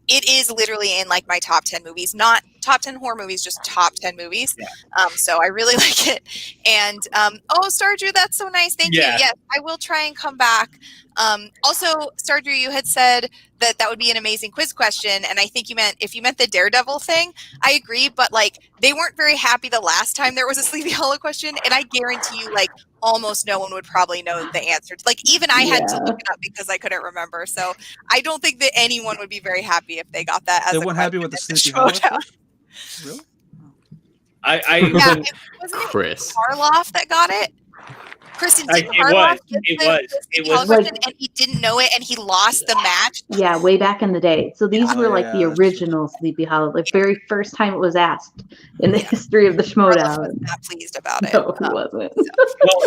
It is literally in like my top 10 movies, not top 10 horror movies, just top 10 movies. Yeah. So I really like it. And, Stardew, that's so nice. Thank you. Yes, I will try and come back. Also, Stardew, you had said that would be an amazing quiz question, and I think if you meant the Daredevil thing, I agree, but like they weren't very happy the last time there was a Sleepy Hollow question, and I guarantee you like almost no one would probably know the answer. Like even I had to look it up because I couldn't remember. So I don't think that anyone would be very happy if they got that as they weren't happy with the Sleepy Hollow. Really? Wasn't Chris Karloff that got it? Kristen, did Karloff it was. And he didn't know it, and he lost the match. Yeah, way back in the day. So these were like the original Sleepy Hollow, the very first time it was asked in the history of the Schmoedown. Was not pleased about it. No, he wasn't. Well,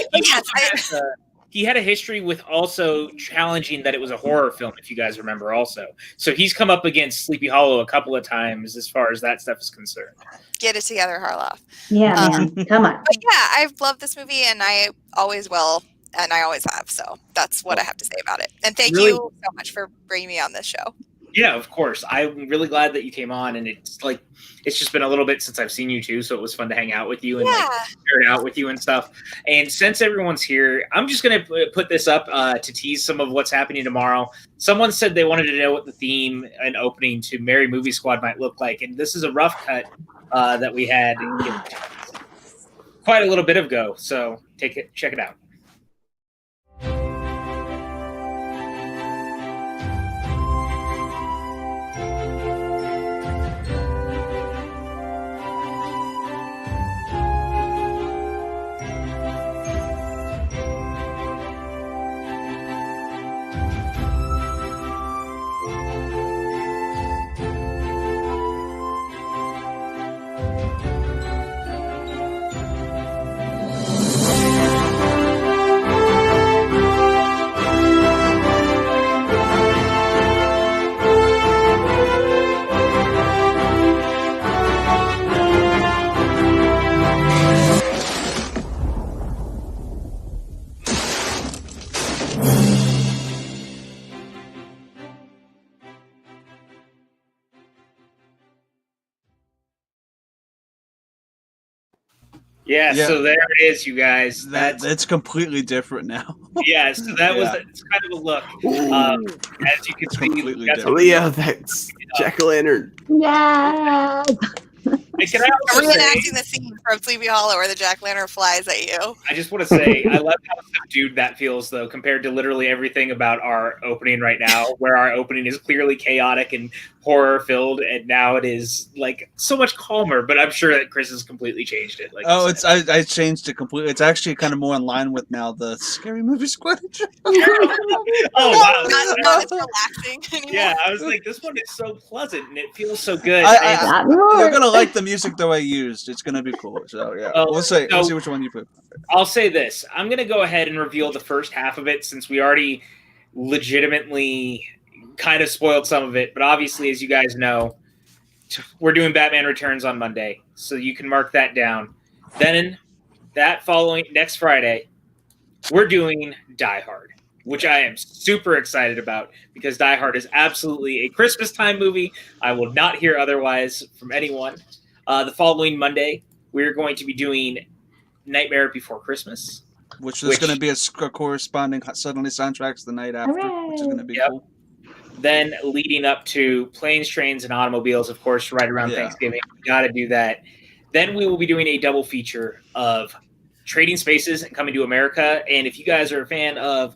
he had a history with also challenging that it was a horror film, if you guys remember also. So he's come up against Sleepy Hollow a couple of times as far as that stuff is concerned. Get it together, Harloff. Yeah, man. Come on. But yeah, I've loved this movie, and I always will, and I always have. So that's what I have to say about it. And thank you so much for bringing me on this show. Yeah, of course. I'm really glad that you came on, and it's just been a little bit since I've seen you too, so it was fun to hang out with you and share it out with you and stuff. And since everyone's here, I'm just going to put this up to tease some of what's happening tomorrow. Someone said they wanted to know what the theme and opening to Merry Movie Squad might look like, and this is a rough cut that we had quite a little bit ago. So check it out. Yeah, so there it is, you guys. That's completely different now. Yeah, so that was it's kind of a look. As you can see, that's Jack-o'-lantern. Yeah. Can I also reenacting the scene from Sleepy Hollow where the jack-o'-lantern flies at you. I just want to say, I love how subdued that feels, though, compared to literally everything about our opening right now, where our opening is clearly chaotic and horror-filled, and now it is, like, so much calmer, but I'm sure that Chris has completely changed it. Like I changed it completely. It's actually kind of more in line with now the Scary Movie Squad. Oh, wow. Not as relaxing anymore. Yeah, I was like, this one is so pleasant, and it feels so good. You're going to like the music that I used. It's going to be cool. So, yeah. We'll see which one you put. I'll say this. I'm going to go ahead and reveal the first half of it since we already legitimately kind of spoiled some of it. But obviously, as you guys know, we're doing Batman Returns on Monday. So you can mark that down. Then that following next Friday, we're doing Die Hard, which I am super excited about because Die Hard is absolutely a Christmas time movie. I will not hear otherwise from anyone. The following Monday, we're going to be doing Nightmare Before Christmas. Which is going to be a corresponding Suddenly soundtracks the night after, which is going to be cool. Then leading up to Planes, Trains, and Automobiles, of course, right around Thanksgiving. We got to do that. Then we will be doing a double feature of Trading Spaces and Coming to America. And if you guys are a fan of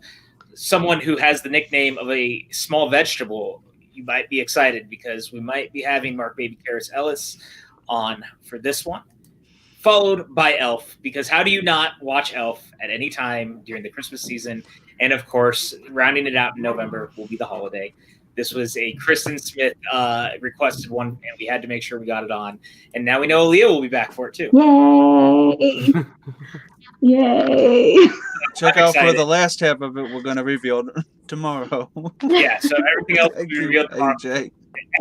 someone who has the nickname of a small vegetable, you might be excited because we might be having Mark Baby Karras Ellis on for this one, followed by Elf, because how do you not watch Elf at any time during the Christmas season? And of course, rounding it out in November will be the holiday. This was a Kristen Smith requested one, and we had to make sure we got it on. And now we know Aaliyah will be back for it too. Yay! Yay! Check out for the last half of it. We're going to reveal tomorrow. Yeah, so everything else will be revealed tomorrow. AJ.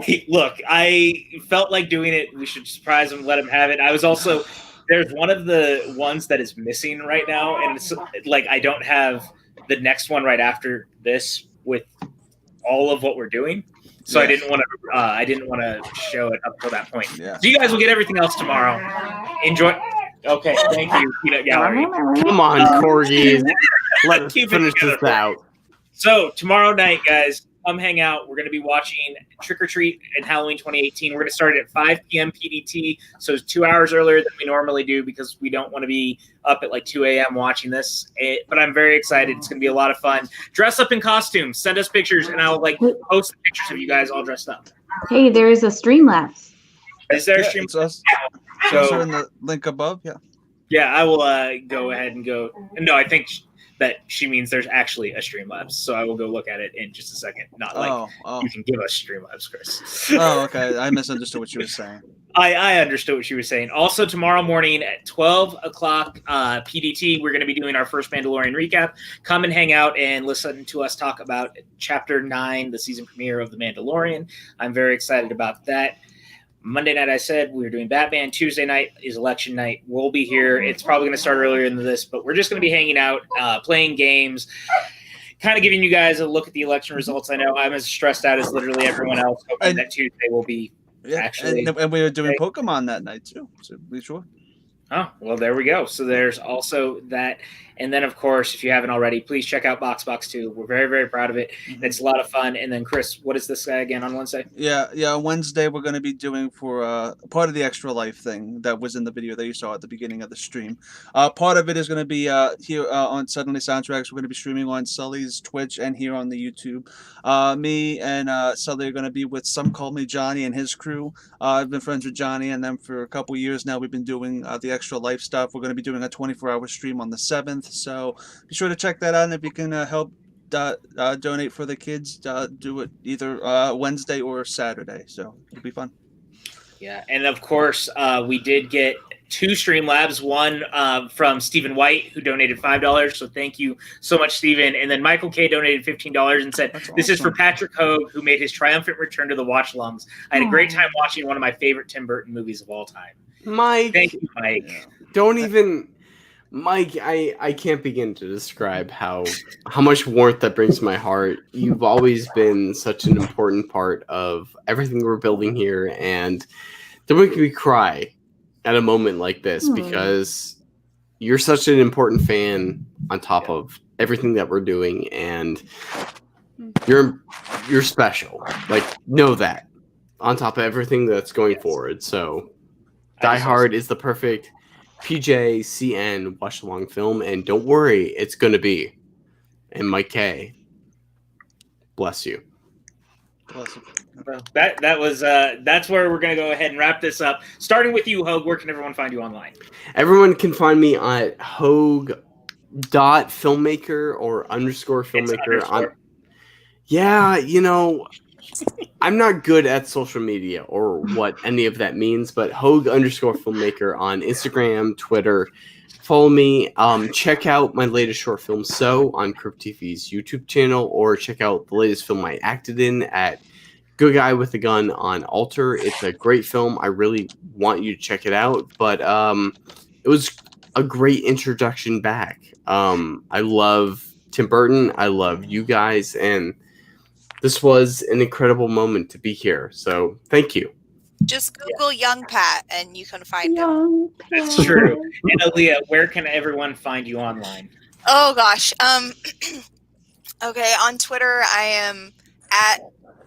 Hey, look, I felt like doing it. We should surprise him, let him have it. I was also, there's one of the ones that is missing right now, and it's like I don't have the next one right after this with all of what we're doing. So Yes. I didn't want to show it up till that point. Yeah. So you guys will get everything else tomorrow. Enjoy. Okay, thank you, Peanut Gallery. Come on, Corgi. Let's Keep it finish this together. out. So tomorrow night, guys, come hang out. We're going to be watching Trick or Treat and Halloween 2018. We're going to start at 5 p.m. PDT, so it's 2 hours earlier than we normally do because we don't want to be up at like 2 a.m. watching this. But I'm very excited. It's going to be a lot of fun. Dress up in costumes. Send us pictures, and I'll like post the pictures of you guys all dressed up. Hey, there is a Streamlabs. Is there a Yeah, stream? it's us. So- Also in the link above. Yeah. Yeah, I will go ahead and go. No, I think that she means there's actually a Streamlabs, so I will go look at it in just a second. Not like you can give us Streamlabs, Chris. Oh, okay. I misunderstood what you were saying. I understood what she was saying. Also, tomorrow morning at 12 o'clock PDT, we're going to be doing our first Mandalorian recap. Come and hang out and listen to us talk about Chapter 9, the season premiere of The Mandalorian. I'm very excited about that. Monday night, I said we were doing Batman. Tuesday night is election night. We'll be here. It's probably going to start earlier than this, but we're just going to be hanging out, playing games, kind of giving you guys a look at the election results. I know I'm as stressed out as literally everyone else, hoping that Tuesday will be actually. And we were doing Pokemon that night too. So be sure. Oh, well, there we go. So there's also that. And then, of course, if you haven't already, please check out Box 2. We're very, very proud of it. Mm-hmm. It's a lot of fun. And then, Chris, what is this guy again on Wednesday? Yeah. Wednesday we're going to be doing for part of the Extra Life thing that was in the video that you saw at the beginning of the stream. Part of it is going to be here on Suddenly Soundtracks. We're going to be streaming on Sully's Twitch and here on the YouTube. Me and Sully are going to be with Some Call Me Johnny and his crew. I've been friends with Johnny and them for a couple years now. We've been doing the Extra Life stuff. We're going to be doing a 24-hour stream on the 7th. So be sure to check that out. And if you can help donate for the kids, do it either Wednesday or Saturday. So it'll be fun. Yeah. And, of course, we did get 2 Streamlabs, one from Stephen White, who donated $5. So thank you so much, Stephen. And then Michael K donated $15 and said, this is for Patrick Hogue, who made his triumphant return to the Watchalongs. I had a great time watching one of my favorite Tim Burton movies of all time. Mike. Thank you, Mike. Don't even... Mike, I can't begin to describe how much warmth that brings to my heart. You've always been such an important part of everything we're building here, and don't make me cry at a moment like this because you're such an important fan on top of everything that we're doing, and you're special. Like, know that on top of everything that's going forward. So Die Hard is the perfect PJCN watch-along film, and don't worry, it's going to be. And Mike K, bless you. Bless you. Well, that's where we're going to go ahead and wrap this up. Starting with you, Hogue, where can everyone find you online? Everyone can find me at Hogue.filmmaker or _filmmaker. Yeah, you know, I'm not good at social media or what any of that means, but Hogue_filmmaker on Instagram, Twitter. Follow me. Check out my latest short film, So, on Crypt TV's YouTube channel, or check out the latest film I acted in at Good Guy with a Gun on Alter. It's a great film. I really want you to check it out. But it was a great introduction back. I love Tim Burton. I love you guys. And this was an incredible moment to be here. So thank you. Just Google Young Pat and you can find him. That's true. And Aaliyah, where can everyone find you online? Oh gosh. Okay, on Twitter I am at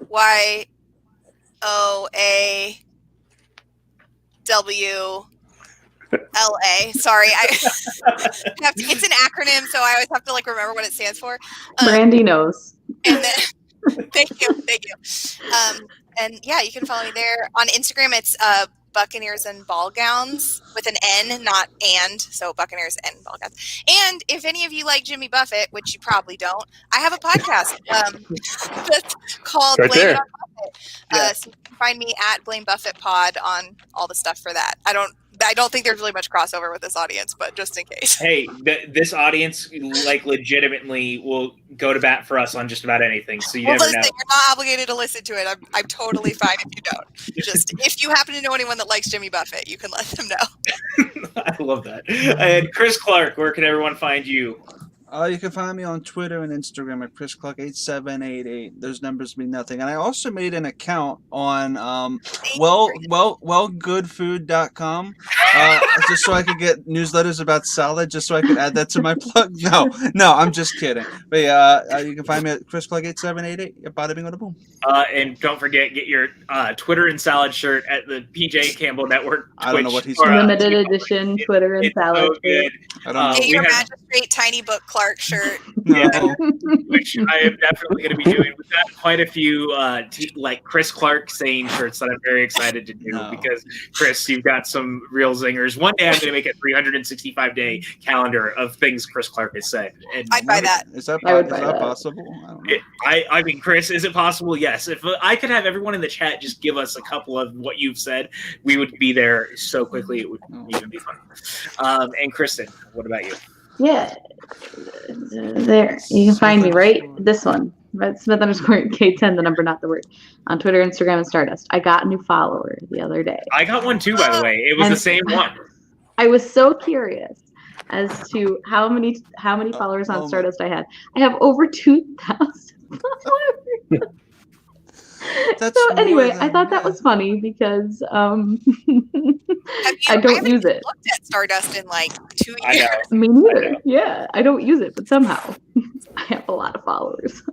YOAWLA. Sorry, it's an acronym, so I always have to remember what it stands for. Brandy knows. And then thank you. And yeah, you can follow me there. On Instagram, it's Buccaneers and Ball Gowns with an N, not and. So Buccaneers and Ball Gowns. And if any of you like Jimmy Buffett, which you probably don't, I have a podcast that's called right Blame there. It on Buffett. So you can find me at Blame Buffett Pod on all the stuff for that. I don't think there's really much crossover with this audience, but just in case. Hey, this audience legitimately will go to bat for us on just about anything. So you never know. You're not obligated to listen to it. I'm totally fine if you don't. Just if you happen to know anyone that likes Jimmy Buffett, you can let them know. I love that. And Chris Clark, where can everyone find you? You can find me on Twitter and Instagram at ChrisClark8788. Those numbers mean nothing. And I also made an account on wellgoodfood.com just so I could get newsletters about salad, just so I could add that to my plug. No, I'm just kidding. But yeah, you can find me at ChrisClark8788. Bada bing, bada boom. And don't forget, get your Twitter and salad shirt at the PJ Campbell Network. I don't know what he's limited edition Twitter and salad so good. I don't know. Get your Magistrate Tiny Book Clark shirt. Yeah, which I am definitely going to be doing. We've got quite a few Chris Clark saying shirts that I'm very excited to do because Chris, you've got some real zingers. One day I'm going to make a 365-day calendar of things Chris Clark has said. And I'd buy that. Is that possible? I don't know. I mean, Chris, is it possible? Yes. If I could have everyone in the chat just give us a couple of what you've said, we would be there so quickly. It would even be fun. And Kristen, what about you? Yeah, there you can find me, right? This one, Smith_K10, the number, not the word, on Twitter, Instagram, and Stardust. I got a new follower the other day. I got one too, by the way. It was the same one. I was so curious as to how many followers on Stardust I had. I have over 2,000 followers. So anyway, I thought that was funny because I don't use it. Looked at Stardust in 2 years. Me neither. Yeah, I don't use it, but somehow I have a lot of followers.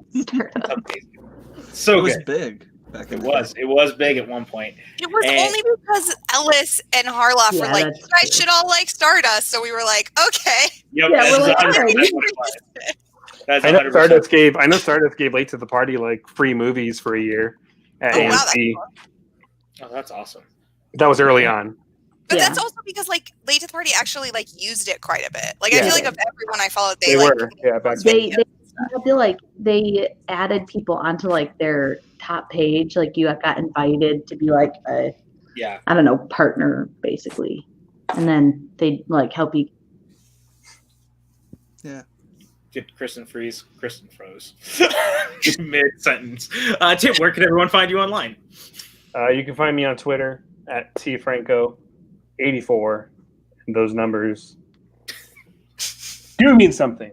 So it was good. Big. It was big at one point. It was only because Ellis and Harloff were like, you guys should all like Stardust. So we were like, okay. Yep, yeah, we're like, all right. I know Stardust gave Late to the Party free movies for a year at AMC. Wow, that's awesome. That was early on. But that's also because Late to the Party actually used it quite a bit. I feel like of everyone I followed, they were. Yeah, back then. I feel like they added people onto their top page. You got invited to be a I don't know, partner basically, and then they help you. Yeah. Did Kristen freeze? Kristen froze mid-sentence. Tim, where can everyone find you online? You can find me on Twitter at tfranco84. And those numbers do mean something.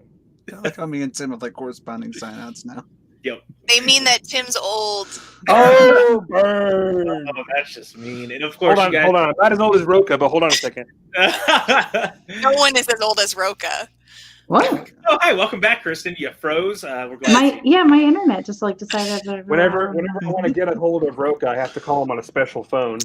I like how me and Tim have corresponding sign-outs now. Yep. They mean that Tim's old. Oh, burn. Oh, that's just mean. And of course, hold on. I'm not as old as Roka, but hold on a second. No one is as old as Roka. What? Oh, hi, welcome back, Kristen. You froze. We're glad. My internet just like decided that. Whenever I want to get a hold of Roka, I have to call him on a special phone.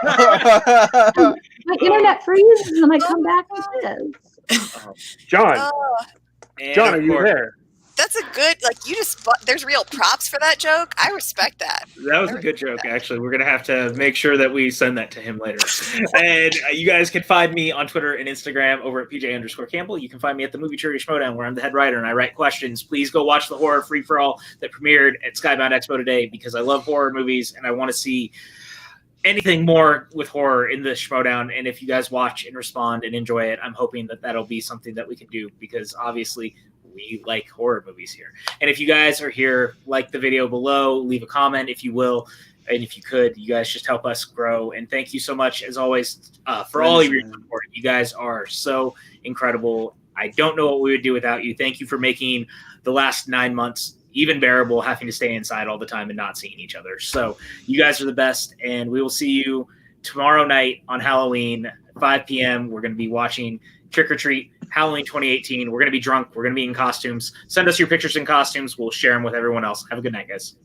My internet freezes and then I come back with this. John, are you course, there? That's a good, you just, there's real props for that joke. I respect that. That was a good joke, actually. We're going to have to make sure that we send that to him later. And you guys can find me on Twitter and Instagram over at PJ_Campbell. You can find me at the Movie Trivia Schmodown, where I'm the head writer and I write questions. Please go watch the horror free-for-all that premiered at Skybound Expo today, because I love horror movies and I want to see anything more with horror in the Schmodown. And if you guys watch and respond and enjoy it, I'm hoping that that'll be something that we can do, because obviously we like horror movies here. And if you guys are here, like the video below, leave a comment if you will. And if you could, you guys just help us grow. And thank you so much, as always, for all of your support. You guys are so incredible. I don't know what we would do without you. Thank you for making the last 9 months even bearable, having to stay inside all the time and not seeing each other. So you guys are the best. And we will see you tomorrow night on Halloween, 5 p.m. We're going to be watching Trick or Treat Halloween 2018. We're going to be drunk. We're going to be in costumes. Send us your pictures in costumes. We'll share them with everyone else. Have a good night, guys.